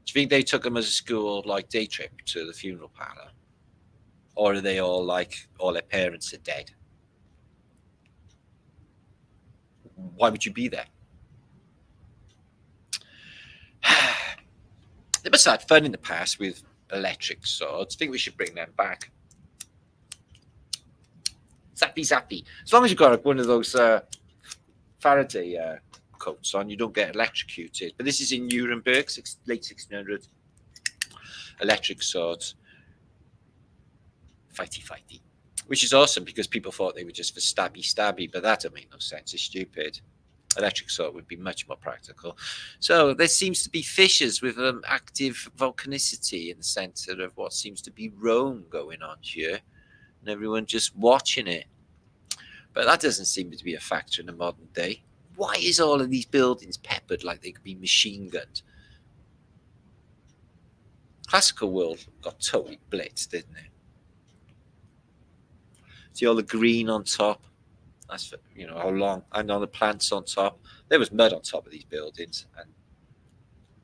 [SPEAKER 1] Do you think they took them as a school like day trip to the funeral parlor? Or are they all like, all their parents are dead? Why would you be there? They must have had fun in the past with electric swords. I think we should bring them back. Zappy, zappy. As long as you've got one of those Faraday coats on, you don't get electrocuted. But this is in Nuremberg, late 1600s. Electric swords. Fighty, fighty. Which is awesome because people thought they were just for stabby, stabby, but that don't make no sense. It's stupid. Electric salt would be much more practical. So there seems to be fissures with active volcanicity in the center of what seems to be Rome going on here, and everyone just watching it. But that doesn't seem to be a factor in the modern day. Why is all of these buildings peppered like they could be machine gunned? Classical world got totally blitzed, didn't it? See all the green on top? That's for, how long, and on the plants on top. There was mud on top of these buildings and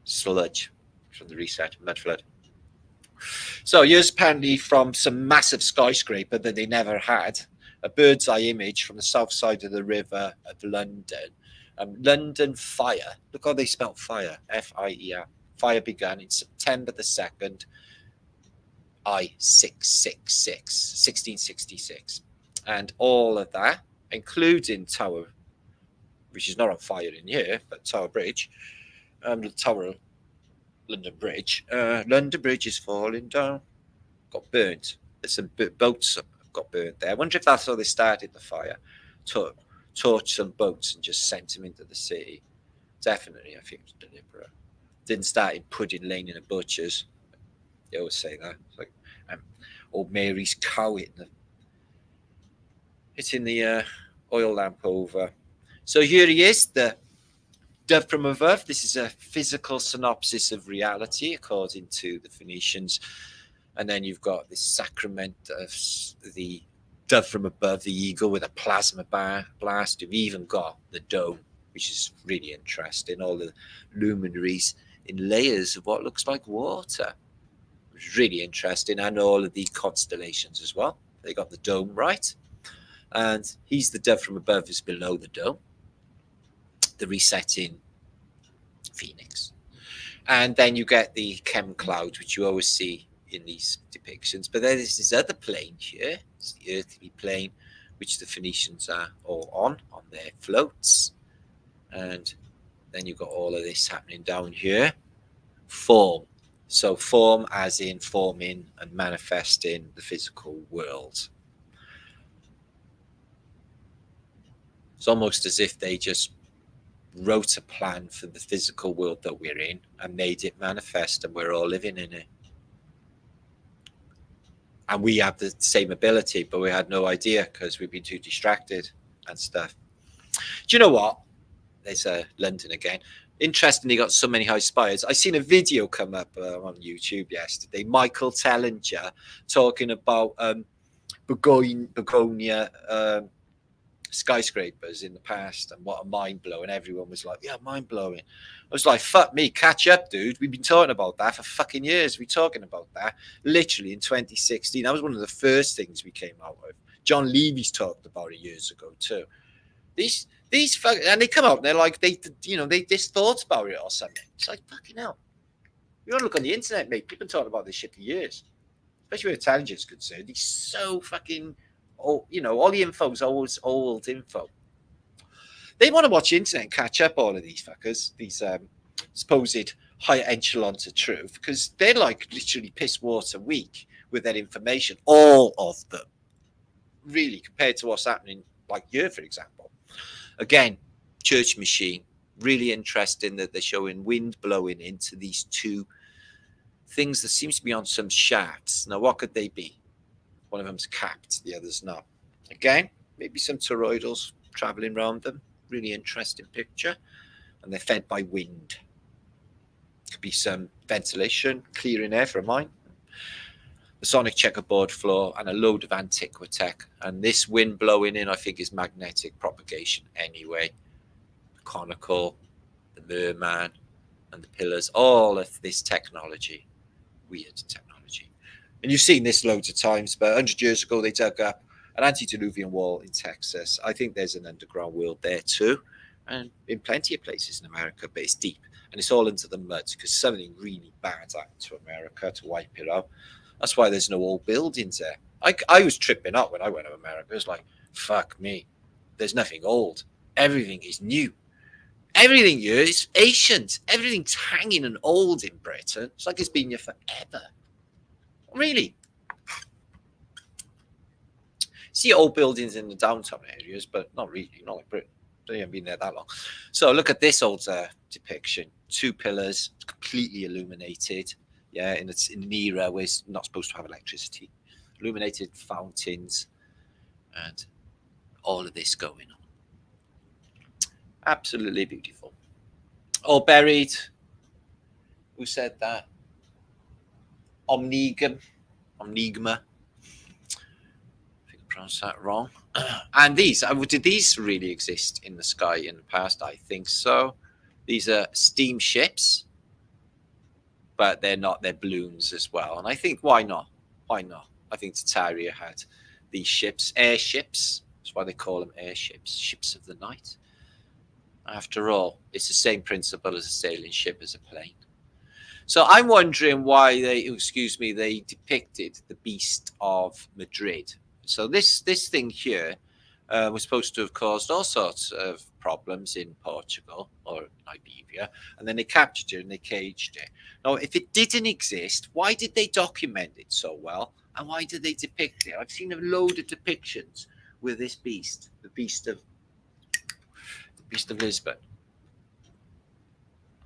[SPEAKER 1] sludge from the reset, mud flood. So here's apparently from some massive skyscraper that they never had, a bird's eye image from the south side of the river of London. London fire. Look how they spelled fire. F-I-E-R. Fire began in September the 2nd, 1666. And all of that, including Tower, which is not on fire in here, but Tower Bridge, the Tower London Bridge. London Bridge is falling down. Got burnt. There's some boats got burnt there. I wonder if that's how they started the fire. Torched some boats and just sent them into the city. Definitely, I think it was deliberate. Didn't start in Pudding Lane in a butcher's. They always say that. It's like old Mary's cow hitting the oil lamp over. So here he is, the dove from above. This is a physical synopsis of reality according to the Phoenicians. And then you've got this sacrament of the dove from above, the eagle with a plasma blast. You've even got the dome, which is really interesting. All the luminaries in layers of what looks like water. Which is really interesting. And all of the constellations as well. They got the dome right. And he's the dove from above who's below the dome. The resetting phoenix. And then you get the chem cloud, which you always see in these depictions. But there's this other plane here. It's the earthly plane, which the Phoenicians are all on their floats. And then you've got all of this happening down here. Form. So form as in forming and manifesting the physical world. It's almost as if they just wrote a plan for the physical world that we're in and made it manifest, and we're all living in it. And we have the same ability, but we had no idea because we've been too distracted and stuff. Do you know what? There's London again. Interestingly, got so many high spires. I seen a video come up on YouTube yesterday. Michael Tellinger talking about begonia skyscrapers in the past and what a mind blow, and everyone was like, yeah, mind blowing. I was like, fuck me, catch up, dude. We've been talking about that for fucking years. We're talking about that literally in 2016. That was one of the first things we came out with. John Levy's talked about it years ago too. These and they come out and they're like, they just thought about it or something. It's like, fucking hell. You want to look on the internet, mate. People talking about this shit for years, especially where intelligence is concerned. He's so fucking all the info is always old info. They want to watch the internet and catch up all of these fuckers, these supposed higher echelons of truth, because they're like literally piss water weak with their information, all of them, really, compared to what's happening like here, for example. Again, church machine, really interesting that they're showing wind blowing into these two things that seems to be on some shafts. Now, what could they be? One of them's capped, the other's not. Again, maybe some toroidals traveling around them. Really interesting picture. And they're fed by wind. Could be some ventilation, clearing air for a mine. Masonic checkerboard floor and a load of Antiquitech. And this wind blowing in, I think, is magnetic propagation anyway. The conical, the merman, and the pillars. All of this technology. Weird technology. And you've seen this loads of times, but 100 years ago, they dug up an antediluvian wall in Texas. I think there's an underground world there too, and in plenty of places in America, but it's deep, and it's all into the mud because something really bad happened to America to wipe it out. That's why there's no old buildings there. I was tripping out when I went to America. It was like, fuck me. There's nothing old. Everything is new. Everything here is ancient. Everything's hanging and old in Britain. It's like it's been here forever. Really? See old buildings in the downtown areas, but not really, not like Britain. They haven't been there that long. So look at this old depiction. 2 pillars, completely illuminated. Yeah, in an era where it's not supposed to have electricity. Illuminated fountains and all of this going on. Absolutely beautiful. All buried. Who said that? Omnigma. I think I pronounced that wrong. And these, did these really exist in the sky in the past? I think so. These are steamships, but they're not. They're balloons as well. And I think, why not? Why not? I think Tartaria had these ships, airships. That's why they call them airships, ships of the night. After all, it's the same principle as a sailing ship, as a plane. So I'm wondering why they depicted the Beast of Madrid. So this thing here was supposed to have caused all sorts of problems in Portugal or Iberia, and then they captured it and they caged it. Now, if it didn't exist, why did they document it so well, and why did they depict it? I've seen a load of depictions with this beast, the Beast of Lisbon.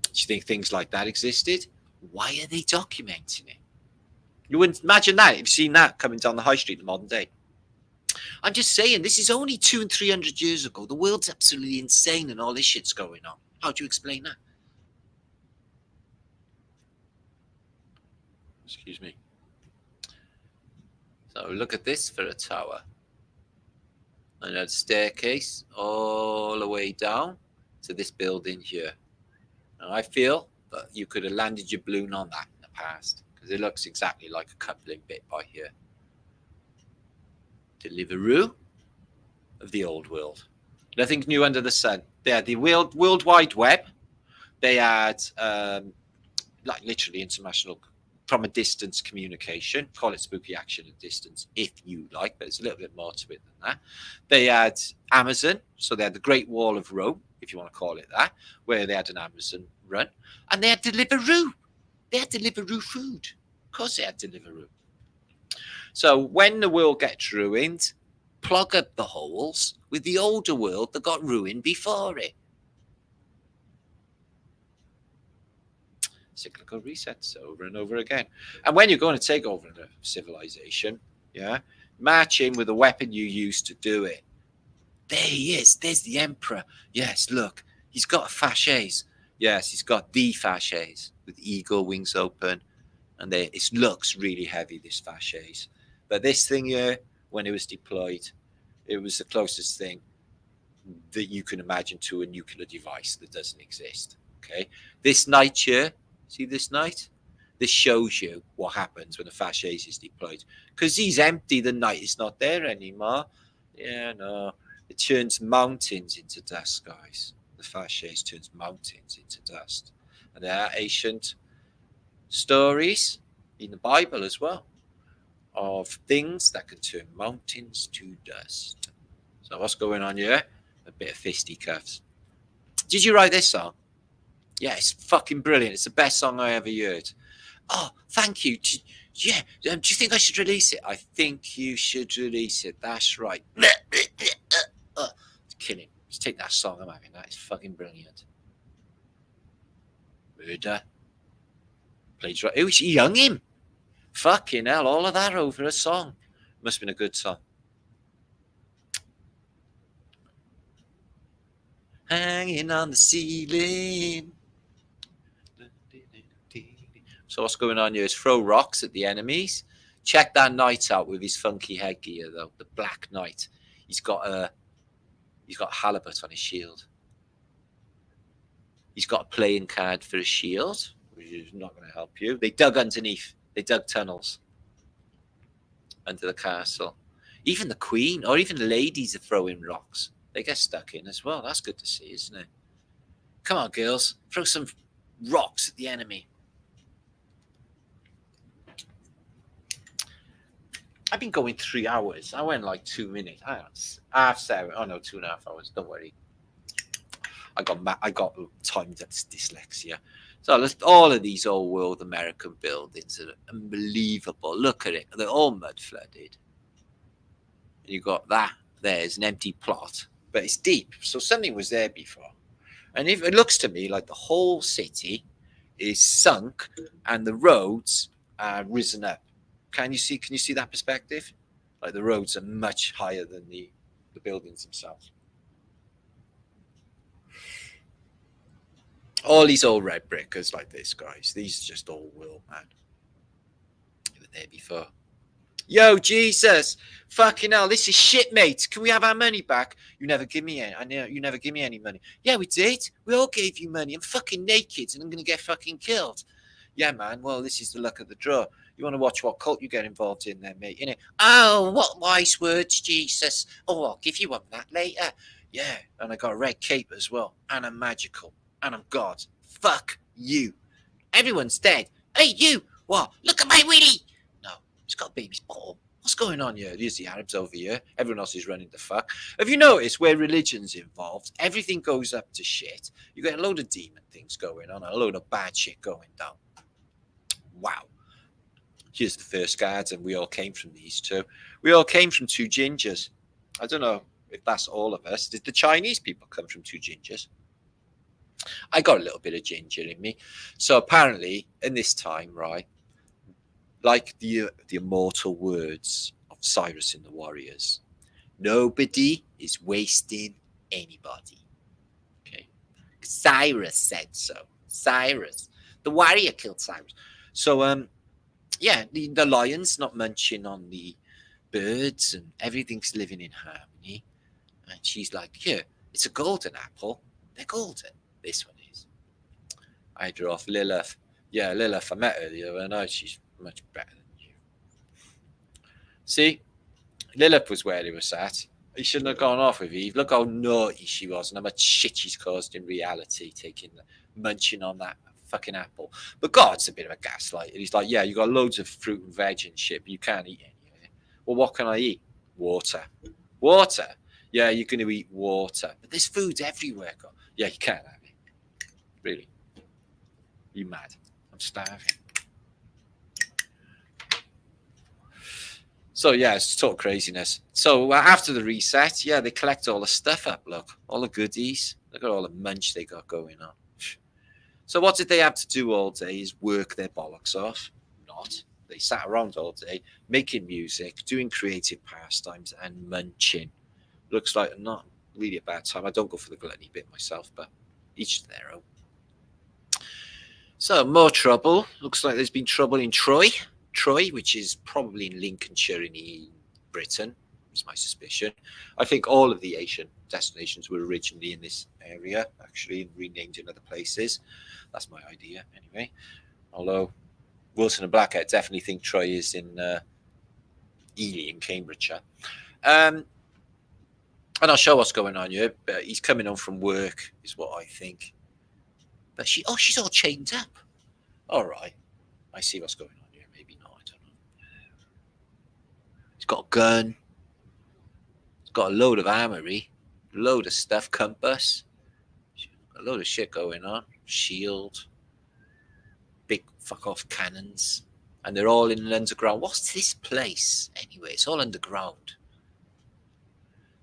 [SPEAKER 1] Do you think things like that existed? Why are they documenting it? You wouldn't imagine that if you've seen that coming down the high street in the modern day. I'm just saying, this is only 200 and 300 years ago. The world's absolutely insane and all this shit's going on. How do you explain that? Excuse me. So look at this for a tower. And a staircase all the way down to this building here. And I feel that you could have landed your balloon on that in the past, because it looks exactly like a coupling bit by here. Deliveroo of the old world. Nothing new under the sun. They had the World Wide Web. They had like literally international from a distance communication. Call it spooky action at distance if you like, but it's a little bit more to it than that. They had Amazon, so they had the Great Wall of Rome, if you want to call it that, where they had an Amazon run, and they had Deliveroo. They had Deliveroo food. Of course they had Deliveroo. So when the world gets ruined, plug up the holes with the older world that got ruined before it. Cyclical resets over and over again. And when you're going to take over a civilization, yeah, march in with the weapon you used to do it. There he is. There's the emperor. Yes, look, he's got a fasces. Yes, he's got the fasces with eagle wings open, and it looks really heavy, this fasces. But this thing here, when it was deployed, it was the closest thing that you can imagine to a nuclear device that doesn't exist. Okay, this knight here, see this knight? This shows you what happens when a fasces is deployed. Because he's empty, the knight is not there anymore. Yeah, no. It turns mountains into dust, guys. The fasces turns mountains into dust. And there are ancient stories in the Bible as well of things that can turn mountains to dust. So what's going on here? A bit of fisticuffs. Did you write this song? Yeah, it's fucking brilliant. It's the best song I ever heard. Oh, thank you. Do you think I should release it? I think you should release it. That's right. It's killing. Just take that song I'm having. That is fucking brilliant. Murder. Plays right. He young him. Fucking hell, all of that over a song. Must have been a good song. Hanging on the ceiling. So what's going on here is throw rocks at the enemies. Check that knight out with his funky headgear, though. The Black Knight. He's got a halibut on his shield. He's got a playing card for a shield, which is not going to help you. They dug underneath. They dug tunnels under the castle. Even the queen or even the ladies are throwing rocks. They get stuck in as well. That's good to see, isn't it? Come on, girls. Throw some rocks at the enemy. I've been going 3 hours. I went like 2 minutes. Half 7. Oh no, 2.5 hours. Don't worry. I got timed dyslexia. So all of these old world American buildings are unbelievable. Look at it. They're all mud flooded. You got that. There's an empty plot. but it's deep. So something was there before. And if it looks to me like the whole city is sunk and the roads are risen up. Can you see that perspective? Like the roads are much higher than the buildings themselves. All these old red brickers like this, guys. These are just all will, man. They were there before. Yo, Jesus. Fucking hell, this is shit, mate. Can we have our money back? You never give me any. I know you never give me any money. Yeah, we did. We all gave you money. I'm fucking naked and I'm gonna get fucking killed. Yeah, man. Well, this is the luck of the draw. You want to watch what cult you get involved in there, mate? Innit? Oh, what wise words, Jesus. Oh, I'll give you one of that later. Yeah, and I got a red cape as well. And I'm magical. And I'm God. Fuck you. Everyone's dead. Hey, you. What? Look at my willy. No, it's got a baby's bottom. What's going on here? There's the Arabs over here. Everyone else is running the fuck. Have you noticed where religion's involved, everything goes up to shit? You get a load of demon things going on, a load of bad shit going down. Wow. Here's the first guards, and we all came from these two. We all came from two gingers. I don't know if that's all of us. Did the Chinese people come from two gingers? I got a little bit of ginger in me. So apparently, in this time, right, like the immortal words of Cyrus and the Warriors, nobody is wasting anybody. Okay, Cyrus said so. Cyrus, the warrior, killed Cyrus. So yeah, the lion's not munching on the birds, and everything's living in harmony. And she's like, "Here, it's a golden apple. They're golden. This one is." I drew off Lilith. Yeah, Lilith. I met her the other night. She's much better than you. See, Lilith was where he was at. He shouldn't have gone off with Eve. Look how naughty she was and how much shit she's caused in reality, munching on that fucking apple. But God's a bit of a gaslight. He's like, yeah, you got loads of fruit and veg and shit, but you can't eat any of it. Well, what can I eat? Water. Water? Yeah, you're going to eat water. But there's food everywhere, God. Yeah, you can't have it. Really? You mad? I'm starving. So yeah, it's total craziness. So after the reset, yeah, they collect all the stuff up. Look, all the goodies. Look at all the munch they got going on. So what did they have to do all day? Is work their bollocks off? Not. They sat around all day making music, doing creative pastimes, and munching. Looks like not really a bad time. I don't go for the gluttony bit myself, but each to their own. So more trouble. Looks like there's been trouble in Troy, which is probably in Lincolnshire in Britain, is my suspicion. I think all of the Asian destinations were originally in this area, actually renamed in other places. That's my idea, anyway. Although Wilson and Blackhead definitely think Troy is in Ely in Cambridgeshire. And I'll show what's going on here. But he's coming home from work, is what I think. But she's all chained up. All right. I see what's going on here. Maybe not. I don't know. He's got a gun. He's got a load of armory. A load of stuff. Compass. A load of shit going on. Shield. Big fuck off cannons. And they're all in an underground. What's this place? Anyway, it's all underground.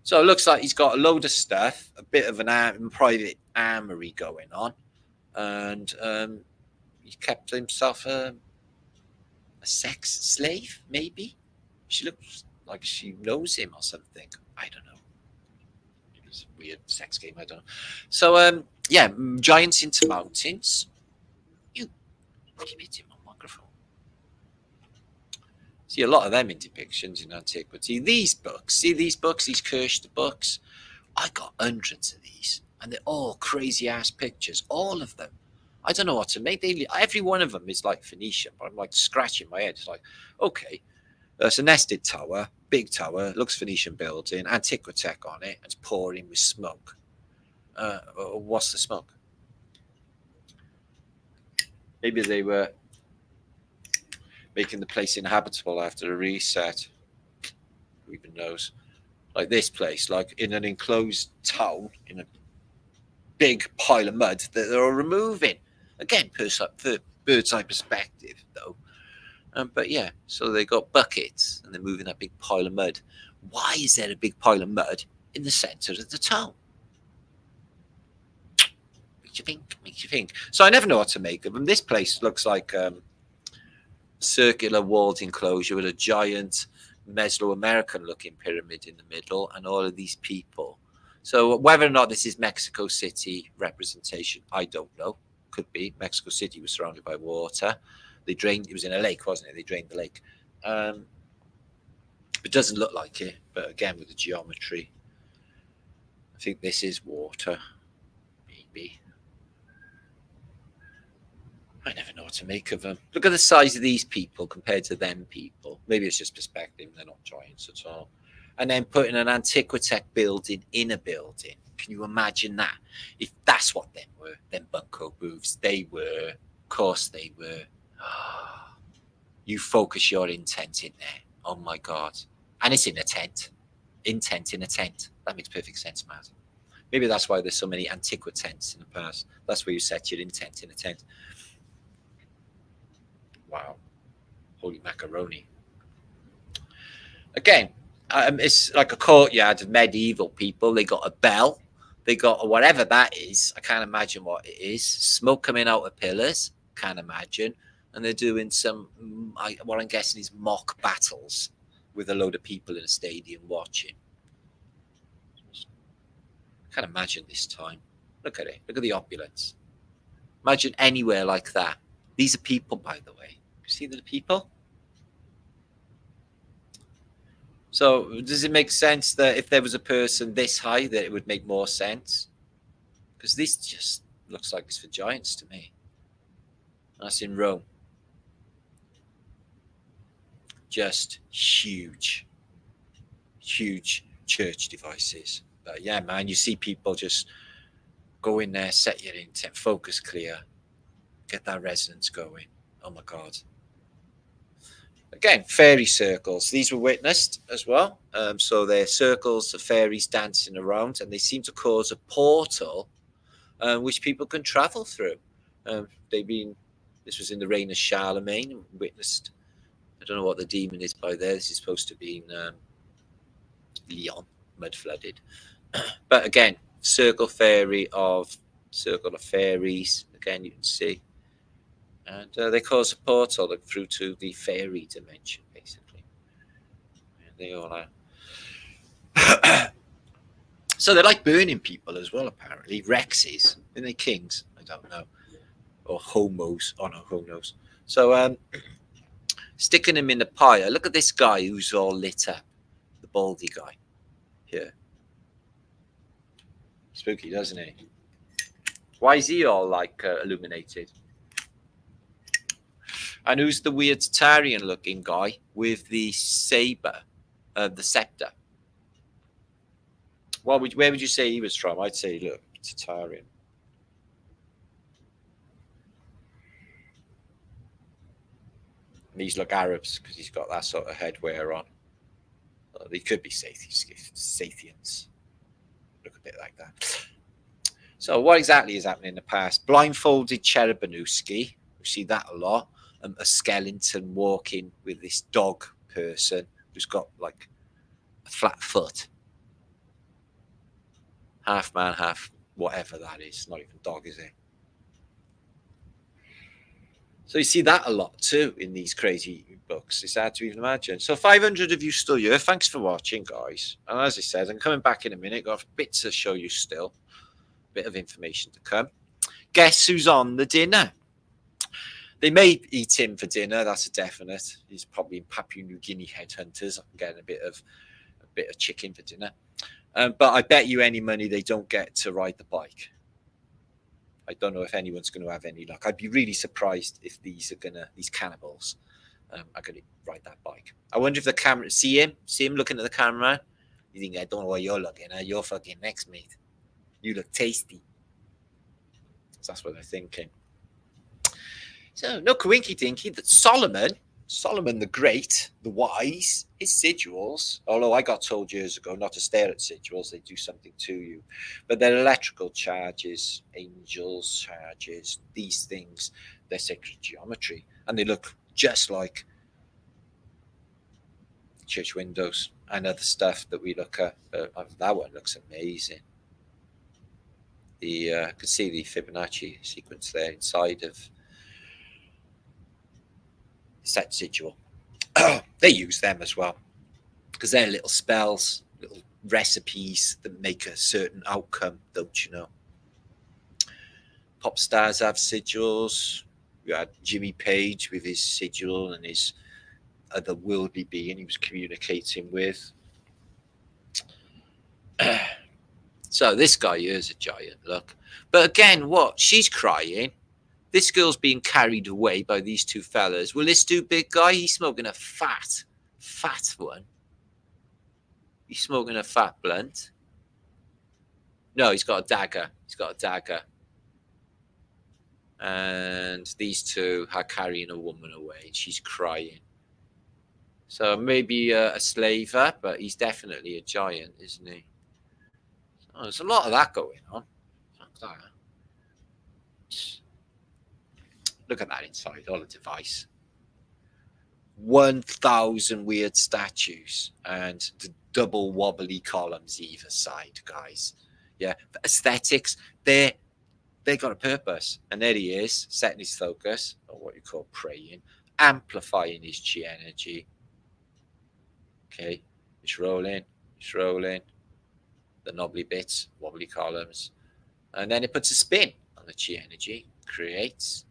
[SPEAKER 1] So it looks like he's got a load of stuff. A bit of an private armory going on. And he kept himself a sex slave, maybe. She looks like she knows him or something. I don't know. It was a weird sex game. I don't know. So, yeah, giants into mountains. You keep hitting my microphone. See a lot of them in depictions in antiquity. These books, these cursed books. I got hundreds of these. And they're all crazy ass pictures, all of them. I don't know what to make. Every one of them is like Phoenician, but I'm like scratching my head. It's like, okay, it's a nested tower, big tower, looks Phoenician building, Antiquitech on it, it's pouring with smoke. What's the smoke? Maybe they were making the place inhabitable after a reset. Who even knows? Like this place, like in an enclosed town, in a big pile of mud that they're removing. Again, bird's eye perspective, though. But yeah, so they got buckets and they're moving that big pile of mud. Why is there a big pile of mud in the centre of the toe. Makes you think. So I never know what to make of them. This place looks like circular walled enclosure with a giant Mesoamerican looking pyramid in the middle and all of these people. So whether or not this is Mexico City representation, I don't know. Could be. Mexico City was surrounded by water. They drained, it was in a lake, wasn't it? They drained the lake. It doesn't look like it, but again, with the geometry, I think this is water. Maybe. I never know what to make of them. Look at the size of these people compared to them people. Maybe it's just perspective. They're not giants at all. And then putting an Antiquitech building in a building. Can you imagine that? If that's what them were, them bunko booths, they were. Of course they were. You focus your intent in there. Oh my God. And it's in a tent. Intent in a tent. That makes perfect sense, Matt. Maybe that's why there's so many Antiquitechs in the past. That's where you set your intent in a tent. Wow. Holy macaroni. Again, it's like a courtyard of medieval people. They got a bell. They got whatever that is. I can't imagine what it is. Smoke coming out of pillars. Can't imagine. And they're doing some, what I'm guessing is mock battles with a load of people in a stadium watching. Can't imagine this time. Look at it. Look at the opulence. Imagine anywhere like that. These are people, by the way. You see the people? So does it make sense that if there was a person this high, that it would make more sense? Because this just looks like it's for giants to me. That's in Rome. Just huge, huge church devices. But yeah, man, you see people just go in there, set your intent, focus clear, get that resonance going. Oh my God. Again, fairy circles. These were witnessed as well. So they're circles of fairies dancing around, and they seem to cause a portal which people can travel through. This was in the reign of Charlemagne, witnessed. I don't know what the demon is by there. This is supposed to be in Lyon, mud flooded. But again, circle of fairies. Again, you can see. And they cause a portal through to the fairy dimension, basically. And they all are. So they're like burning people as well, apparently. Rexes. Are they kings? I don't know. Or homos. Oh, no, who knows? So sticking them in the pyre. Look at this guy who's all lit up. The baldy guy. Here. Spooky, doesn't he? Why is he all like illuminated? And who's the weird Tatarian looking guy with the saber, the scepter? Where would you say he was from? I'd say, look, Tatarian. And these look Arabs because he's got that sort of headwear on. They could be Sathians. Look a bit like that. So what exactly is happening in the past? Blindfolded Cherubanuski. We see that a lot. A skeleton walking with this dog person who's got like a flat foot. Half man, half whatever that is. Not even dog, is it? So you see that a lot too in these crazy books. It's hard to even imagine. So 500 of you still here. Thanks for watching, guys. And as I said, I'm coming back in a minute. Got a bit to show you still. Bit of information to come. Guess who's on the dinner? They may eat him for dinner. That's a definite. He's probably in Papua New Guinea headhunters. I'm getting a bit of chicken for dinner. But I bet you any money they don't get to ride the bike. I don't know if anyone's going to have any luck. I'd be really surprised if these cannibals are going to ride that bike. I wonder if the camera see him looking at the camera. You think I don't know what you're looking at? You're fucking next, mate. You look tasty. So that's what they're thinking. So no coinky dinky that Solomon the Great, the Wise, his sigils, although I got told years ago not to stare at sigils, they do something to you. But they're electrical charges, angels charges, these things, they're sacred geometry. And they look just like church windows. and other stuff that we look at. That one looks amazing. You can see the Fibonacci sequence there inside of set sigil. They use them as well because they're little spells, little recipes that make a certain outcome, don't you know? Pop stars have sigils. We had Jimmy Page with his sigil and his other worldly being he was communicating with. So this guy here is a giant, look. But again, what? She's crying. This girl's being carried away by these two fellas. Well, this dude, big guy, he's smoking a fat one. He's smoking a fat blunt. No, he's got a dagger. He's got a dagger. And these two are carrying a woman away, and she's crying. So maybe a slaver, but he's definitely a giant, isn't he? Oh, there's a lot of that going on. Look at that inside, all the device. 1,000 weird statues and the double wobbly columns either side, guys. Yeah, for aesthetics, they got a purpose. And there he is, setting his focus, or what you call praying, amplifying his chi energy. Okay, it's rolling. The nobly bits, wobbly columns. And then it puts a spin on the chi energy, creates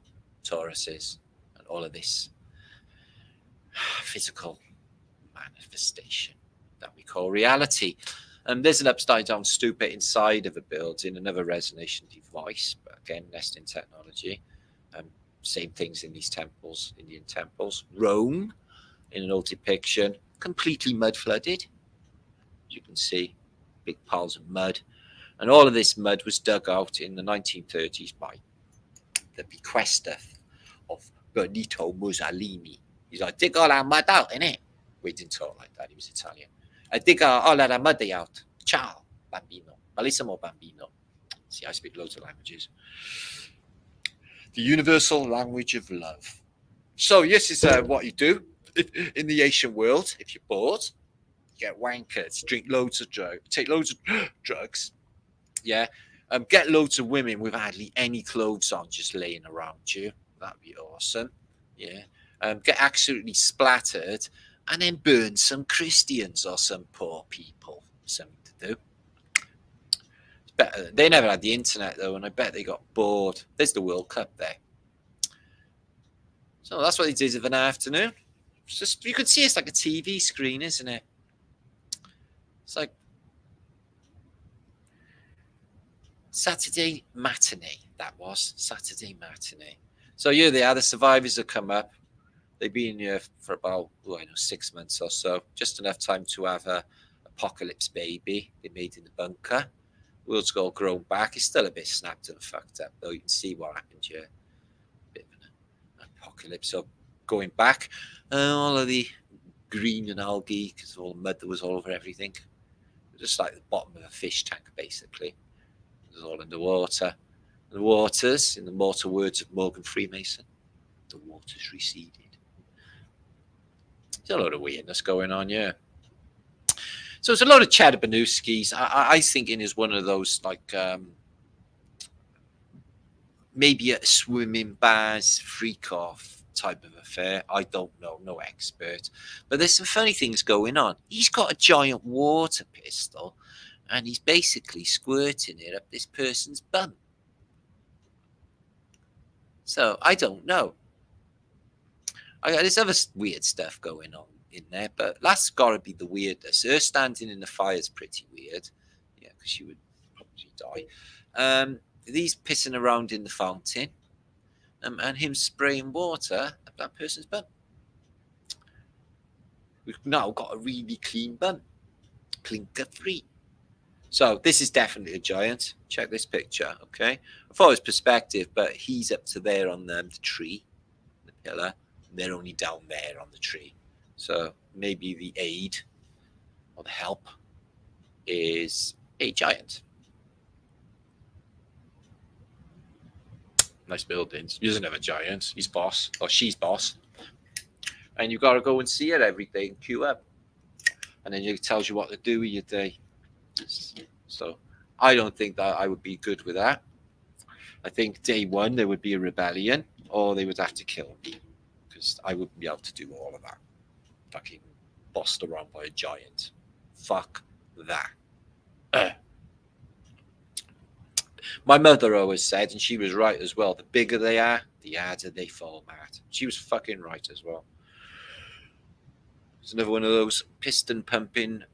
[SPEAKER 1] Tauruses, and all of this physical manifestation that we call reality. And there's an upside down stupa inside of a building, another resonation device, but again, nesting technology. Same things in these temples, Indian temples. Rome, in an old depiction, completely mud flooded. As you can see, big piles of mud. And all of this mud was dug out in the 1930s by the bequester of Benito Mussolini. He's like, dig all our mud out, innit? We didn't talk like that. He was Italian. I dig all of the mud out. Ciao, bambino. Bellissimo bambino. See, I speak loads of languages. The universal language of love. So this is what you do in the Asian world. If you're bored, you get wankers, drink loads of drugs, take loads of drugs. Yeah. Get loads of women with hardly any clothes on just laying around you. That'd be awesome. Yeah. Get absolutely splattered and then burn some Christians or some poor people. Something to do. It's better. They never had the internet though, and I bet they got bored. There's the World Cup there. So that's what it is of an afternoon. It's just, you could see it's like a TV screen, isn't it? It's like Saturday matinee, that was. Saturday matinee. So yeah, they are. The survivors have come up. They've been here for about, 6 months or so. Just enough time to have a apocalypse baby they made in the bunker. World's all grown back. It's still a bit snapped and fucked up, though. You can see what happened here. Bit of an apocalypse. So going back, all of the green and algae, because all the mud that was all over everything. Just like the bottom of a fish tank, basically. It was all underwater. The waters, in the mortal words of Morgan Freemason, the waters receded. There's a lot of weirdness going on, yeah. So it's a lot of Chadabanowskis. I think it is one of those, like, maybe a swimming bars freak-off type of affair. I don't know, no expert. But there's some funny things going on. He's got a giant water pistol, and he's basically squirting it up this person's bum. So I don't know. There's other weird stuff going on in there, but that's got to be the weirdest. Her standing in the fire is pretty weird. Yeah, because she would probably die. These pissing around in the fountain, and him spraying water at that person's bum. We've now got a really clean bum. Clinker-free. So this is definitely a giant. Check this picture, okay? I thought it was perspective, but he's up to there on the tree, the pillar. They're only down there on the tree. So maybe the aid or the help is a giant. Nice buildings. He's another giant. He's boss, or she's boss. And you've got to go and see it every day and queue up. and then it tells you what to do with your day. So I don't think that I would be good with that. I think day one there would be a rebellion, or they would have to kill me, because I wouldn't be able to do all of that. Fucking bossed around by a giant. Fuck that. My mother always said, and she was right as well, the bigger they are, the harder they format. She was fucking right as well. It's another one of those piston pumping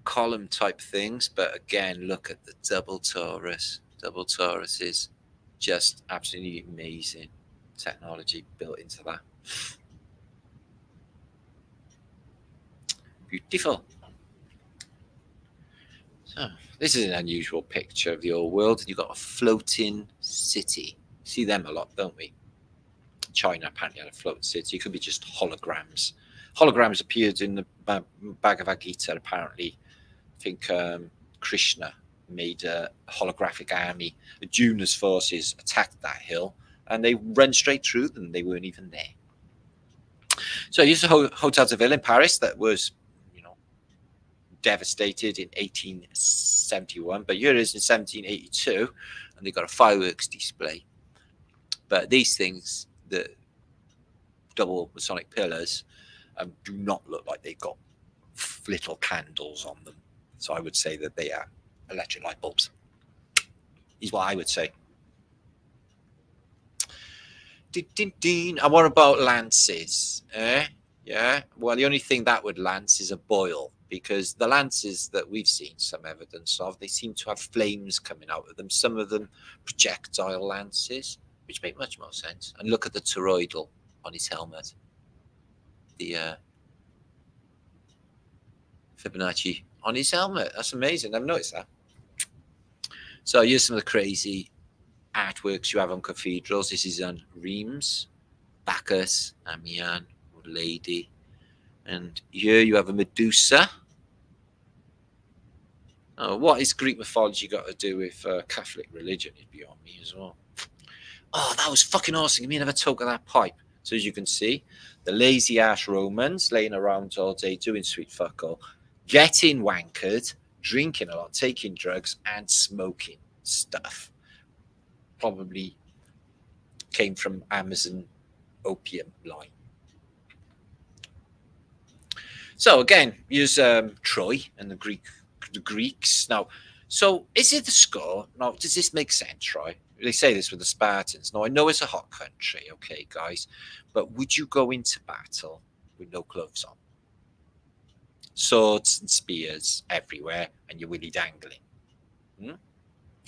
[SPEAKER 1] column type things, but again, look at the double torus. Double torus is just absolutely amazing technology built into that. Beautiful. So this is an unusual picture of the old world. You've got a floating city. See them a lot, don't we? China apparently had a floating city. It could be just holograms. Holograms appeared in the Bhagavad Gita, apparently. I think Krishna made a holographic army. Arjuna's forces attacked that hill, and they ran straight through them. They weren't even there. So here's a Hotel de Ville in Paris that was, devastated in 1871, but here it is in 1782, and they got a fireworks display. But these things, the double masonic pillars, do not look like they've got little candles on them. So I would say that they are electric light bulbs, is what I would say. And what about lances? Yeah, well, the only thing that would lance is a boil, because the lances that we've seen some evidence of, they seem to have flames coming out of them. Some of them projectile lances, which make much more sense. And look at the toroidal on his helmet. The Fibonacci on his helmet. That's amazing. I've noticed that. So here's some of the crazy artworks you have on cathedrals. This is on Reims, Bacchus, Amiens, Lady. And here you have a Medusa. Oh, what is Greek mythology got to do with Catholic religion? Is beyond me as well. Oh, that was fucking awesome. Give me another toke of that pipe. So as you can see, the lazy ass Romans laying around all day doing sweet fuck all, getting wankered, drinking a lot, taking drugs, and smoking stuff. Probably came from Amazon opium line. So again, use Troy and the Greeks. Now, so is it the score? Now, does this make sense, right? They say this with the Spartans. Now, I know it's a hot country, okay, guys, but would you go into battle with no clothes on? Swords and spears everywhere, and you're willy dangling.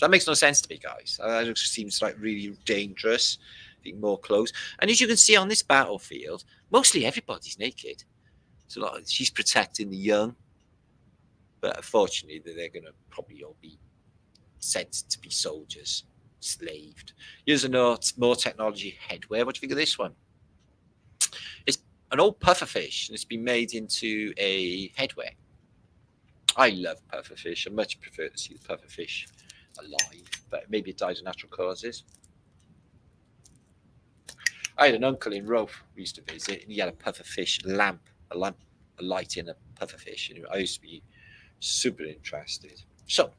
[SPEAKER 1] That makes no sense to me, guys. That just seems like really dangerous. I think more clothes. And as you can see on this battlefield, mostly everybody's naked. So she's protecting the young, but unfortunately, they're going to probably all be sent to be soldiers, slaved. Here's a note, more technology headwear. What do you think of this one? It's an old pufferfish, and it's been made into a headwear. I love pufferfish. I much prefer to see the pufferfish alive, but maybe it died of natural causes. I had an uncle in Rome we used to visit, and he had a pufferfish lamp. A light in a pufferfish. And I used to be super interested. So,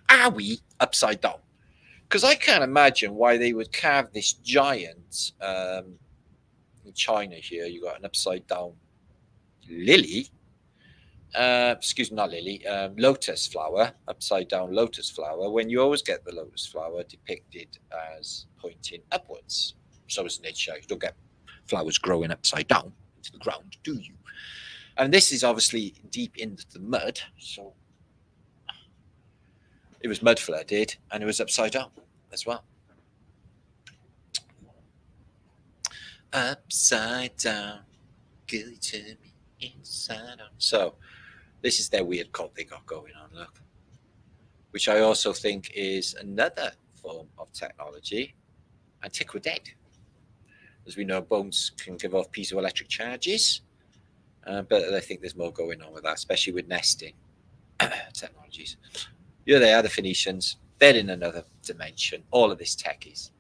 [SPEAKER 1] are we upside down? Because I can't imagine why they would carve this giant. In China here, you got an upside down lily. Excuse me, not lily. Lotus flower, upside down lotus flower. When you always get the lotus flower depicted as pointing upwards. So as nature, you don't get flowers growing upside down into the ground, do you? And this is obviously deep into the mud, so it was mud flooded, and it was upside down as well. Upside down, give it to me inside out. So this is their weird cult they got going on, look. Which I also think is another form of technology, Antiquitech. As we know, bones can give off piezoelectric charges, but I think there's more going on with that, especially with nesting technologies. Here they are, the Phoenicians. They're in another dimension. All of this tech is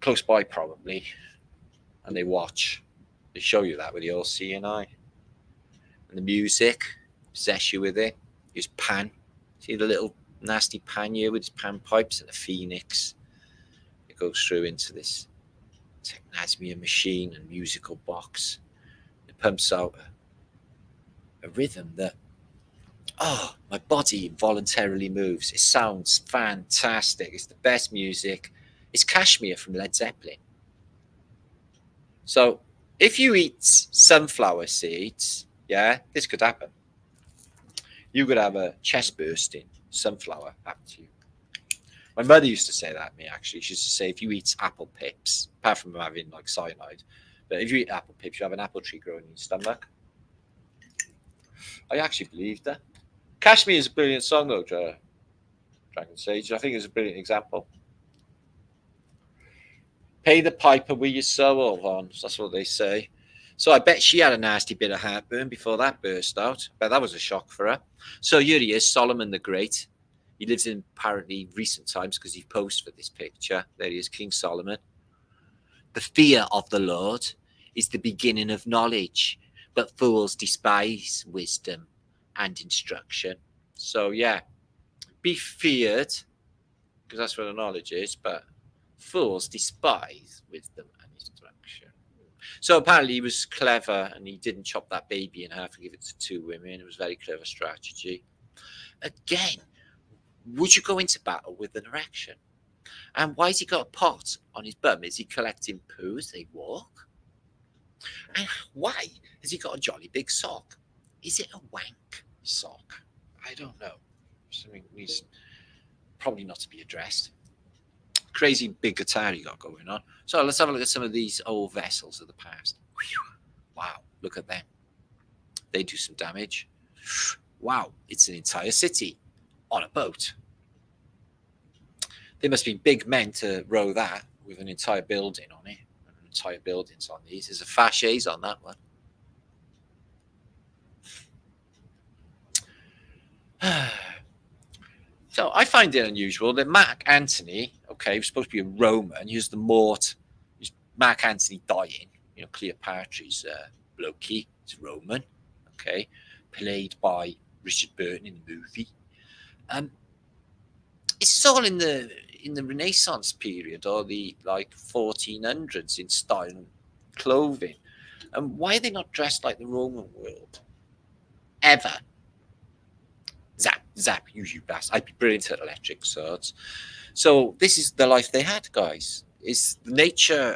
[SPEAKER 1] close by, probably, and they watch. I show you that with the all-seeing eye. And the music, possess you with it. His pan. See the little nasty pan here with his pan pipes and a phoenix. It goes through into this technasmia machine and musical box. It pumps out a rhythm that, oh, my body involuntarily moves. It sounds fantastic. It's the best music. It's Kashmir from Led Zeppelin. So if you eat sunflower seeds, yeah, this could happen. You could have a chest bursting sunflower happen to you. My mother used to say that to me, actually. She used to say, if you eat apple pips, apart from having like cyanide, but if you eat apple pips, you have an apple tree growing in your stomach. I actually believed that. Kashmir is a brilliant song, though, Dragon Sage. I think it's a brilliant example. Pay the piper with your soul, Vons. That's what they say. So I bet she had a nasty bit of heartburn before that burst out. But that was a shock for her. So here he is, Solomon the Great. He lives in apparently recent times because he posed for this picture. There he is, King Solomon. The fear of the Lord is the beginning of knowledge, but fools despise wisdom and instruction. So yeah, be feared, because that's where the knowledge is, but fools despise wisdom and instruction. So apparently he was clever and he didn't chop that baby in half and give it to two women. It was a very clever strategy. Again, would you go into battle with an erection? And why has he got a pot on his bum? Is he collecting poo as they walk? And why has he got a jolly big sock? Is it a wank sock? I don't know. Something needs probably not to be addressed. Crazy big guitar you got going on. So let's have a look at some of these old vessels of the past. Wow, look at them. They do some damage. Wow, it's an entire city on a boat. They must be big men to row that with an entire building on it. Entire buildings on these. There's a fasces on that one. So I find it unusual that Mark Antony, okay, he was supposed to be a Roman. He was the Mort. Mark Antony dying. You know, Cleopatra's blokey. He's Roman. Okay, played by Richard Burton in the movie. It's all in the Renaissance period or the like 1400s in style and clothing. And why are they not dressed like the Roman world? Ever. Zap, you bastard. I'd be brilliant at electric swords. So this is the life they had, guys. Nature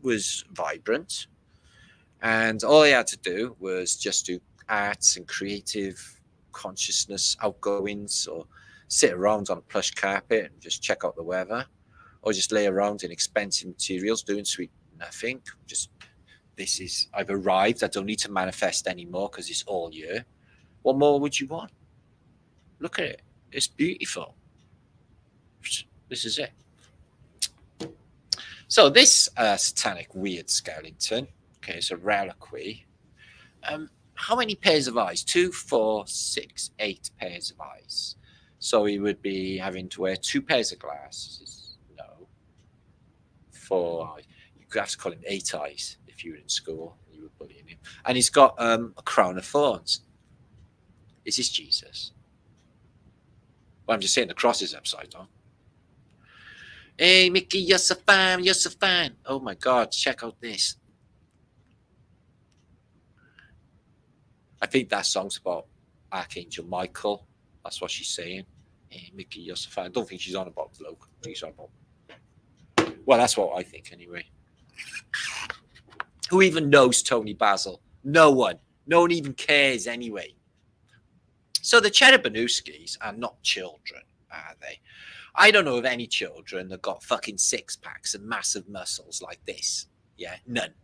[SPEAKER 1] was vibrant, and all they had to do was just do arts and creative consciousness outgoings, or sit around on a plush carpet and just check out the weather, or just lay around in expensive materials doing sweet nothing. I've arrived. I don't need to manifest anymore because it's all year. What more would you want? Look at it. It's beautiful. This is it. So this satanic weird skeleton, okay, it's a reliquary. How many pairs of eyes? 2, 4, 6, 8 pairs of eyes. So he would be having to wear 2 pairs of glasses. No. 4 eyes. You could have to call him 8 eyes if you were in school and you were bullying him. And he's got a crown of thorns. Is this Jesus? Well, I'm just saying the cross is upside down. Hey, Mickey, you're so fine, you're so fine. Oh my God, check out this. I think that song's about Archangel Michael. That's what she's saying. Hey, Mickey, you're so fine. I don't think she's on about bloke. I think she's on about... Well, that's what I think anyway. Who even knows Tony Basil? No one. No one even cares anyway. So the Cherubanuskis are not children, are they? I don't know of any children that got fucking 6-packs and massive muscles like this. Yeah, none.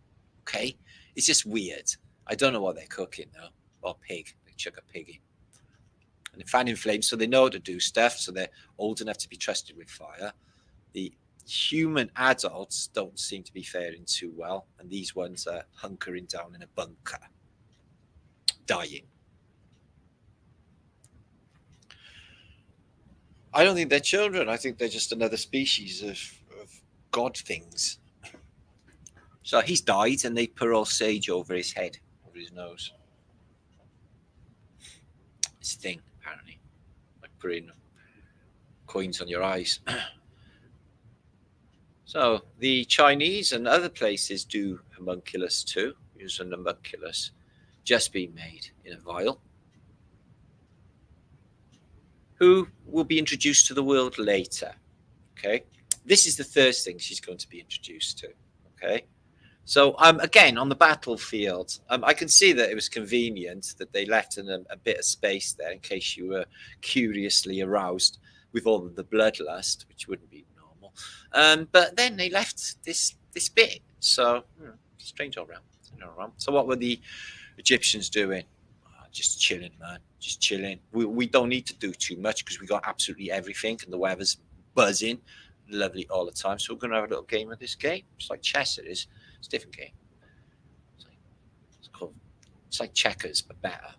[SPEAKER 1] Okay? It's just weird. I don't know what they're cooking, though. Or pig. They chuck a pig in. And they're fan in flames, so they know how to do stuff, so they're old enough to be trusted with fire. The human adults don't seem to be faring too well, and these ones are hunkering down in a bunker, dying. I don't think they're children. I think they're just another species of god things. So he's died, and they put all sage over his head, over his nose. It's a thing, apparently, like putting coins on your eyes. So the Chinese and other places do homunculus too. Use an homunculus, just being made in a vial, who will be introduced to the world later. Okay, this is the first thing she's going to be introduced to. Okay, so again on the battlefield, I can see that it was convenient that they left in a bit of space there in case you were curiously aroused with all of the bloodlust, which wouldn't be normal. But then they left this bit, so strange all round. So what were the Egyptians doing? Just chilling, man. Just chilling. We don't need to do too much because we got absolutely everything, and the weather's buzzing, lovely all the time. So we're going to have a little game of this game. It's like chess. It is. It's a different game. It's like checkers, but better.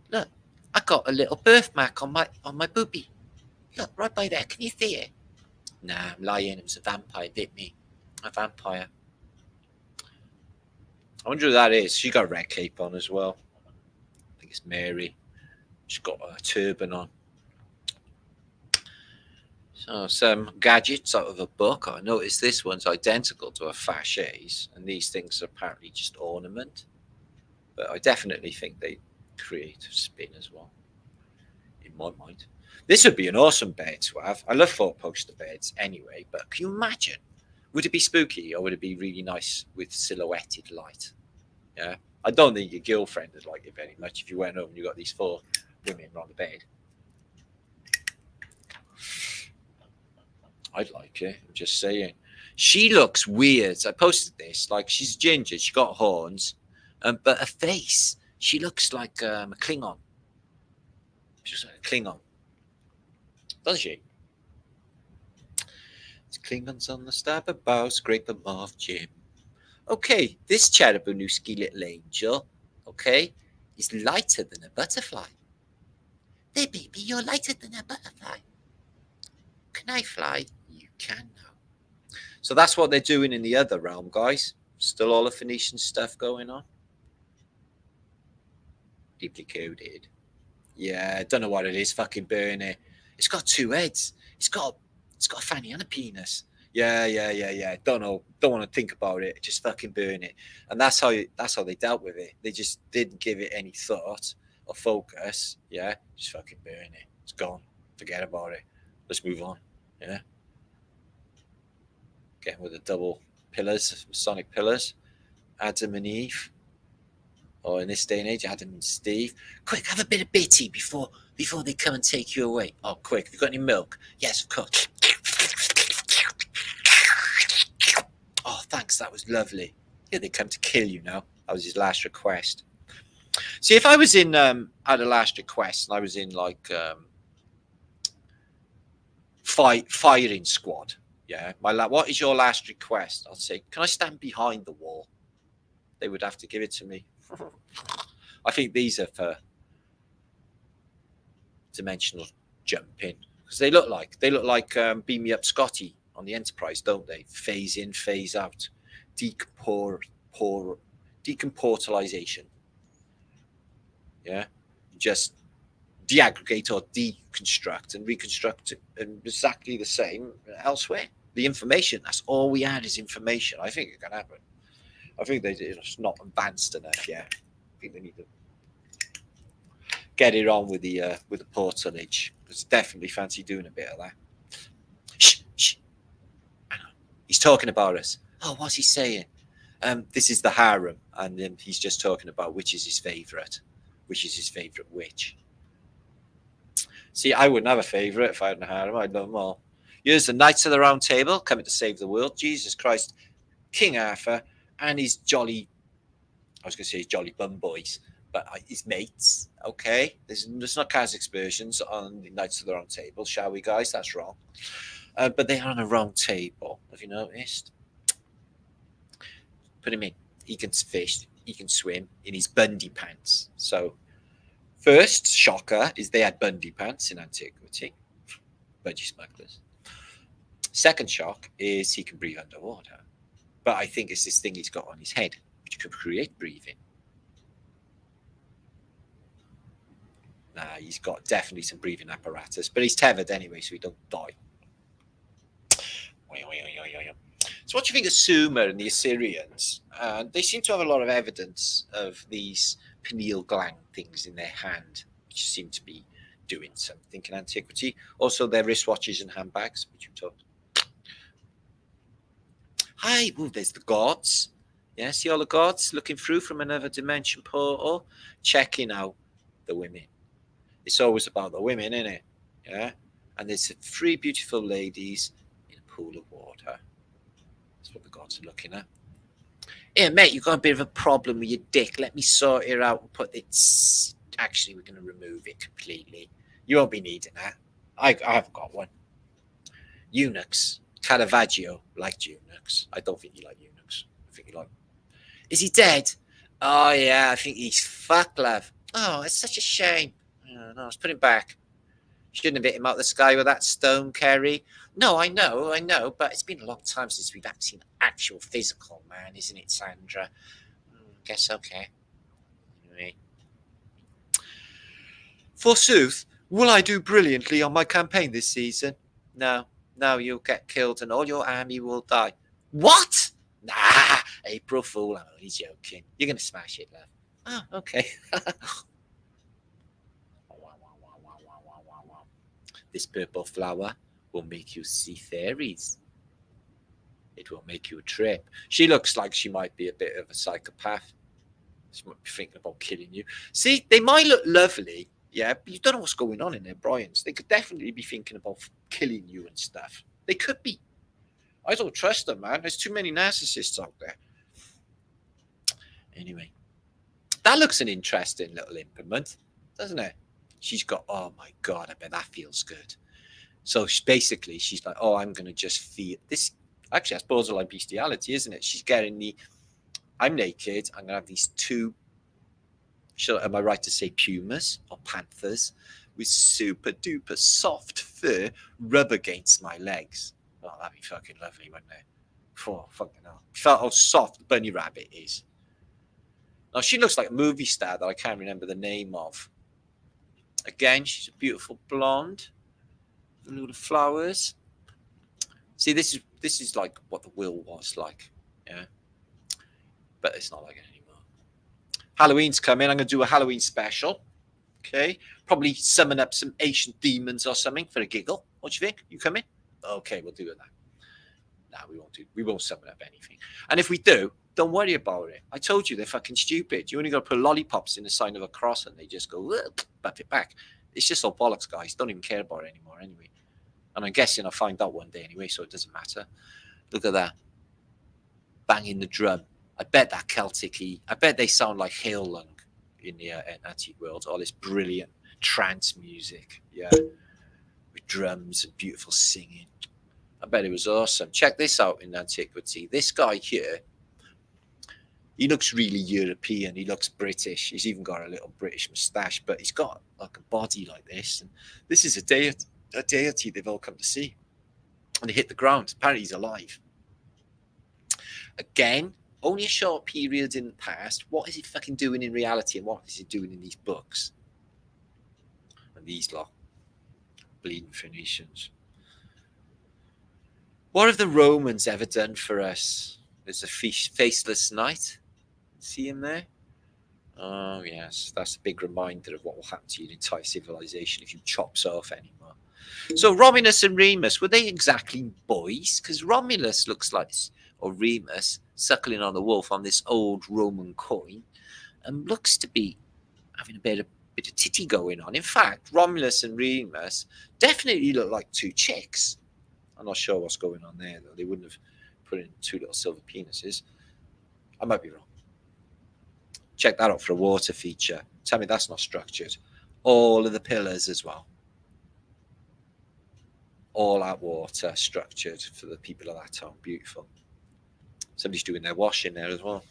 [SPEAKER 1] Look, I got a little birthmark on my boobie. Look, right by there. Can you see it? Nah, I'm lying. It was a vampire bit me. A vampire. I wonder who that is. She got a red cape on as well. I think it's Mary. She's got a turban on. So some gadgets out of a book. I noticed this one's identical to a Fache's, and these things are apparently just ornament. But I definitely think they create a spin as well, in my mind. This would be an awesome bed to have. I love 4-poster beds anyway, but can you imagine? Would it be spooky, or would it be really nice with silhouetted light? Yeah, I don't think your girlfriend would like it very much if you went home and you got these 4 women around the bed. I'd like it. I'm just saying. She looks weird. I posted this. Like, she's ginger. She got horns, but her face, she looks like a Klingon. She's like a Klingon, doesn't she? Klingons on the starboard bow, scrape them off, Jim. Okay, this Cherubinooski little angel, okay, is lighter than a butterfly. There, baby, you're lighter than a butterfly. Can I fly? You can now. So that's what they're doing in the other realm, guys. Still all the Phoenician stuff going on. Deeply coded. Yeah, don't know what it is. Fucking burn it. It's got 2 heads. It's got a fanny and a penis. Yeah. Don't know. Don't want to think about it. Just fucking burn it. And that's how they dealt with it. They just didn't give it any thought or focus. Yeah, just fucking burn it. It's gone. Forget about it. Let's move on. Yeah. Again with the double pillars, masonic pillars. Adam and Eve. Or in this day and age, Adam and Steve. Quick, have a bit of bitty before they come and take you away. Oh, quick, have you got any milk? Yes, of course. Oh, thanks, that was lovely. Here they come to kill you now. That was his last request. See, if I was in at a last request and I was in like firing squad, yeah, what is your last request? I'll say, can I stand behind the wall? They would have to give it to me. I think these are for dimensional jumping because they look like Beam Me Up Scotty on the Enterprise, don't they? Phase in, phase out, decomportalization. Yeah, just deaggregate or deconstruct and reconstruct exactly the same elsewhere. The information, that's all we had is information. I think it can happen. I think it's not advanced enough yet. I think they need to get it on with the portalage. It's definitely fancy doing a bit of that. Shh. He's talking about us. Oh, what's he saying? This is the harem, and he's just talking about which is his favourite witch. See, I wouldn't have a favourite if I had a harem. I'd love them all. Here's the Knights of the Round Table coming to save the world. Jesus Christ, King Arthur, and his jolly bum boys, but his mates. Okay, there's not Kazakh versions on the Knights of the Round Table, shall we, guys? That's wrong. But they are on a round table. Have you noticed? Put him in. He can fish. He can swim in his Bundy pants. So, first shocker is they had Bundy pants in antiquity. Budgie smugglers. Second shock is he can breathe underwater. But I think it's this thing he's got on his head, which could create breathing. Nah, he's got definitely some breathing apparatus, but he's tethered anyway, so he don't die. So what do you think of Sumer and the Assyrians? They seem to have a lot of evidence of these pineal gland things in their hand, which seem to be doing something in antiquity. Also, their wristwatches and handbags, which you talked. Hi, oh, there's the gods. Yeah, see all the gods looking through from another dimension portal, checking out the women. It's always about the women, isn't it? Yeah, and there's 3 beautiful ladies in a pool of water. That's what the gods are looking at. Here, mate, you've got a bit of a problem with your dick. Let me sort it out and put it. Actually, we're going to remove it completely. You won't be needing that. I've got one. Eunuchs. Caravaggio liked eunuchs. I don't think you like eunuchs. I think you like. Is he dead? Oh, yeah, I think he's fucked, love. Oh, it's such a shame. Oh, no, let's put him back. Shouldn't have hit him out the sky with that stone, Kerry. No, I know, but it's been a long time since we've seen an actual physical man, isn't it, Sandra? Guess okay. Anyway. Forsooth, will I do brilliantly on my campaign this season? No, you'll get killed and all your army will die. What? Nah, April Fool, I'm only joking. You're going to smash it, love. Oh, okay. This purple flower will make you see fairies. It will make you trip. She looks like she might be a bit of a psychopath. She might be thinking about killing you. See, they might look lovely, yeah, but you don't know what's going on in their brains. They could definitely be thinking about killing you and stuff. They could be. I don't trust them, man. There's too many narcissists out there. Anyway, that looks an interesting little implement, doesn't it? She's got, oh my God, I bet that feels good. So basically, she's like, oh, I'm going to just feel this. Actually, that's borderline bestiality, isn't it? She's getting I'm naked. I'm going to have these 2, am I right to say pumas or panthers with super duper soft fur rub against my legs. Oh, that'd be fucking lovely, wouldn't it? Oh, fucking hell. Felt how soft the bunny rabbit is. Now, she looks like a movie star that I can't remember the name of. Again, she's a beautiful blonde. Look at the flowers. See, this is like what the will was like, yeah. But it's not like it anymore. Halloween's coming. I'm going to do a Halloween special. Okay, probably summon up some ancient demons or something for a giggle. What do you think? You coming? Okay, we'll do that. No, we won't summon up anything. And if we do, don't worry about it. I told you they're fucking stupid. You only got to put lollipops in the sign of a cross and they just go, butt it back. It's just all bollocks, guys. Don't even care about it anymore anyway. And I'm guessing I'll find out one day anyway, so it doesn't matter. Look at that. Banging the drum. I bet that Celtic-y. I bet they sound like Hail Lung in the antique world. All this brilliant trance music. Yeah. With drums and beautiful singing. I bet it was awesome. Check this out in antiquity. This guy here, he looks really European. He looks British. He's even got a little British moustache, but he's got like a body like this. And this is a deity they've all come to see. And he hit the ground. Apparently he's alive. Again, only a short period in the past. What is he fucking doing in reality? And what is he doing in these books? And these lot. Bleeding Phoenicians. What have the Romans ever done for us? There's a faceless knight. See him there? Oh, yes. That's a big reminder of what will happen to your entire civilization if you chops off anymore. So Romulus and Remus, were they exactly boys? Because Romulus looks like, or Remus, suckling on the wolf on this old Roman coin, and looks to be having a bit of titty going on. In fact, Romulus and Remus definitely look like 2 chicks. I'm not sure what's going on there, though. They wouldn't have put in 2 little silver penises. I might be wrong. Check that out for a water feature. Tell me that's not structured. All of the pillars as well. All out water, structured for the people of that town. Beautiful. Somebody's doing their washing there as well.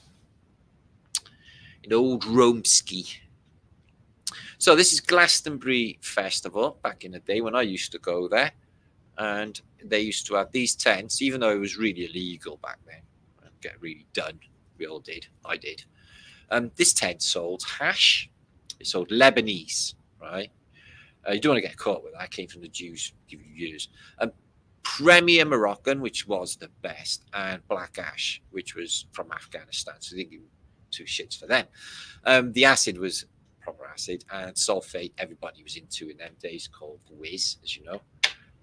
[SPEAKER 1] In old Romsky. So this is Glastonbury Festival back in the day when I used to go there. And they used to have these tents, even though it was really illegal back then. Get really done. We all did. I did. This tent sold hash. It sold Lebanese, right? You don't want to get caught with that. It came from the Jews, give you years. Premier Moroccan, which was the best, and black ash, which was from Afghanistan. So they didn't give two shits for them. The acid was proper acid, and sulfate everybody was into in them days, called whiz, as you know,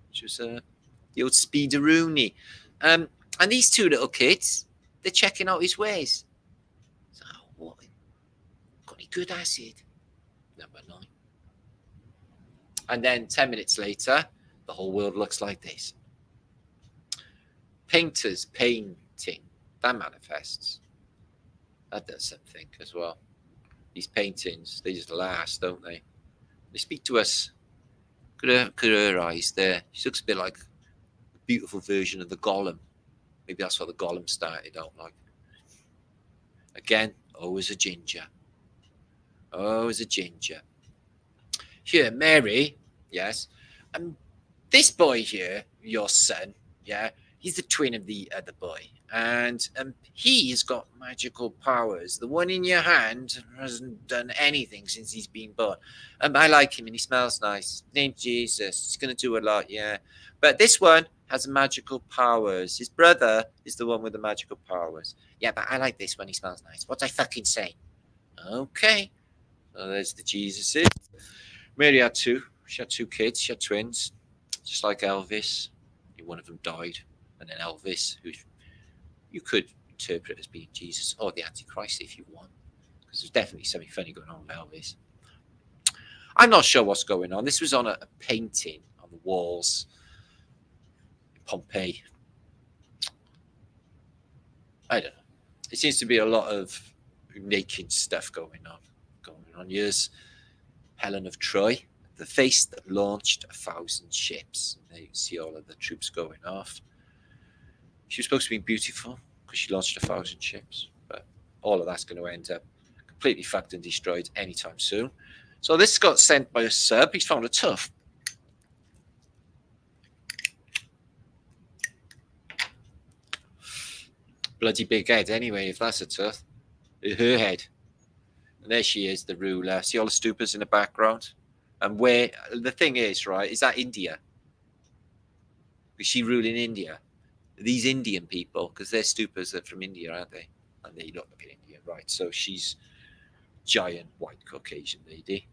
[SPEAKER 1] which was the old speederoonie. And these two little kids, they're checking out his ways. So, what? Got any good acid? Number 9. And then 10 minutes later, the whole world looks like this. Painters painting, that manifests. That does something as well. These paintings, they just last, don't they? They speak to us. Look at her eyes there. She looks a bit like a beautiful version of the Golem. Maybe that's what the Golem started out like. Again, always a ginger. Always a ginger. Here, Mary, yes. This boy here, your son, yeah, he's the twin of the other boy. And he's got magical powers. The one in your hand hasn't done anything since he's been born. I like him and he smells nice. Named Jesus. He's going to do a lot, yeah. But this one has magical powers. His brother is the one with the magical powers. Yeah, but I like this one. He smells nice. What's I fucking say? Okay. So there's the Jesuses. Mary had 2. She had 2 kids. She had twins. Just like Elvis. One of them died. And then Elvis, who you could interpret as being Jesus or the Antichrist if you want. Because there's definitely something funny going on with Elvis. I'm not sure what's going on. This was on a painting on the walls in Pompeii. I don't know. It seems to be a lot of naked stuff going on. Here's Helen of Troy, the face that launched 1,000 ships. There you can see all of the troops going off. She was supposed to be beautiful because she launched 1,000 ships, but all of that's going to end up completely fucked and destroyed anytime soon. So this got sent by a sub. He's found it tough. Bloody big head anyway, if that's a tough. Her head. And there she is, the ruler. See all the stupas in the background? And where the thing is, right, is that India? Is she ruling India? These Indian people, because their stupas are from India, aren't they? And they look like India, right? So she's giant white Caucasian lady.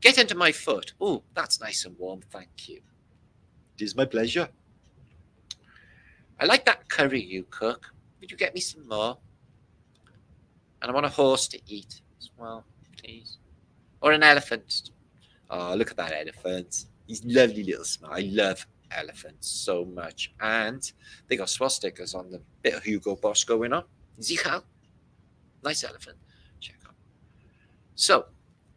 [SPEAKER 1] Get under my foot. Oh, that's nice and warm. Thank you. It is my pleasure. I like that curry you cook. Would you get me some more? And I want a horse to eat as well, please. Or an elephant. Oh, look at that elephant. He's lovely little smile. I love elephants so much. And they got swastikas on them. Bit of Hugo Boss going on. Zichal. Nice elephant. Check out. So,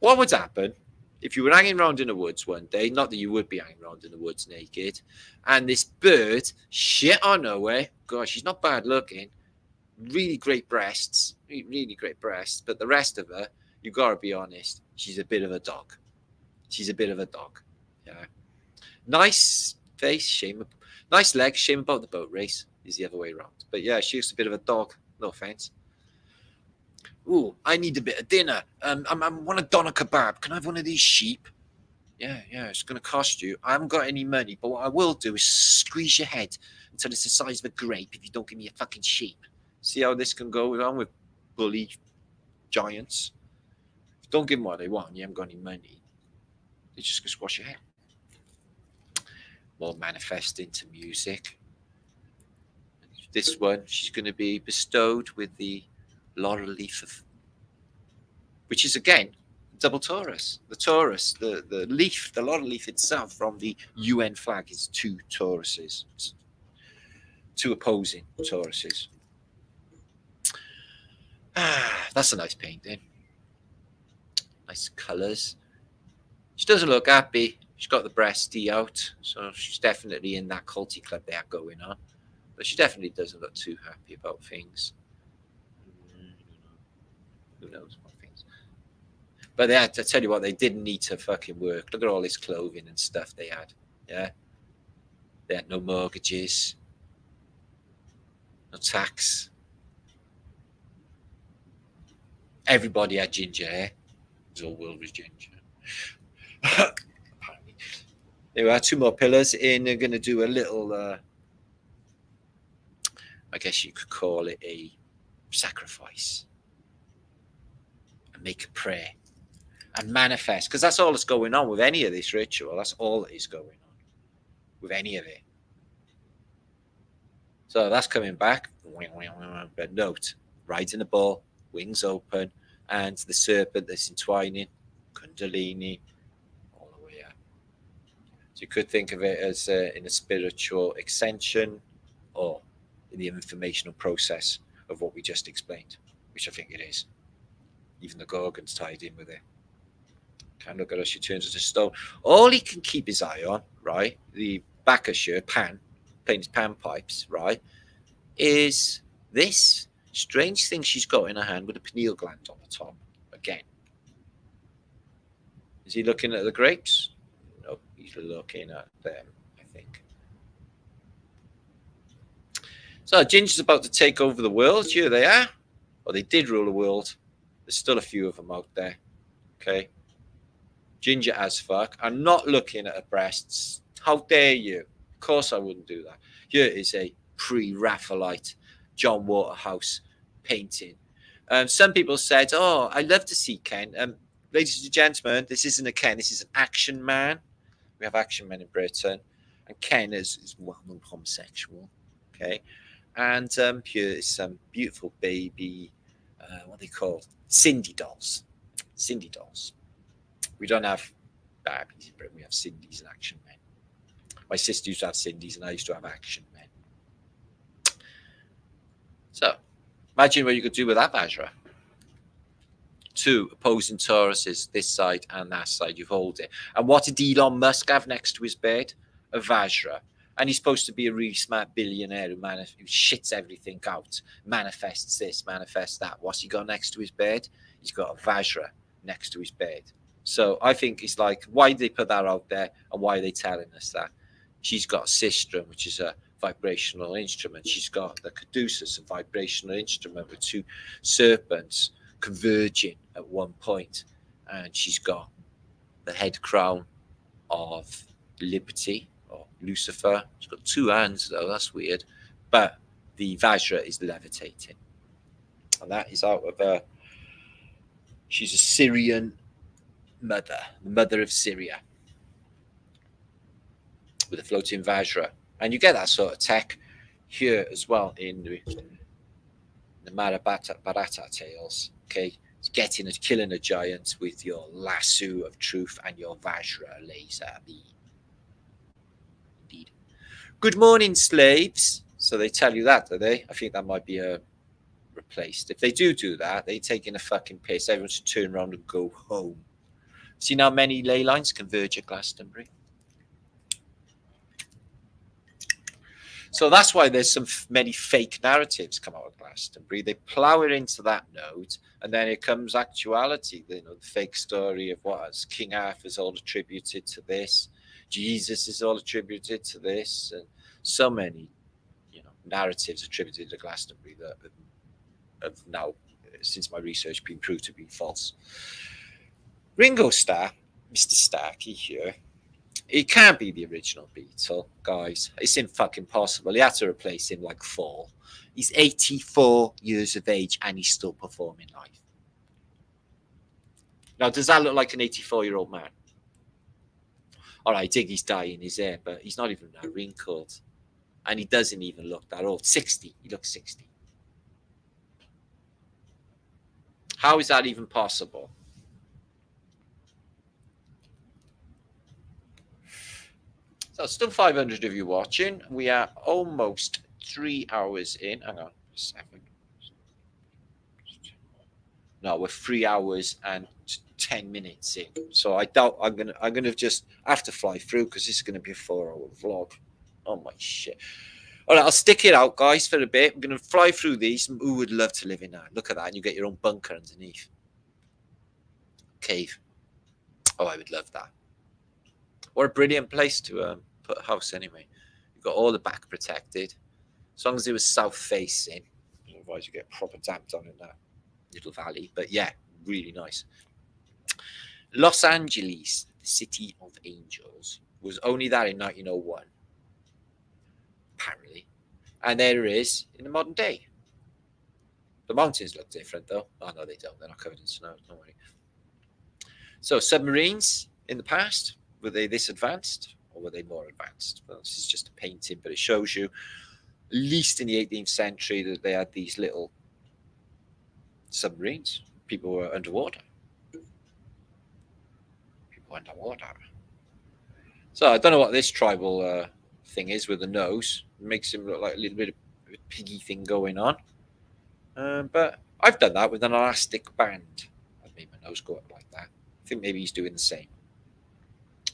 [SPEAKER 1] what would happen if you were hanging around in the woods one day? Not that you would be hanging around in the woods naked. And this bird shit on her way. Gosh, she's not bad looking. Really great breasts. Really great breasts. But the rest of her, you got to be honest, she's a bit of a dog. She's a bit of a dog. Yeah. Nice face, shame. Nice legs, shame about the boat race. Is the other way around. But yeah, she's a bit of a dog. No offense. Ooh, I need a bit of dinner. I want a doner kebab. Can I have one of these sheep? Yeah, it's going to cost you. I haven't got any money, but what I will do is squeeze your head until it's the size of a grape if you don't give me a fucking sheep. See how this can go on with bully giants? If you don't give them what they want, you haven't got any money. They're just going to squash your head. More manifest into music. This one, she's going to be bestowed with the laurel leaf of, which is again double Taurus. The Taurus, the leaf, the laurel leaf itself from the UN flag is 2 Tauruses, 2 opposing Tauruses. That's a nice painting. Nice colours. She doesn't look happy. She's got the breasty out, so she's definitely in that culty club they have going on. But she definitely doesn't look too happy about things. Who knows what things. But they had to tell you what, they didn't need to fucking work. Look at all this clothing and stuff they had. Yeah. They had no mortgages, no tax. Everybody had ginger hair. The whole world was ginger. Apparently. There are 2 more pillars in. They're going to do a little, I guess you could call it a sacrifice. And make a prayer. And manifest. Because that's all that's going on with any of this ritual. That's all that is going on with any of it. So that's coming back. But note, riding the ball, wings open, and the serpent that's entwining, Kundalini, all the way up. So you could think of it as in a spiritual extension or in the informational process of what we just explained, which I think it is. Even the Gorgon's tied in with it. Can't look at us, she turns into stone. All he can keep his eye on, right, the Bacchus Pan, playing his panpipes, right, is this strange thing she's got in her hand with a pineal gland on the top. Again. Is he looking at the grapes? No, he's looking at them, I think. So Ginger's about to take over the world. Here they are. Or they did rule the world. There's still a few of them out there. Okay. Ginger as fuck. I'm not looking at her breasts. How dare you? Of course I wouldn't do that. Here is a pre-Raphaelite John Waterhouse painting. Some people said, oh, I'd love to see Ken. Ladies and gentlemen, this isn't a Ken. This is an action man. We have action men in Britain. And Ken is well-known homosexual. Okay. And here is some beautiful baby, what are they called? Cindy dolls. Cindy dolls. We don't have Barbies in Britain. We have Cindy's and action men. My sister used to have Cindy's and I used to have action men. So, imagine what you could do with that Vajra. 2 opposing Tauruses, this side and that side. You hold it. And what did Elon Musk have next to his bed? A Vajra. And he's supposed to be a really smart billionaire who shits everything out, manifests this, manifests that. What's he got next to his bed? He's got a Vajra next to his bed. So I think it's like, why did they put that out there and why are they telling us that? She's got a sistrum, which is a vibrational instrument. She's got the caduceus, a vibrational instrument with 2 serpents converging at one point. And she's got the head crown of Liberty or Lucifer. She's got 2 hands, though. That's weird. But the Vajra is levitating. And that is out of a... She's a Syrian mother, the mother of Syria, with a floating Vajra. And you get that sort of tech here as well in the Mahabharata tales. Okay, it's killing a giant with your lasso of truth and your Vajra laser beam. Indeed. Good morning, slaves. So they tell you that, do they? I think that might be replaced. If they do that, they're taking a fucking piss. Everyone should turn around and go home. See now many ley lines converge at Glastonbury. So that's why there's many fake narratives come out of Glastonbury. They plow it into that node, and then it comes actuality. The fake story of what King Arthur's all attributed to this, Jesus is all attributed to this, and so many, narratives attributed to Glastonbury that have now, since my research, been proved to be false. Ringo Starr, Mr. Starkey here, he can't be the original Beatle, guys. It's impossible. He had to replace him like Fall. He's 84 years of age and he's still performing live. Now, does that look like an 84-year-old man? All right, Diggy's dying his hair, but he's not even that wrinkled. And he doesn't even look that old. 60. He looks 60. How is that even possible? So still 500 of you watching. We are almost 3 hours in. Hang on, 7. No, we're 3 hours and 10 minutes in. So I doubt I'm gonna just have to fly through because this is gonna be a 4-hour vlog. Oh my shit. All right, I'll stick it out, guys, for a bit. We're gonna fly through these. Who would love to live in that? Look at that, and you get your own bunker underneath. Cave. Oh, I would love that. What a brilliant place to put a house anyway. Got all the back protected. As long as it was south facing. Otherwise you get proper damped on in that little valley. But yeah, really nice. Los Angeles, the city of angels, was only that in 1901. Apparently. And there it is in the modern day. The mountains look different though. Oh no, they don't. They're not covered in snow. Don't worry. So submarines in the past, were they this advanced or were they more advanced? Well, this is just a painting, but it shows you, at least in the 18th century, that they had these little submarines. People were underwater. So I don't know what this tribal thing is with the nose. It makes him look like a little bit of a piggy thing going on. But I've done that with an elastic band. I've made my nose go up like that. I think maybe he's doing the same. Do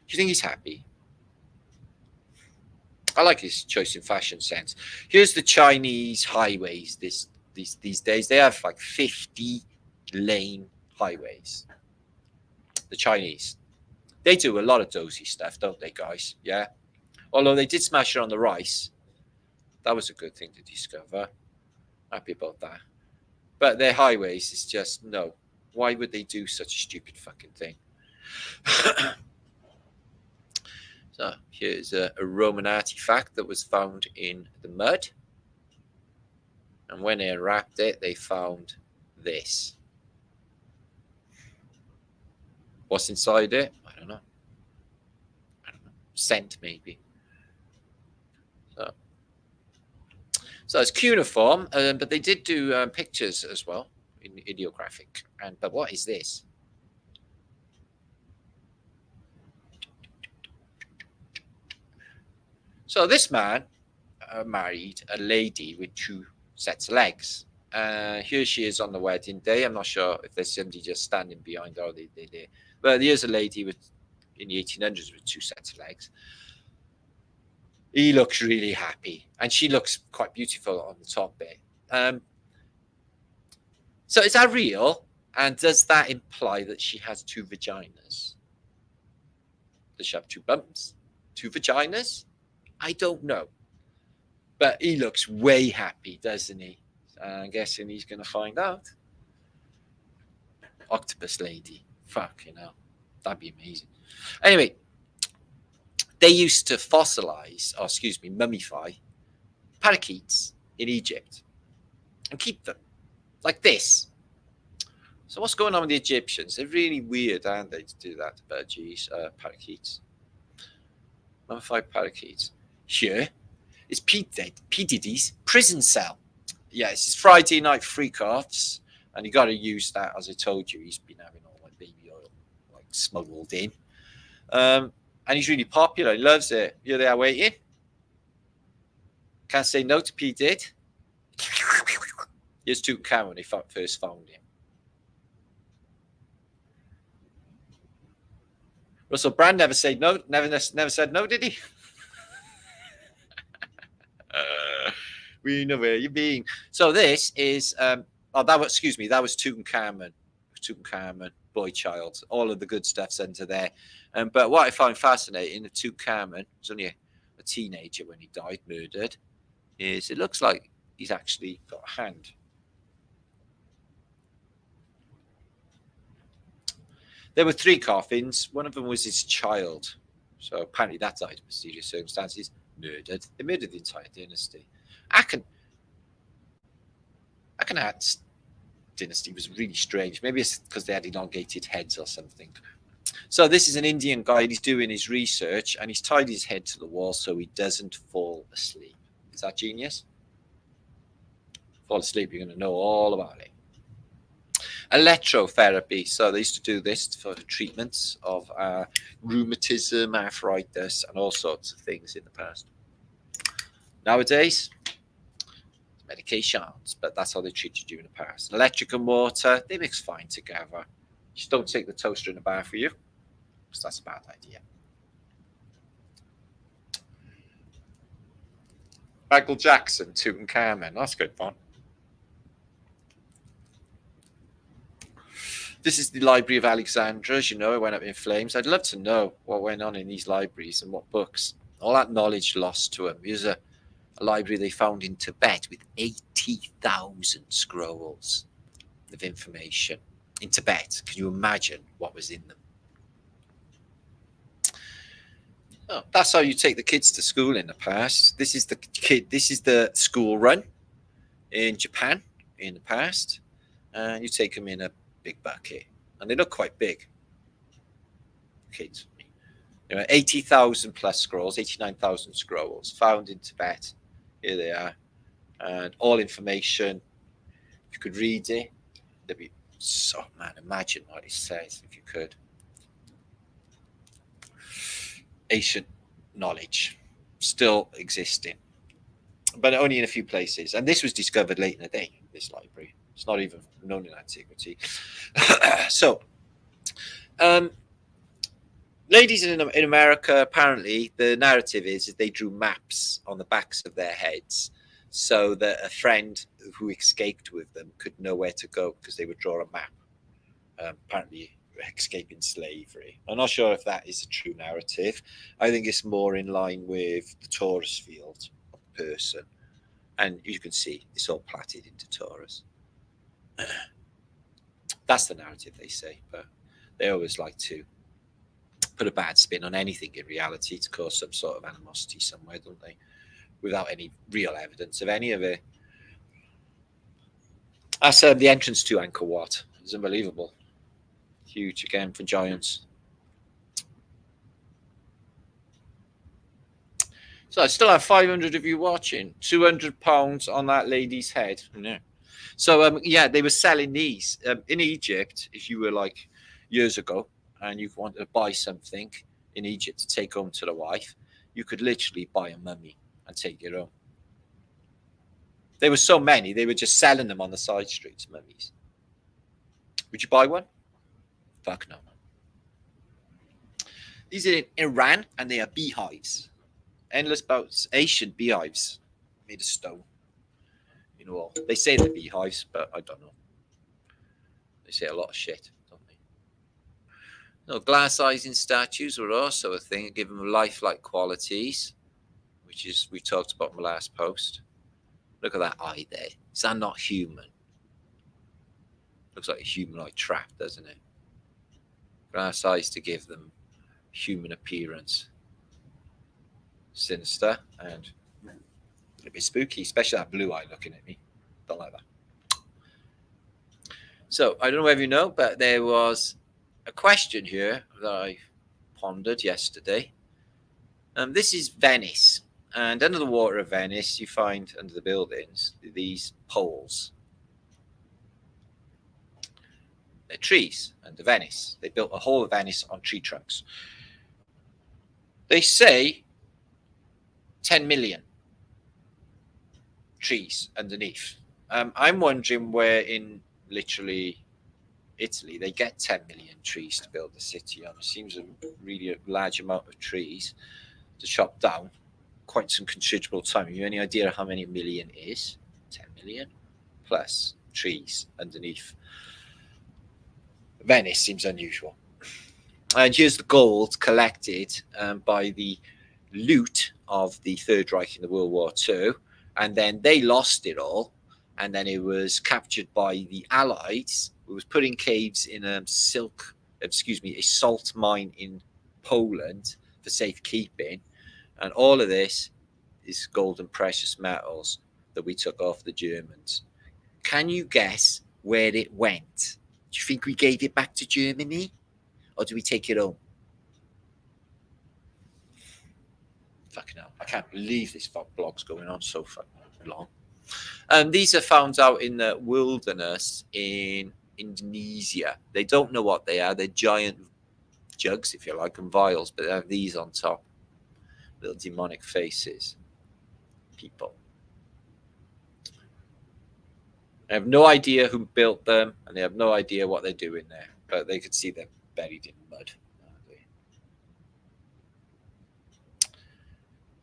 [SPEAKER 1] you think he's happy? I like his choice in fashion sense. Here's the Chinese highways these days. They have like 50 lane highways. The Chinese. They do a lot of dozy stuff, don't they, guys? Yeah. Although they did smash it on the rice. That was a good thing to discover. Happy about that. But their highways is just, no. Why would they do such a stupid fucking thing? So here's a Roman artifact that was found in the mud. And when they unwrapped it, they found this. What's inside it? I don't know. Scent, maybe. So it's cuneiform, but they did do pictures as well, in ideographic. But what is this? So this man married a lady with 2 sets of legs. Here she is on the wedding day. I'm not sure if there's somebody just standing behind her. But here's a lady in the 1800s with 2 sets of legs. He looks really happy, and she looks quite beautiful on the top bit. So is that real? And does that imply that she has 2 vaginas? Does she have 2 bumps? 2 vaginas? I don't know. But he looks way happy, doesn't he? I'm guessing he's going to find out. Octopus lady. Fucking hell. That'd be amazing. Anyway, they used to mummify parakeets in Egypt and keep them like this. So what's going on with the Egyptians? They're really weird, aren't they, to do that to parakeets. Mummified parakeets. Here is P. Diddy's prison cell. Yeah, it's his Friday night freak-offs, and you got to use that, as I told you. He's been having all my baby oil like smuggled in. And he's really popular. He loves it. Here they are waiting. Can't say no to P. Did. Here's Tutankhamun when they first found him. Russell Brand never said no. Never said no, did he? We know where you're being. So this is that was Tutankhamun. Tutankhamun, boy child. All of the good stuff's under there. But what I find fascinating, the Tutankhamun was only a teenager when he died, murdered, is it looks like he's actually got a hand. There were 3 coffins. One of them was his child. So apparently that died in mysterious circumstances. Murdered. They murdered the entire dynasty. Akhenaten's dynasty was really strange. Maybe it's because they had elongated heads or something. So this is an Indian guy. He's doing his research, and he's tied his head to the wall so he doesn't fall asleep. Is that genius? Fall asleep, you're going to know all about it. Electrotherapy. So they used to do this for the treatments of rheumatism, arthritis, and all sorts of things in the past. Nowadays, medications, but that's how they treated you in the past. Electric and water, they mix fine together. Just don't take the toaster in the bath with you, because that's a bad idea. Michael Jackson, Tutankhamun, that's good fun. This is the Library of Alexandria. As you know, it went up in flames. I'd love to know what went on in these libraries and what books All that knowledge lost to them. Here's a library they found in Tibet with 80,000 scrolls of information in Tibet. Can you imagine what was in them? Oh, that's how you take the kids to school in the past. This is the school run in Japan in the past, and you take them in a big bucket, and they look quite big. Kids, 80,000 plus scrolls, 89,000 scrolls found in Tibet. Here they are, and all information. If you could read it, there'd be man. Imagine what it says if you could. Ancient knowledge still existing, but only in a few places. And this was discovered late in the day. This library, it's not even known in antiquity. So, ladies in America, apparently the narrative is they drew maps on the backs of their heads so that a friend who escaped with them could know where to go because they would draw a map. Apparently escaping slavery. I'm not sure if that is a true narrative. I think it's more in line with the torus field person. And you can see it's all plaited into torus. That's the narrative they say, but they always like to put a bad spin on anything in reality to cause some sort of animosity somewhere, don't they? Without any real evidence of any of it. That's the entrance to Angkor Wat. It's unbelievable. Huge again for giants. So I still have 500 of you watching. £200 on that lady's head. Yeah. So yeah, they were selling these in Egypt. If you were like years ago and you wanted to buy something in Egypt to take home to the wife, you could literally buy a mummy and take it home. There were so many, they were just selling them on the side streets, mummies. Would you buy one? Fuck no. These are in Iran, and they are beehives. Endless bouts, ancient beehives made of stone. You know, they say they're beehives, but I don't know. They say a lot of shit, don't they? No, glass-sizing statues were also a thing, give them lifelike qualities, which is we talked about in the last post. Look at that eye there. Is that not human? Looks like a humanoid trap, doesn't it? Glass eyes to give them human appearance. Sinister and a little bit spooky, especially that blue eye looking at me. Don't like that. So I don't know whether you know, but there was a question here that I pondered yesterday. This is Venice, and under the water of Venice, you find under the buildings these poles. They're trees under Venice. They built a whole of Venice on tree trunks. They say 10 million trees underneath. I'm wondering where in literally Italy they get 10 million trees to build the city on. It seems a really large amount of trees to chop down. Quite some considerable time. Have you any idea how many million is? 10 million plus trees underneath. Venice seems unusual. And here's the gold collected by the loot of the Third Reich in the World War II. And then they lost it all. And then it was captured by the Allies. It was put in caves in a salt mine in Poland for safekeeping. And all of this is gold and precious metals that we took off the Germans. Can you guess where it went? Do you think we gave it back to Germany? Or do we take it home? Fucking hell. I can't believe this blog's going on so fucking long. These are found out in the wilderness in Indonesia. They don't know what they are. They're giant jugs, if you like, and vials, but they have these on top. Little demonic faces. People. They have no idea who built them, and they have no idea what they're doing there. But they could see they're buried in mud.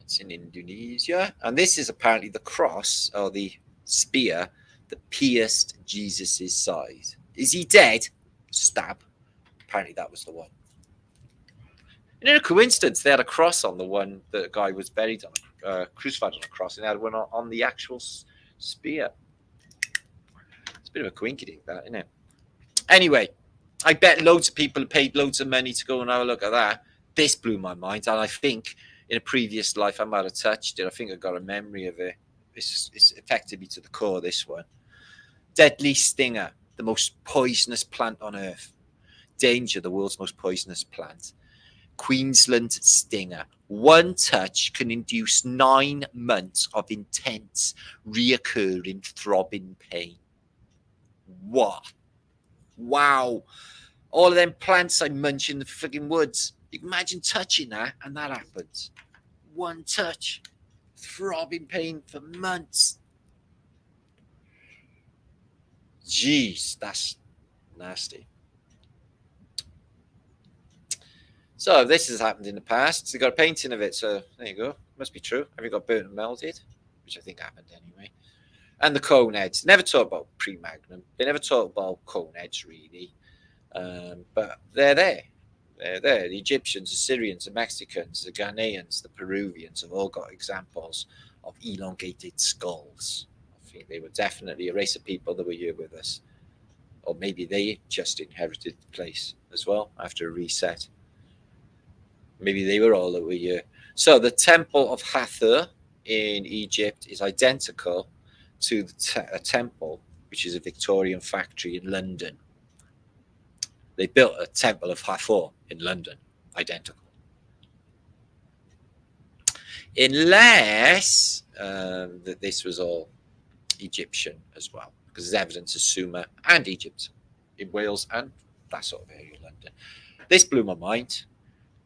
[SPEAKER 1] It's in Indonesia. And this is apparently the cross, or the spear, that pierced Jesus' side. Is he dead? Stab. Apparently that was the one. And in a coincidence, they had a cross on the one that the guy was buried on, crucified on a cross, and they had one on the actual spear. It's a bit of a coinkydink, that, isn't it? Anyway, I bet loads of people paid loads of money to go and have a look at that. This blew my mind, and I think in a previous life I might have touched it. I think I got a memory of it. It's affected me to the core, this one. Deadly stinger, the most poisonous plant on earth. Danger, the world's most poisonous plant. Queensland stinger. One touch can induce 9 months of intense, reoccurring, throbbing pain. What? Wow. All of them plants I munch in the frigging woods. You can imagine touching that, and that happens. One touch. Throbbing pain for months. Jeez, that's nasty. So this has happened in the past. So they got a painting of it, so there you go. Must be true. Have you got burnt and melted? Which I think happened anyway. And the cone heads. Never talk about pre-magnum. They never talk about cone heads, really. But they're there. They're there. The Egyptians, the Syrians, the Mexicans, the Ghanaians, the Peruvians have all got examples of elongated skulls. I think they were definitely a race of people that were here with us. Or maybe they just inherited the place as well after a reset. Maybe they were all that were here. So the Temple of Hathor in Egypt is identical to a temple, which is a Victorian factory in London. They built a Temple of Hathor in London, identical. Unless that this was all Egyptian as well, because there's evidence of Sumer and Egypt in Wales and that sort of area, London. This blew my mind.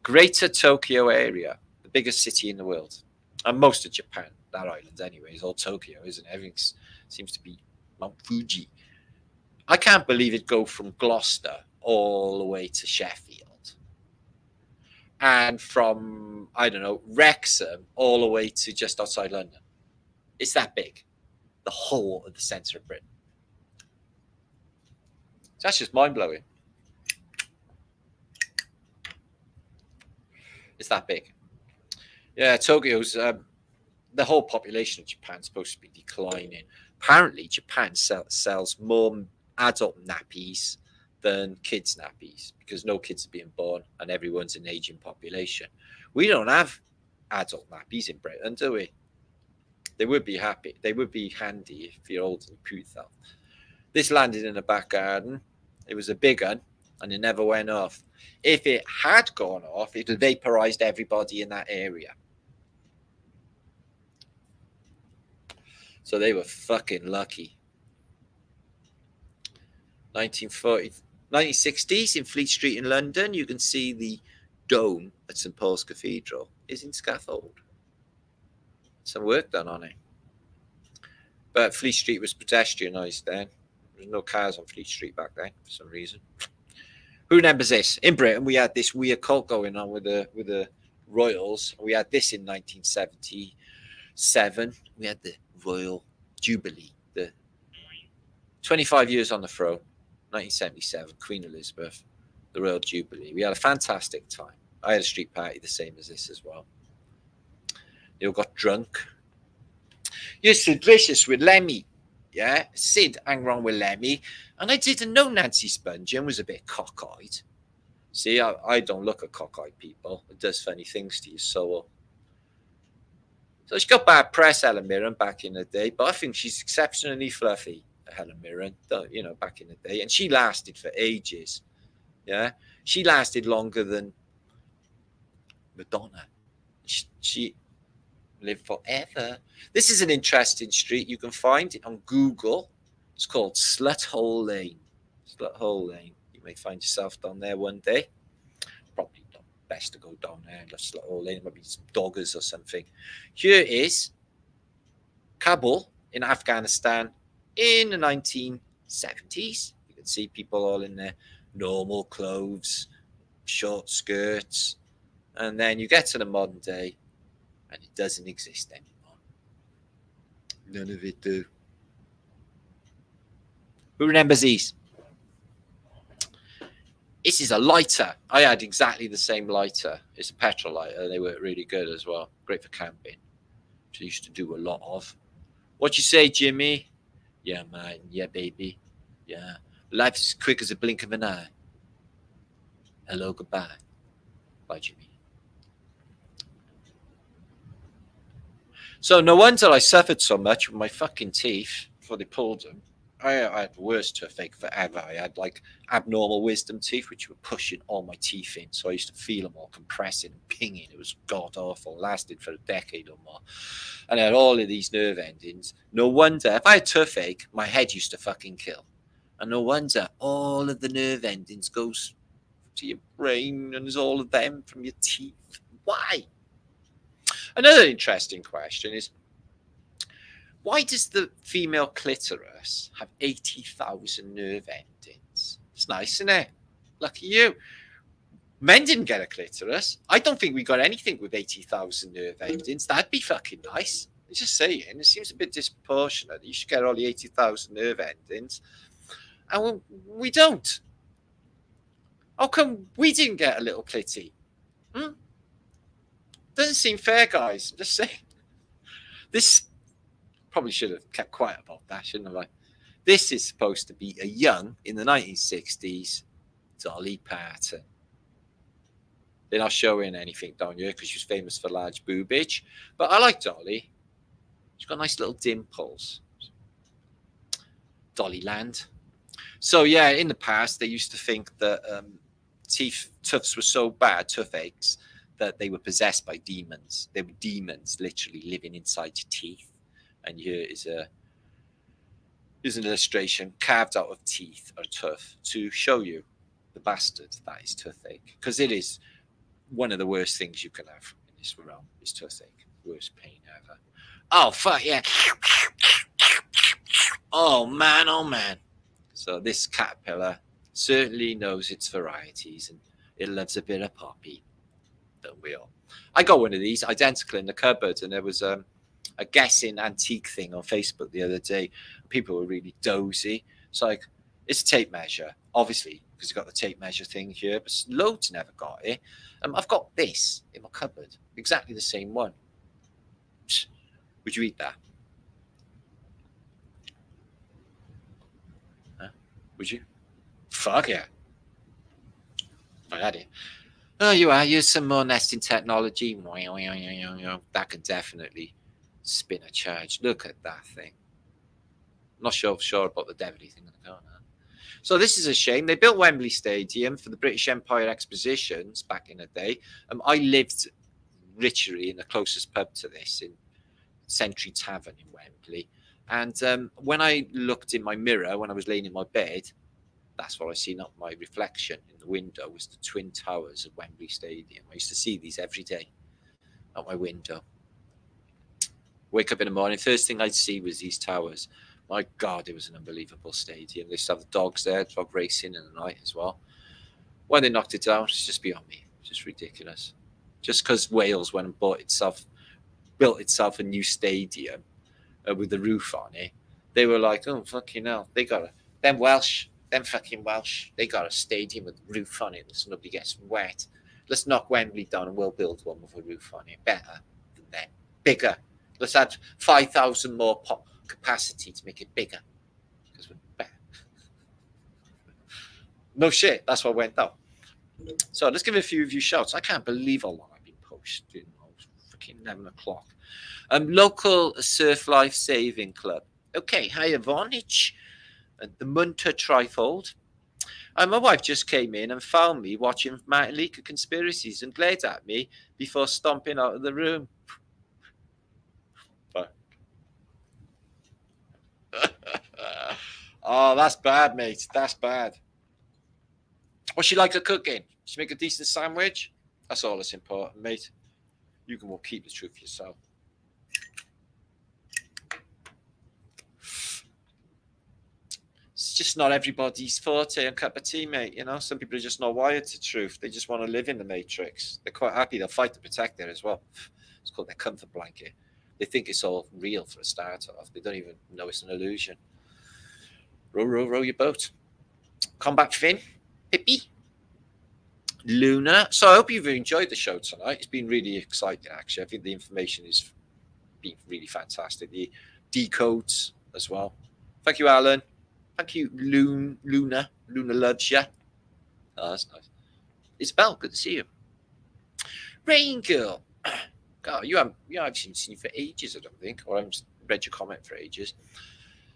[SPEAKER 1] Greater Tokyo area, the biggest city in the world, and most of Japan, that island anyway, is all Tokyo, isn't it? Everything seems to be Mount Fuji. I can't believe it go from Gloucester all the way to Sheffield, and from, I don't know, Wrexham all the way to just outside London. It's that big, the whole of the centre of Britain. So that's just mind-blowing. It's that big. Yeah, Tokyo's the whole population of Japan is supposed to be declining. Apparently, Japan sells more adult nappies than kids' nappies because no kids are being born and everyone's an aging population. We don't have adult nappies in Britain, do we? They would be happy. They would be handy if you're old and poo yourself. This landed in a back garden. It was a big one, and it never went off. If it had gone off, it would have vaporized everybody in that area. So they were fucking lucky. 1960s in Fleet Street in London, you can see the dome at St Paul's Cathedral is in scaffold. Some work done on it. But Fleet Street was pedestrianised then. There was no cars on Fleet Street back then for some reason. Who remembers this? In Britain, we had this weird cult going on with the royals. We had this in 1977. We had the Royal Jubilee, the 25 years on the throne, 1977, Queen Elizabeth, the Royal Jubilee. We had a fantastic time. I had a street party the same as this as well. They all got drunk. You're Sid Vicious with Lemmy. Yeah, Sid hang wrong with Lemmy. And I didn't know Nancy Spungen was a bit cockeyed. See, I don't look at cockeyed people. It does funny things to your soul. So she got bad press, Helen Mirren, back in the day. But I think she's exceptionally fluffy, Helen Mirren, you know, back in the day. And she lasted for ages. Yeah, she lasted longer than Madonna. She lived forever. This is an interesting street. You can find it on Google. It's called Slut Hole Lane. Slut Hole Lane. You may find yourself down there one day. Probably not best to go down there. Slut Hole Lane. Maybe some doggers or something. Here is Kabul in Afghanistan in the 1970s. You can see people all in their normal clothes, short skirts. And then you get to the modern day, and it doesn't exist anymore. None of it do. Who remembers these? This is a lighter. I had exactly the same lighter. It's a petrol lighter. They work really good as well. Great for camping, which I used to do a lot of. What you say, Jimmy? Yeah, man. Yeah, baby. Yeah. Life's as quick as a blink of an eye. Hello, goodbye. Bye, Jimmy. So no wonder I suffered so much with my fucking teeth before they pulled them. I had the worst toothache forever. I had like abnormal wisdom teeth, which were pushing all my teeth in. So I used to feel them all compressing and pinging. It was god awful. Lasted for a decade or more. And I had all of these nerve endings. No wonder if I had toothache, my head used to fucking kill. And no wonder all of the nerve endings goes to your brain, and there's all of them from your teeth. Why? Another interesting question is, why does the female clitoris have 80,000 nerve endings? It's nice, isn't it? Lucky you. Men didn't get a clitoris. I don't think we got anything with 80,000 nerve endings. That'd be fucking nice. I'm just saying, it seems a bit disproportionate. You should get all the 80,000 nerve endings. And we don't. How come we didn't get a little clitty? Doesn't seem fair, guys. I'm just saying. This probably should have kept quiet about that, shouldn't I? This is supposed to be a young, in the 1960s, Dolly Parton. They're not showing anything down here because she's famous for large boobage. But I like Dolly. She's got nice little dimples. Dolly Land. So, yeah, in the past, they used to think that tooths were so bad, toothaches, that they were possessed by demons. They were demons literally living inside your teeth. And here is an illustration carved out of teeth or tooth to show you the bastard that is toothache. Because it is one of the worst things you can have in this realm is toothache. Worst pain ever. Oh, fuck yeah. Oh, man, oh, man. So this caterpillar certainly knows its varieties, and it loves a bit of poppy. Don't we all? I got one of these identical in the cupboard, and there was a guessing antique thing on Facebook the other day. People were really dozy. It's like, it's a tape measure, obviously, because you've got the tape measure thing here, but loads never got it. I've got this in my cupboard, exactly the same one. Would you eat that? Huh? Would you? Fuck yeah. I had it. Oh, you are. Use some more nesting technology. That can definitely spin a charge. Look at that thing. I'm not sure about the devilly thing in the corner. So this is a shame. They built Wembley Stadium for the British Empire expositions back in the day. I lived literally in the closest pub to this, in Century Tavern in Wembley. And when I looked in my mirror when I was laying in my bed, that's what I seen up my reflection in the window was the Twin Towers of Wembley Stadium. I used to see these every day out my window. Wake up in the morning, first thing I'd see was these towers. My God, it was an unbelievable stadium. They used to have the dogs there, dog racing in the night as well. When they knocked it down, it's just beyond me. It's just ridiculous. Just because Wales went and built itself a new stadium with the roof on it, they were like, oh, fucking hell, they got it. Them fucking Welsh, they got a stadium with a roof on it so nobody gets wet. Let's knock Wembley down and we'll build one with a roof on it. Better than them. Bigger. Let's add 5,000 more capacity to make it bigger. Because we're better. No shit, that's what went down. So let's give a few of you shouts. I can't believe how long I've been posting. It's freaking 11 o'clock. Local Surf Life Saving Club. Okay, hi Vonich. The Munter Trifold. My wife just came in and found me watching Martin Leaker Conspiracies and glared at me before stomping out of the room. Oh, that's bad, mate. That's bad. What's she like at cooking? She make a decent sandwich? That's all that's important, mate. You can keep the truth yourself. It's just not everybody's forte and cup of tea, mate. You know, some people are just not wired to truth. They just want to live in the matrix. They're quite happy. They'll fight to protect it as well. It's called their comfort blanket. They think it's all real for a start off. They don't even know it's an illusion. Row, row, row your boat. Combat Finn, Pippi. Luna. So I hope you've enjoyed the show tonight. It's been really exciting, actually. I think the information has been really fantastic. The decodes as well. Thank you, Alan. Thank you, Luna. Luna loves you. Oh, that's nice. Isabel, good to see you. Rain Girl. God, you haven't seen you for ages, I don't think, or I haven't read your comment for ages.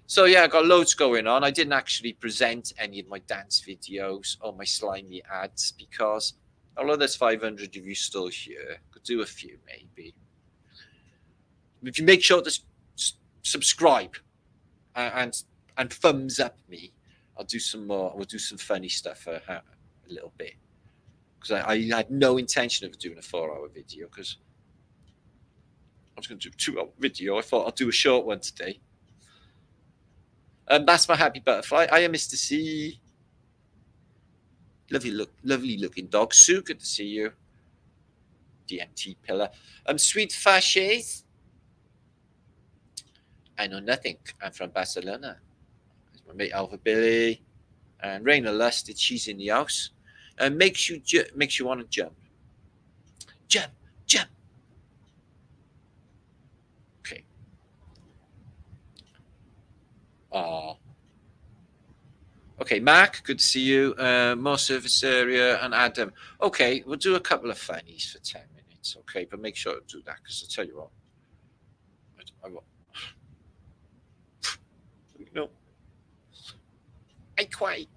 [SPEAKER 1] So yeah, I got loads going on. I didn't actually present any of my dance videos or my slimy ads because although there's 500 of you still here, could do a few maybe. If you make sure to subscribe and thumbs up me, I'll do some more. We'll do some funny stuff for a little bit because I had no intention of doing a 4-hour video because I was going to do a 2-hour video. I thought I'll do a short one today. That's my happy butterfly. I am Mr. C. Lovely looking dog. Sue, good to see you. DMT pillar. Sweet fasces. I know nothing. I'm from Barcelona. There's my mate Alpha Billy. And Raina Lusted, she's in the house. And makes you want to jump. Jump. Okay. Okay, Mark, good to see you. More surface area and Adam. Okay, we'll do a couple of funnies for 10 minutes, okay? But make sure to do that because I'll tell you what. I quite.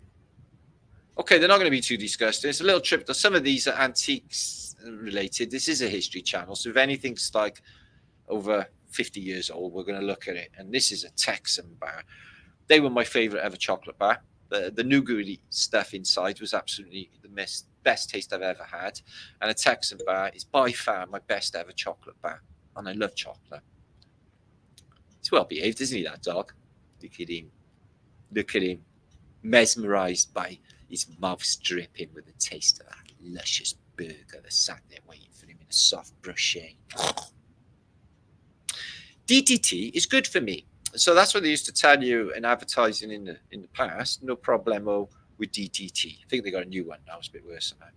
[SPEAKER 1] Okay, they're not going to be too disgusting. It's a little trip. Some of these are antiques related. This is a history channel, so if anything's like over 50 years old, we're going to look at it. And this is a Texan bar. They were my favorite ever chocolate bar. The nougat stuff inside was absolutely the best taste I've ever had. And a Texan bar is by far my best ever chocolate bar. And I love chocolate. He's well behaved, isn't he, that dog? Look at him. Mesmerised by his mouth dripping with the taste of that luscious burger that sat there waiting for him in a soft brochet. DDT is good for me. So that's what they used to tell you in advertising in the past. No problemo with DDT. I think they got a new one now. It's a bit worse than that.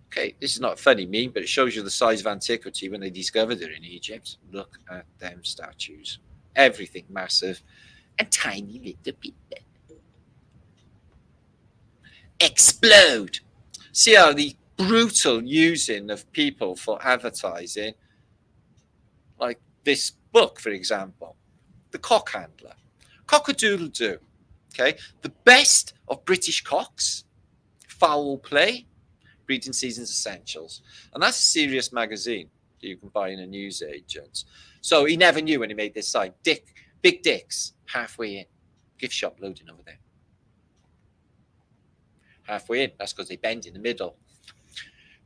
[SPEAKER 1] Okay, this is not a funny meme, but it shows you the size of antiquity when they discovered it in Egypt. Look at them statues. Everything massive and tiny little bit. Explode. See how the brutal using of people for advertising, like this book, for example, The Cock Handler. Cock-a-doodle-doo. Okay, the best of British cocks, foul play, breeding season's essentials, and that's a serious magazine that you can buy in a newsagent. So he never knew when he made this sign. Big dicks halfway in, gift shop loading over there. Halfway in, that's because they bend in the middle.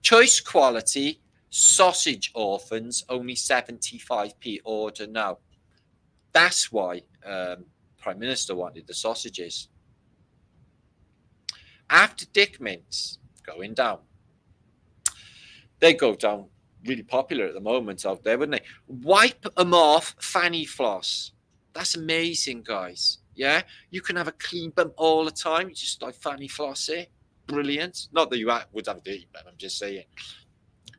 [SPEAKER 1] Choice quality. Sausage orphans, only 75p order now. That's why Prime Minister wanted the sausages. After Dick Mints going down. They go down really popular at the moment out there, wouldn't they? Wipe them off fanny floss. That's amazing, guys. Yeah, you can have a clean bum all the time. You just like fanny floss it. Brilliant. Not that you would have to eat, but I'm just saying.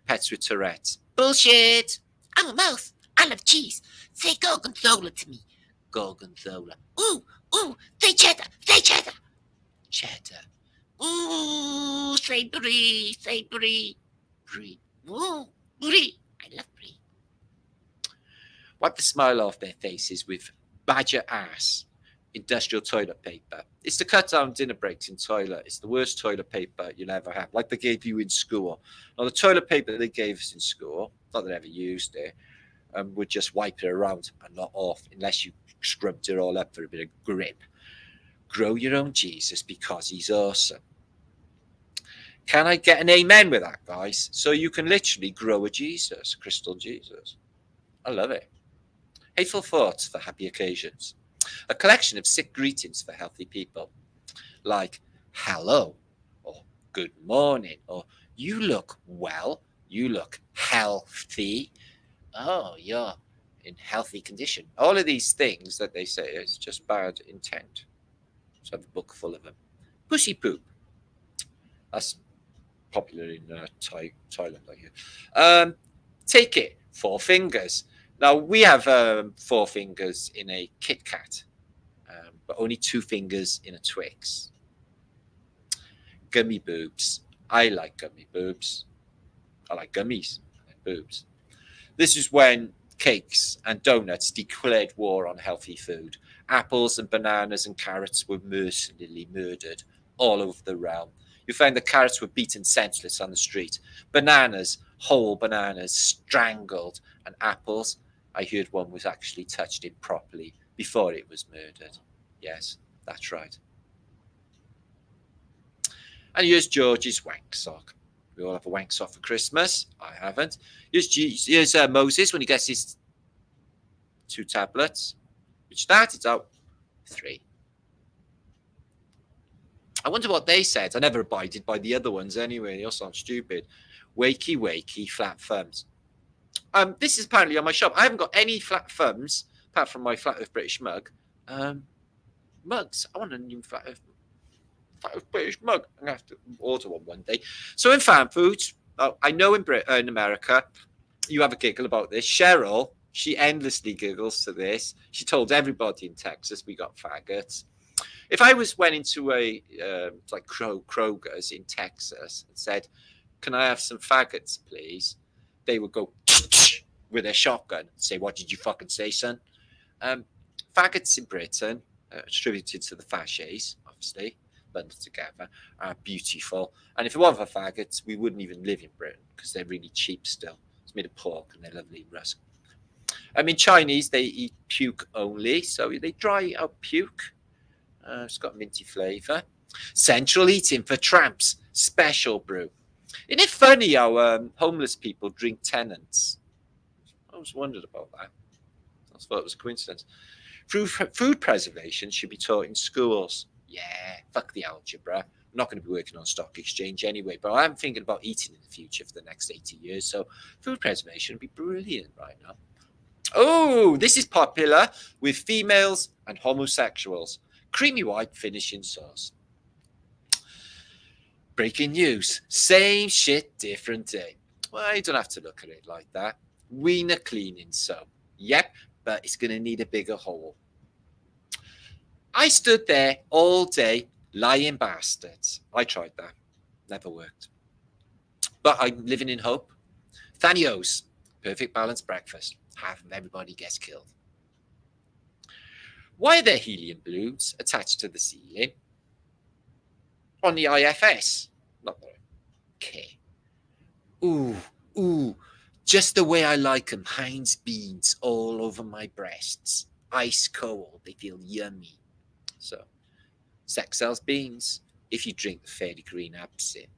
[SPEAKER 1] Pets with Tourette's. Bullshit. I'm a mouse. I love cheese. Say gorgonzola to me. Gorgonzola. Ooh, say cheddar. Cheddar. Ooh, say brie. Brie. Ooh, brie. I love brie. Wipe the smile off their faces with badger ass industrial toilet paper. It's to cut down dinner breaks in toilet. It's the worst toilet paper you'll ever have, like they gave you in school. Now, the toilet paper they gave us in school, not that I ever used it, would just wipe it around and not off unless you scrubbed it all up for a bit of grip. Grow your own Jesus because he's awesome. Can I get an amen with that, guys? So you can literally grow a Jesus, crystal Jesus. I love it. Hateful thoughts for happy occasions. A collection of sick greetings for healthy people, like hello, or good morning, or you look well, you look healthy, oh, you're in healthy condition. All of these things that they say is just bad intent. So I have a book full of them. Pussy poop. That's popular in Thailand, I hear. Take it, 4 fingers. Now, we have 4 fingers in a Kit Kat, but only 2 fingers in a Twix. Gummy boobs. I like gummy boobs. I like gummies. I like boobs. This is when cakes and donuts declared war on healthy food. Apples and bananas and carrots were mercilessly murdered all over the realm. You found the carrots were beaten senseless on the street. Bananas, whole bananas, strangled. And apples, I heard one was actually touched improperly before it was murdered. Yes, that's right. And here's George's wank sock. We all have a wank sock for Christmas. I haven't. Here's Moses when he gets his 2 tablets, which started out 3. I wonder what they said. I never abided by the other ones anyway. They all sound stupid. Wakey, wakey, flat thumbs. This is apparently on my shop. I haven't got any flat thumbs apart from my Flat Earth British mug. Mugs. I want a new Flat Earth British mug. I'm going to have to order one day. So in fan foods, I know in America, you have a giggle about this. Cheryl, she endlessly giggles to this. She told everybody in Texas we got faggots. If I went into a like Kroger's in Texas and said, "Can I have some faggots, please?" They would go with their shotgun and say, "What did you fucking say, son?" Faggots in Britain, attributed to the fasces, obviously, bundled together, are beautiful. And if it weren't for faggots, we wouldn't even live in Britain because they're really cheap still. It's made of pork and they're lovely rusk. In Chinese, they eat puke only, so they dry out puke. It's got minty flavour. Central eating for tramps, special brew. Isn't it funny how homeless people drink tenants? I always wondered about that. I thought it was a coincidence. Food preservation should be taught in schools. Yeah, fuck the algebra. I'm not going to be working on stock exchange anyway, but I'm thinking about eating in the future for the next 80 years. So food preservation would be brilliant right now. Oh, this is popular with females and homosexuals. Creamy white finishing sauce. Breaking news. Same shit, different day. Well, you don't have to look at it like that. Wiener cleaning soap. Yep, but it's going to need a bigger hole. I stood there all day, lying bastards. I tried that. Never worked. But I'm living in hope. Thanios. Perfect balanced breakfast. Half of everybody gets killed. Why are there helium balloons attached to the ceiling? On the IFS. Not that I care. Ooh. Just the way I like them. Heinz beans all over my breasts. Ice cold. They feel yummy. So, sex sells beans. If you drink the fairy green absinthe,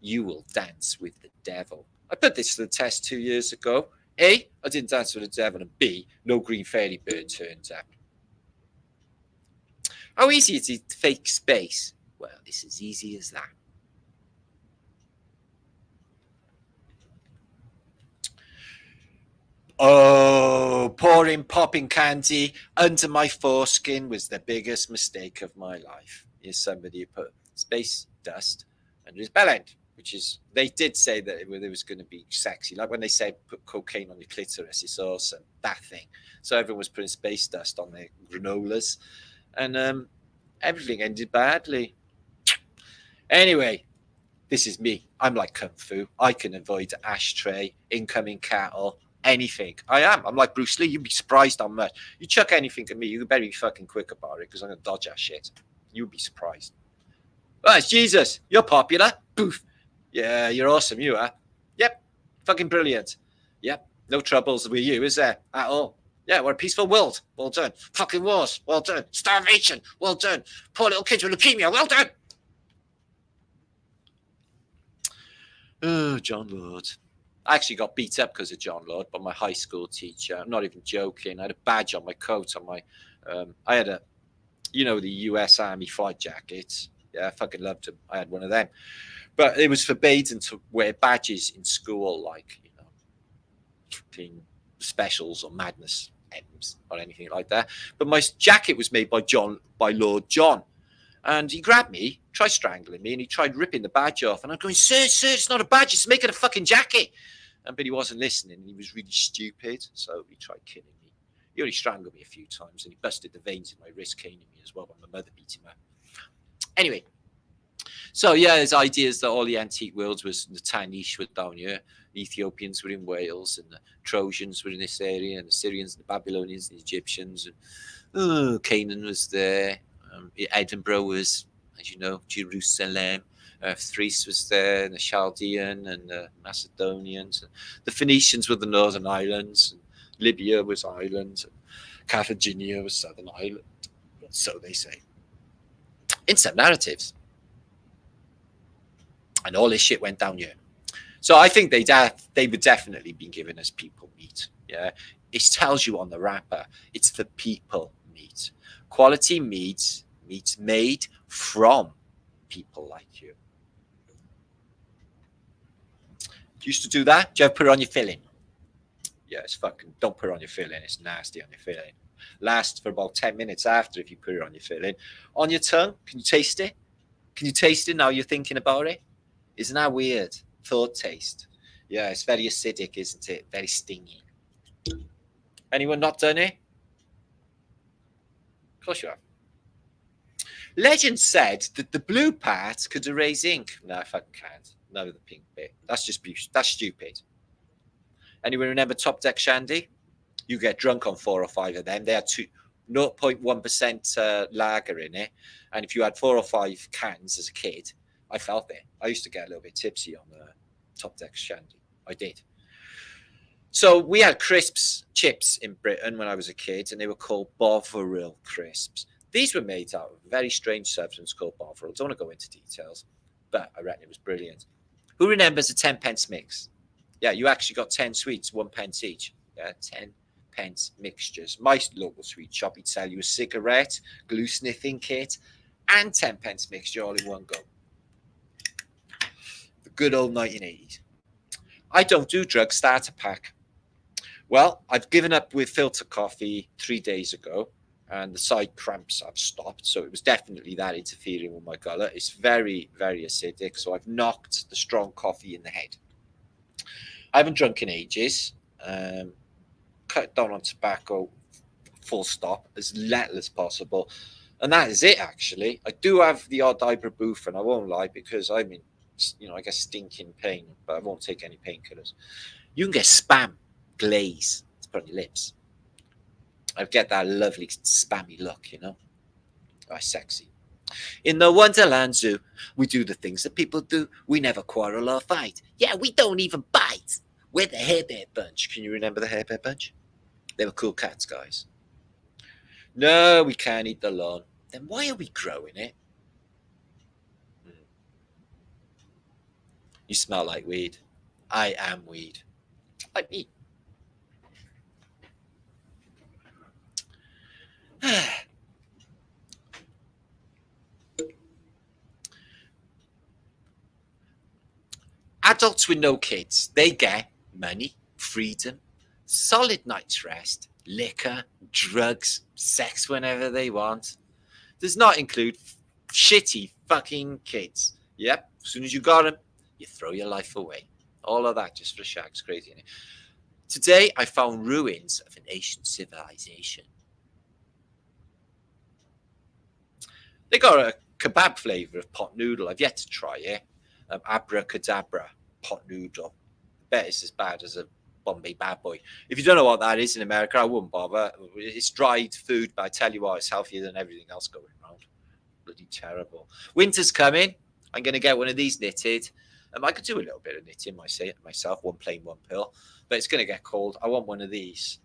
[SPEAKER 1] you will dance with the devil. I put this to the test 2 years ago. A, I didn't dance with the devil, and B, no green fairy bird turns up. How easy is it to fake space? Well, it's as easy as that. Oh, pouring popping candy under my foreskin was the biggest mistake of my life. Here's somebody who put space dust under his bell end, which is, they did say that it was going to be sexy. Like when they said put cocaine on your clitoris, it's awesome, that thing. So everyone was putting space dust on their granolas. And everything ended badly. Anyway, this is me. I'm like Kung Fu. I can avoid ashtray, incoming cattle, anything. I'm like Bruce Lee. You'd be surprised how much. You chuck anything at me, you better be fucking quick about it because I'm going to dodge that shit. You'd be surprised. Oh, it's Jesus. You're popular. Poof. Yeah, you're awesome, you are. Yep. Fucking brilliant. Yep. No troubles with you, is there? At all. Yeah, we're a peaceful world. Well done. Fucking wars. Well done. Starvation. Well done. Poor little kids with leukemia. Well done. Oh, John Lord. I actually got beat up because of John Lord by my high school teacher. I'm not even joking. I had a badge on my coat. On my, I had a, the US Army fight jackets. Yeah, I fucking loved them. I had one of them. But it was forbidden to wear badges in school, like, fucking specials or madness M's or anything like that. But my jacket was made by Lord John. And he grabbed me, tried strangling me, and he tried ripping the badge off. And I'm going, sir, it's not a badge. It's making a fucking jacket. But he wasn't listening. And he was really stupid. So he tried killing me. He only strangled me a few times. And he busted the veins in my wrist, caning me as well when my mother beat him up. Anyway. So, yeah, there's ideas that all the antique worlds was the Tanish were down here. The Ethiopians were in Wales. And the Trojans were in this area. And the Syrians, and the Babylonians, and the Egyptians. And Canaan was there. Edinburgh was, as you know, Jerusalem. Thrice was there, and the Chaldean and the Macedonians. The Phoenicians were the northern islands. And Libya was Ireland. And Carthagena was southern Ireland. So they say. In some narratives. And all this shit went down here. So I think they would definitely be giving us people meat. Yeah, it tells you on the wrapper, it's the people meat. Quality meats made from people like you. Used to do that? Do you ever put it on your filling? Yeah, it's fucking, don't put it on your filling. It's nasty on your filling. Lasts for about 10 minutes after if you put it on your filling. On your tongue, can you taste it? Can you taste it now you're thinking about it? Isn't that weird? Thought taste. Yeah, it's very acidic, isn't it? Very stingy. Anyone not done it? Of course you have. Legend said that the blue part could erase ink. No, I fucking can't. No, the pink bit. That's stupid. Anyone remember Top Deck Shandy? You get drunk on 4 or 5 of them. They had 0.1% lager in it. And if you had 4 or 5 cans as a kid, I felt it. I used to get a little bit tipsy on the Top Deck Shandy. I did. So we had chips in Britain when I was a kid, and they were called Bovril crisps. These were made out of a very strange substance called Bovril. Don't want to go into details, but I reckon it was brilliant. Who remembers a 10 pence mix? Yeah, you actually got 10 sweets, 1 pence each. Yeah, 10 pence mixtures. My local sweet shop, he'd sell you a cigarette, glue sniffing kit, and 10 pence mixture all in one go. The good old 1980s. I don't do drugs, starter pack. Well, I've given up with filter coffee 3 days ago, and the side cramps have stopped. So it was definitely that interfering with my gullet. It's very, very acidic. So I've knocked the strong coffee in the head. I haven't drunk in ages. Cut down on tobacco, full stop, as little as possible. And that is it, actually. I do have the odd ibuprofen, I won't lie, because I'm in, I guess, stinking pain, but I won't take any painkillers. You can get spam glaze to put on your lips. I get that lovely spammy look, Oh, sexy. In the Wonderland Zoo, we do the things that people do. We never quarrel or fight. Yeah, we don't even bite. We're the Hair Bear Bunch. Can you remember the Hair Bear Bunch? They were cool cats, guys. No, we can't eat the lawn. Then why are we growing it? You smell like weed. I am weed. Like me. Adults with no kids, they get money, freedom, solid night's rest, liquor, drugs, sex whenever they want. Does not include shitty fucking kids. Yep, as soon as you got them, you throw your life away. All of that just for shags, crazy, isn't it? Today, I found ruins of an ancient civilization. They got a kebab flavour of pot noodle. I've yet to try it. Abracadabra pot noodle. I bet it's as bad as a Bombay bad boy. If you don't know what that is in America, I wouldn't bother. It's dried food, but I tell you what, it's healthier than everything else going around. Bloody terrible. Winter's coming. I'm going to get one of these knitted. I could do a little bit of knitting myself, one plain, one pill, but it's going to get cold. I want one of these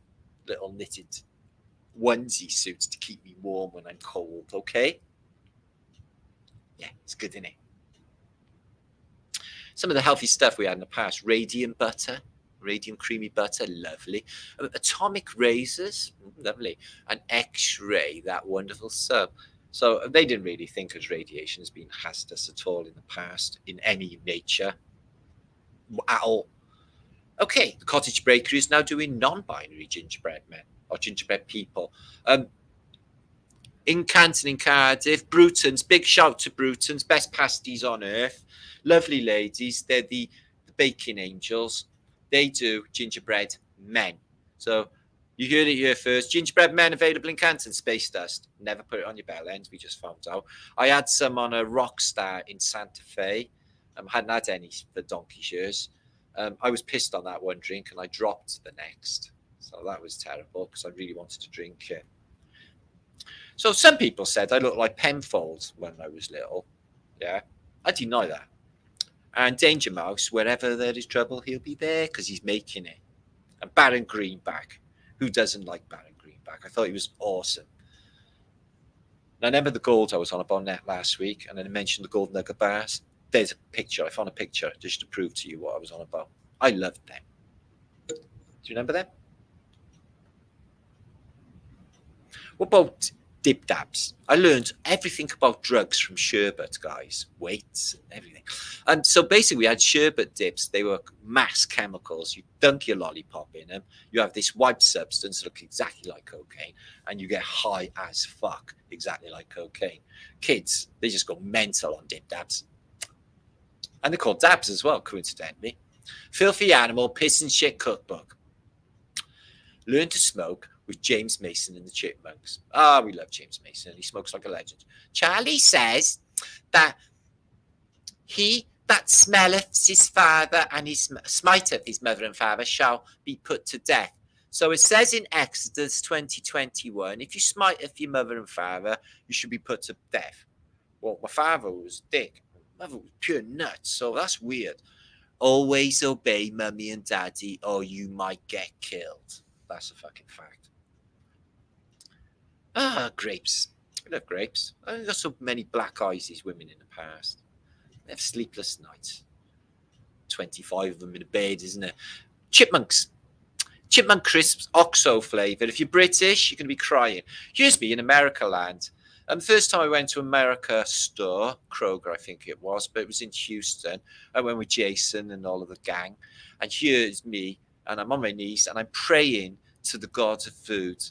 [SPEAKER 1] little knitted onesie suits to keep me warm when I'm cold, okay? Yeah, it's good, isn't it? Some of the healthy stuff we had in the past, radiant butter, radiant creamy butter, lovely. Atomic razors, lovely. And X-ray, that wonderful soap. So they didn't really think of radiation as being hazardous at all in the past, in any nature, at all. Okay, the Cottage Bakery is now doing non-binary gingerbread men, or gingerbread people. in Canton, in Cardiff. Bruton's, big shout to Bruton's, best pasties on earth. Lovely ladies. They're the baking angels. They do gingerbread men. So you heard it here first. Gingerbread men available in Canton. Space Dust. Never put it on your bell ends. We just found out. I had some on a Rockstar in Santa Fe. Hadn't had any for donkey's years. I was pissed on that one drink and I dropped the next. So that was terrible because I really wanted to drink it. So some people said I looked like Penfold when I was little. Yeah, I deny that. And Danger Mouse, wherever there is trouble, he'll be there because he's making it. And Baron Greenback. Who doesn't like Baron Greenback? I thought he was awesome. And I remember the gold I was on about net last week, and then I mentioned the gold nugget bars. There's a picture. I found a picture just to prove to you what I was on about. I loved them. Do you remember them? What about dip dabs? I learned everything about drugs from sherbet, guys. Weights and everything. And so basically we had sherbet dips. They were mass chemicals. You dunk your lollipop in them. You have this white substance that looks exactly like cocaine. And you get high as fuck, exactly like cocaine. Kids, they just go mental on dip dabs. And they're called dabs as well, coincidentally. Filthy Animal, Piss and Shit Cookbook. Learn to Smoke with James Mason and the Chipmunks. Ah, we love James Mason. He smokes like a legend. Charlie says that he that smelleth his father and his smiteth his mother and father shall be put to death. So it says in Exodus 20:21, if you smiteth your mother and father, you should be put to death. Well, my father was dick. My mother was pure nuts. So that's weird. Always obey mummy and daddy or you might get killed. That's a fucking fact. Ah, grapes. I love grapes. I've got so many black eyes, these women in the past. They have sleepless nights. 25 of them in a bed, isn't it? Chipmunks. Chipmunk crisps, OXO flavour. If you're British, you're going to be crying. Here's me in America land. The first time I went to America store, Kroger, I think it was, but it was in Houston. I went with Jason and all of the gang. And here's me, and I'm on my knees, and I'm praying to the God of food.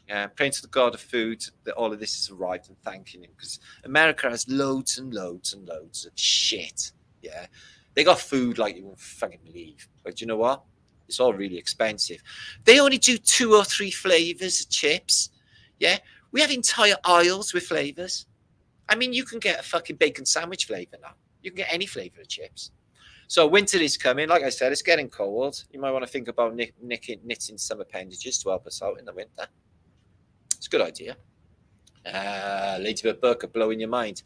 [SPEAKER 1] Yeah, praying to the God of food that all of this has arrived and thanking him because America has loads and loads and loads of shit. Yeah, they got food like you won't fucking believe. But you know what? It's all really expensive. They only do 2 or 3 flavors of chips. Yeah, we have entire aisles with flavors. I mean, you can get a fucking bacon sandwich flavor now. You can get any flavor of chips. So winter is coming. Like I said, it's getting cold. You might want to think about knitting some appendages to help us out in the winter. It's a good idea. Ladybird Burker blowing your mind.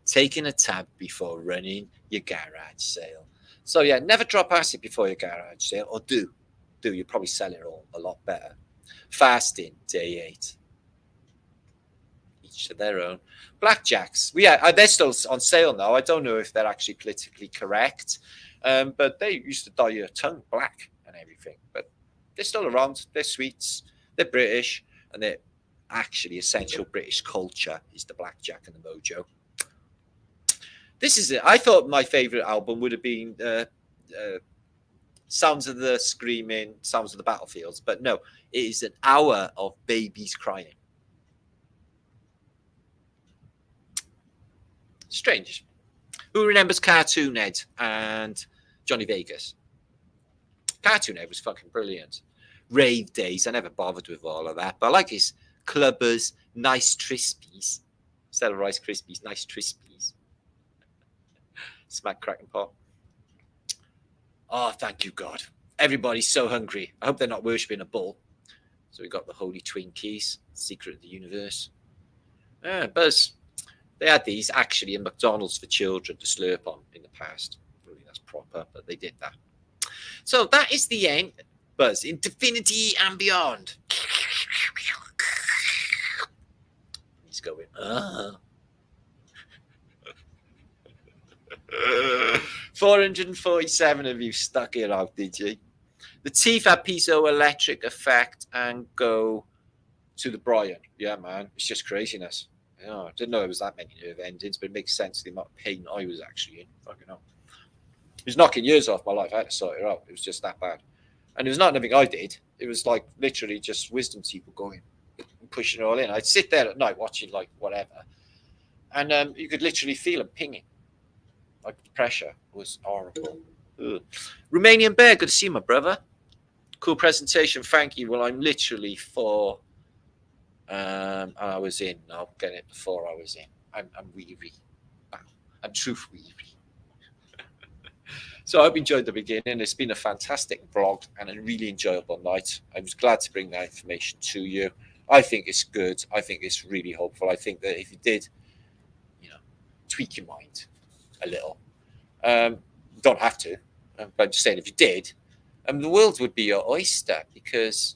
[SPEAKER 1] Taking a tab before running your garage sale. So yeah, never drop acid before your garage sale, or do. You'll probably sell it all a lot better. Fasting, day 8. Each to their own. Blackjacks. They're still on sale now. I don't know if they're actually politically correct, but they used to dye your tongue black and everything. But they're still around. They're sweets. They're British, and they're actually essential British culture is the blackjack and the mojo. This is it. I thought my favorite album would have been Sounds of the Screaming, Sounds of the Battlefields, but no, it is an hour of babies crying. Strange. Who remembers Cartoon Head and Johnny Vegas? Cartoon Head was fucking brilliant. Rave days, I never bothered with all of that, but I like his Clubbers, Nice Trispies. Instead of Rice Krispies, Nice Trispies. Smack, crack, and pop. Oh, thank you, God. Everybody's so hungry. I hope they're not worshipping a bull. So we got the Holy Twinkies, Secret of the Universe. Buzz. They had these actually in McDonald's for children to slurp on in the past. I don't think that's proper, but they did that. So that is the end. Buzz, infinity and beyond. He's going, 447 of you stuck it out, did you? The teeth have piezoelectric effect and go to the Brian. Yeah, man, it's just craziness. Yeah, I didn't know it was that many nerve endings, but it makes sense the amount of pain I was actually in. Fucking hell. It was knocking years off my life. I had to sort it out. It was just that bad. And it was not anything I did. It was like literally just wisdom teeth were going. pushing it all in. I'd sit there at night watching like whatever, and you could literally feel them pinging. Like the pressure was horrible. Ugh. Romanian Bear, good to see you, my brother. Cool presentation, thank you. Well, I'm literally 4 hours in. I'll get it 4 hours in. I'm weary. Wow. I'm truth weary. So I hope you enjoyed the beginning. It's been a fantastic vlog and a really enjoyable night. I was glad to bring that information to you. I think it's good. I think it's really hopeful. I think that if you did, tweak your mind a little, don't have to, but I'm just saying if you did, the world would be your oyster, because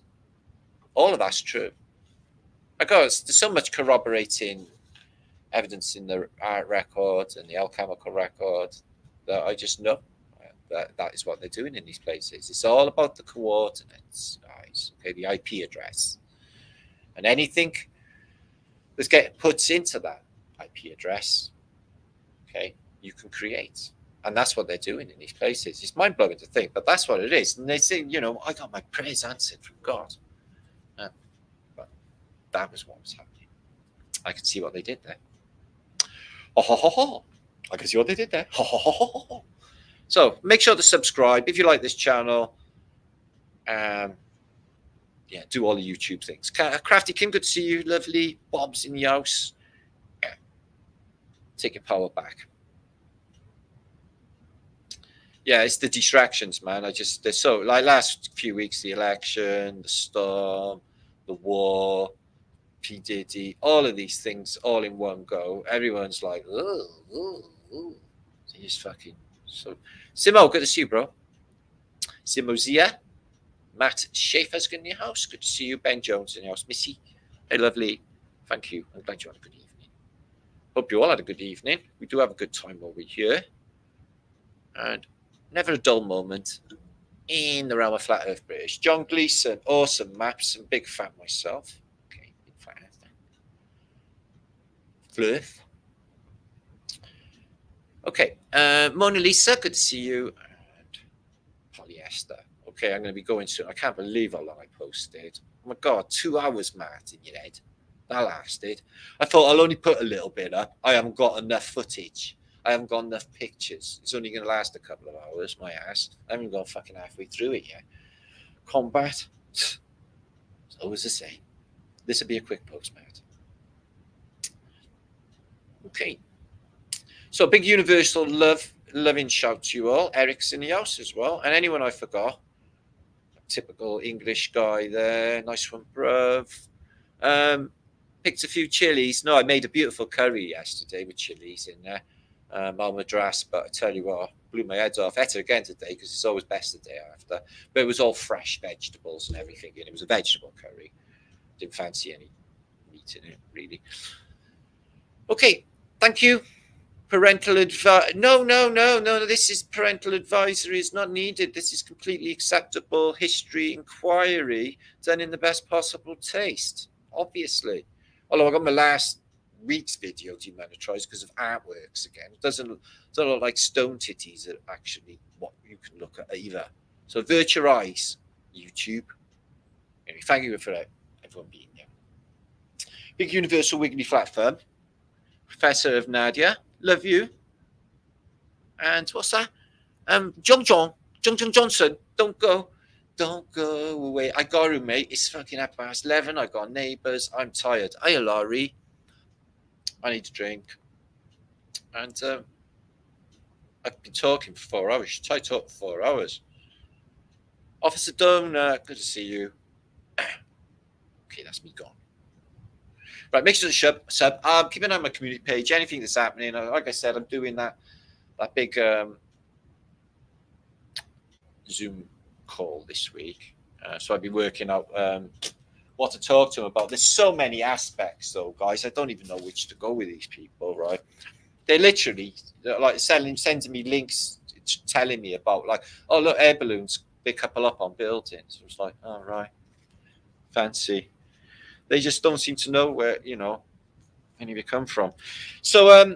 [SPEAKER 1] all of that's true. Because there's so much corroborating evidence in the art record and the alchemical record that I just know that is what they're doing in these places. It's all about the coordinates, guys. Okay, the IP address, and anything that's getting put into that IP address, okay, you can create. And that's what they're doing in these places. It's mind-blowing to think, but that's what it is. And they say, I got my prayers answered from God. But that was what was happening. I could see what they did there. Ho, ho, ho, ho. I can see what they did there. Ho, ho, ho, ho, ho. So make sure to subscribe if you like this channel. Do all the YouTube things. Crafty Kim, good to see you. Lovely. Bob's in the house. Take your power back. Yeah, it's the distractions, man. They're so, like last few weeks, the election, the storm, the war, P. Diddy, all of these things all in one go. Everyone's like, oh. So he's fucking, so. Simo, good to see you, bro. Simozia. Matt Schaefer's in your house. Good to see you. Ben Jones in your house. Missy, hey, lovely. Thank you. I'm glad you had a good evening. Hope you all had a good evening. We do have a good time while we're here. And never a dull moment in the realm of Flat Earth British. John Gleeson, awesome maps. I'm a big fan myself. Okay, big fan. Flirth. Okay, Mona Lisa, good to see you. And polyester. Okay, I'm going to be going soon. I can't believe how long I posted. Oh my God, 2 hours, Matt, in your head. That lasted. I thought I'll only put a little bit up. I haven't got enough footage. I haven't got enough pictures. It's only going to last a couple of hours, my ass. I haven't gone fucking halfway through it yet. Combat. It's always the same. This will be a quick post, Matt. Okay. So big universal loving shout to you all. Eric's in the house as well. And anyone I forgot. Typical English guy there. Nice one, bruv. Picked a few chilies. No, I made a beautiful curry yesterday with chilies in there. Al Madras, but I tell you what, blew my head off. Ate it again today because it's always best the day after. But it was all fresh vegetables and everything. And it was a vegetable curry. Didn't fancy any meat in it, really. Okay, thank you. Parental advice. No. This is parental advisory is not needed. This is completely acceptable history inquiry done in the best possible taste, obviously. Although I got my last week's video demonetized because of artworks again. It doesn't look like stone titties are actually what you can look at either. So avert your eyes, YouTube. Anyway, thank you for everyone being here. Big universal wiggly flat thumb. Professor of Nadia. Love you. And what's that? John Johnson. Don't go away. I got a roommate. It's fucking 11:30. I got neighbours. I'm tired. Hiya, Laurie. I need a drink. And I've been talking for 4 hours. I talked for 4 hours. Officer Donor, good to see you. Okay, that's me gone. Right, make sure to sub. Keep an eye on my community page. Anything that's happening. Like I said, I'm doing that big Zoom call this week. So I'll be working out what to talk to them about. There's so many aspects, though, guys. I don't even know which to go with these people, right? They're literally like sending me links, telling me about like, oh look, air balloons, they couple up on buildings. It's like, oh right, fancy. They just don't seem to know where any of it come from. So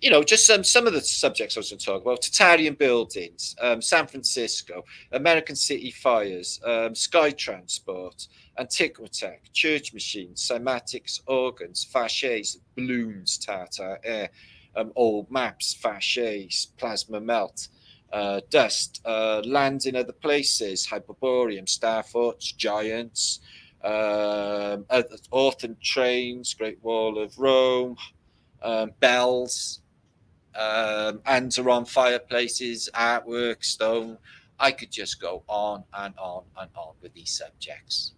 [SPEAKER 1] you know, just some of the subjects I was going to talk about: Tatarian buildings, San Francisco, American city fires, sky transport, Antiquitech, church machines, cymatics, organs, fasces, balloons, tartar, air, old maps, fasces, plasma melt, dust, land in other places, Hyperborean, star forts, giants, Orton trains, Great Wall of Rome, bells, Antaron fireplaces, artwork, stone. I could just go on and on and on with these subjects.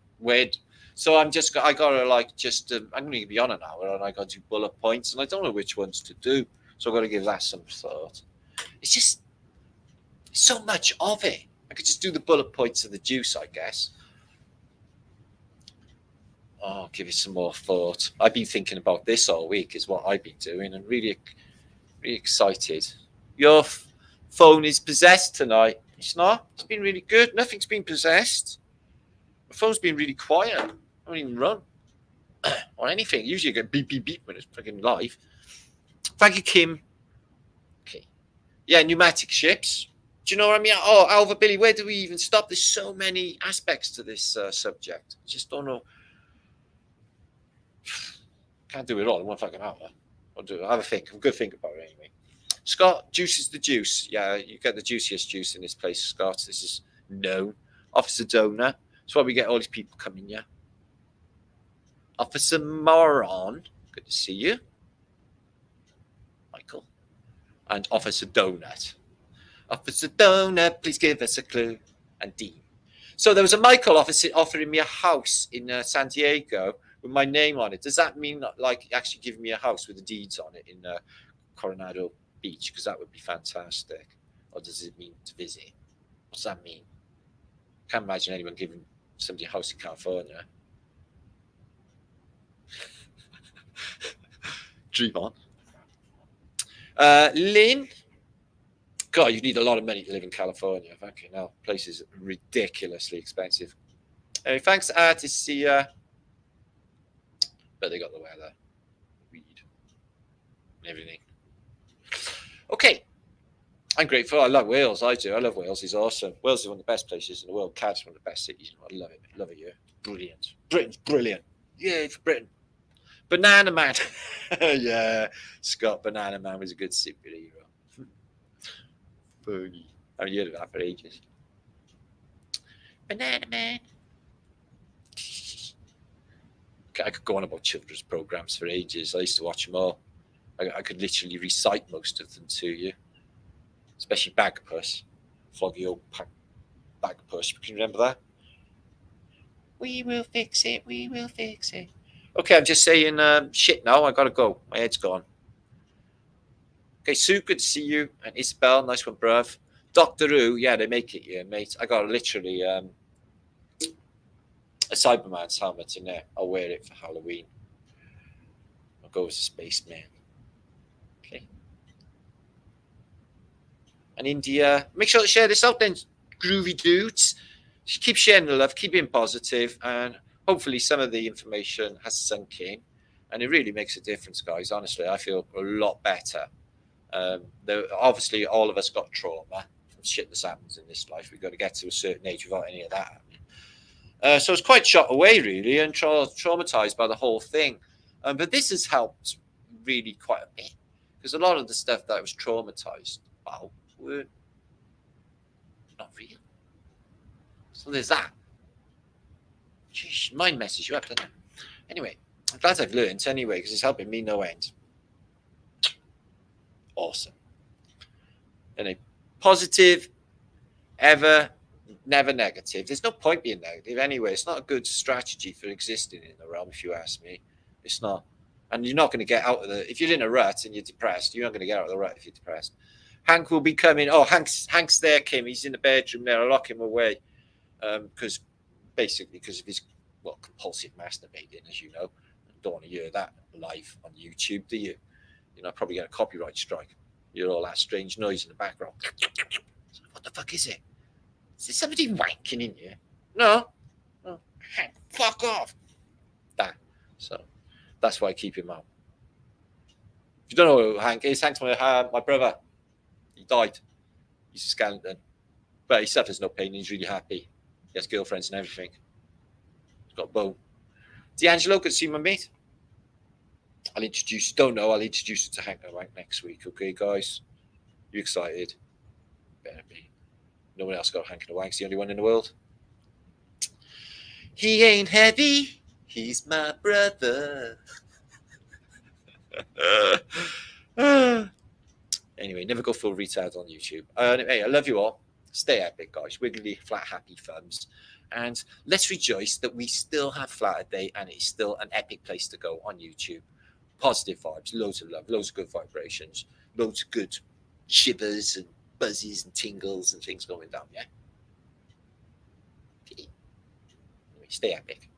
[SPEAKER 1] So I gotta like just I'm going to be on an hour and I got to do bullet points and I don't know which ones to do. So I've got to give that some thought. It's just so much of it. I could just do the bullet points of the juice, I guess. Oh, give it some more thought. I've been thinking about this all week, is what I've been doing, and really excited. Your phone is possessed tonight. It's not. It's been really good. Nothing's been possessed. My phone's been really quiet. I don't even run or anything. Usually I get beep, beep, beep when it's fucking live. Thank you, Kim. Okay. Yeah, pneumatic ships. Do you know what I mean? Oh, Alva Billy, where do we even stop? There's so many aspects to this subject. I just don't know. Can't do it all in one fucking hour. I'll do it. I'll have a think. I'm going to think about it anyway. Scott, juice is the juice. Yeah, you get the juiciest juice in this place, Scott. This is known. Officer Donor. That's why we get all these people coming, yeah. Officer Moron. Good to see you. Michael. And Officer Donut. Officer Donut, please give us a clue. And Dean. So there was a Michael officer offering me a house in San Diego with my name on it. Does that mean like actually giving me a house with the deeds on it in Coronado Beach? Because that would be fantastic. Or does it mean to visit? What's that mean? Can't imagine anyone giving somebody a house in California. Dream on. Lynn. God, you need a lot of money to live in California. Fucking hell. Place is ridiculously expensive. Anyway, thanks, artist. See ya. But they got the weather, weed, and everything. Okay. I'm grateful. I love Wales. I do. I love Wales. It's awesome. Wales is one of the best places in the world. Cardiff's one of the best cities. I love it. Love it here. Brilliant. Britain's brilliant. Yay for Britain. Banana Man. Yeah. Scott Banana Man was a good superhero. Bernie. I haven't heard of that for ages. Banana Man. I could go on about children's programs for ages. I used to watch them all. I could literally recite most of them to you, especially Bagpuss, Floggy old Bagpuss. Can you remember that? We will fix it. We will fix it. Okay, I'm just saying shit now. I gotta go. My head's gone. Okay, Sue, good to see you. And Isabel, nice one, bruv. Doctor Who, yeah, they make it here, mate. I got literally a Cyberman's helmet in there. I'll wear it for Halloween. I'll go as a spaceman. Okay. And India, make sure to share this out then, groovy dudes. Just keep sharing the love, keep being positive, and hopefully some of the information has sunk in. And it really makes a difference, guys. Honestly, I feel a lot better. Obviously, all of us got trauma from shit that happens in this life. We've got to get to a certain age without any of that happening. So it's quite shot away, really, and traumatized by the whole thing. But this has helped really quite a bit, because a lot of the stuff that I was traumatized about were not real. So there's that. Jeez, mind messes you up, doesn't it? Anyway, I'm glad I've learned anyway, because it's helping me no end. Awesome. And a positive, ever, never negative. There's no point being negative anyway. It's not a good strategy for existing in the realm, if you ask me. It's not. And you're not going to get out of if you're in a rut and you're depressed, you're not going to get out of the rut if you're depressed. Hank will be coming. Oh, Hank's there, Kim. He's in the bedroom there. I'll lock him away. Because of his compulsive masturbating, as you know. Don't want to hear that live on YouTube, do you? You know, probably get a copyright strike. You hear all that strange noise in the background. What the fuck is it? Is there somebody wanking in here? No. Oh, fuck off. So that's why I keep him out. If you don't know who Hank is, Hank's my brother. He died. He's a skeleton. But he suffers no pain. He's really happy. He has girlfriends and everything. He's got a bone. D'Angelo, good to see my mate. I'll introduce you to Hank Rank next week. Okay, guys? You excited? Better be. No one else got Hank and Wank's the only one in the world. He ain't heavy. He's my brother. Anyway, never go full retard on YouTube. Hey, I love you all. Stay epic, guys. Wiggly Flat Happy Thumbs. And let's rejoice that we still have Flat a Day and it's still an epic place to go on YouTube. Positive vibes, loads of love, loads of good vibrations, loads of good shivers and buzzes and tingles and things going down, yeah? Anyway, stay epic.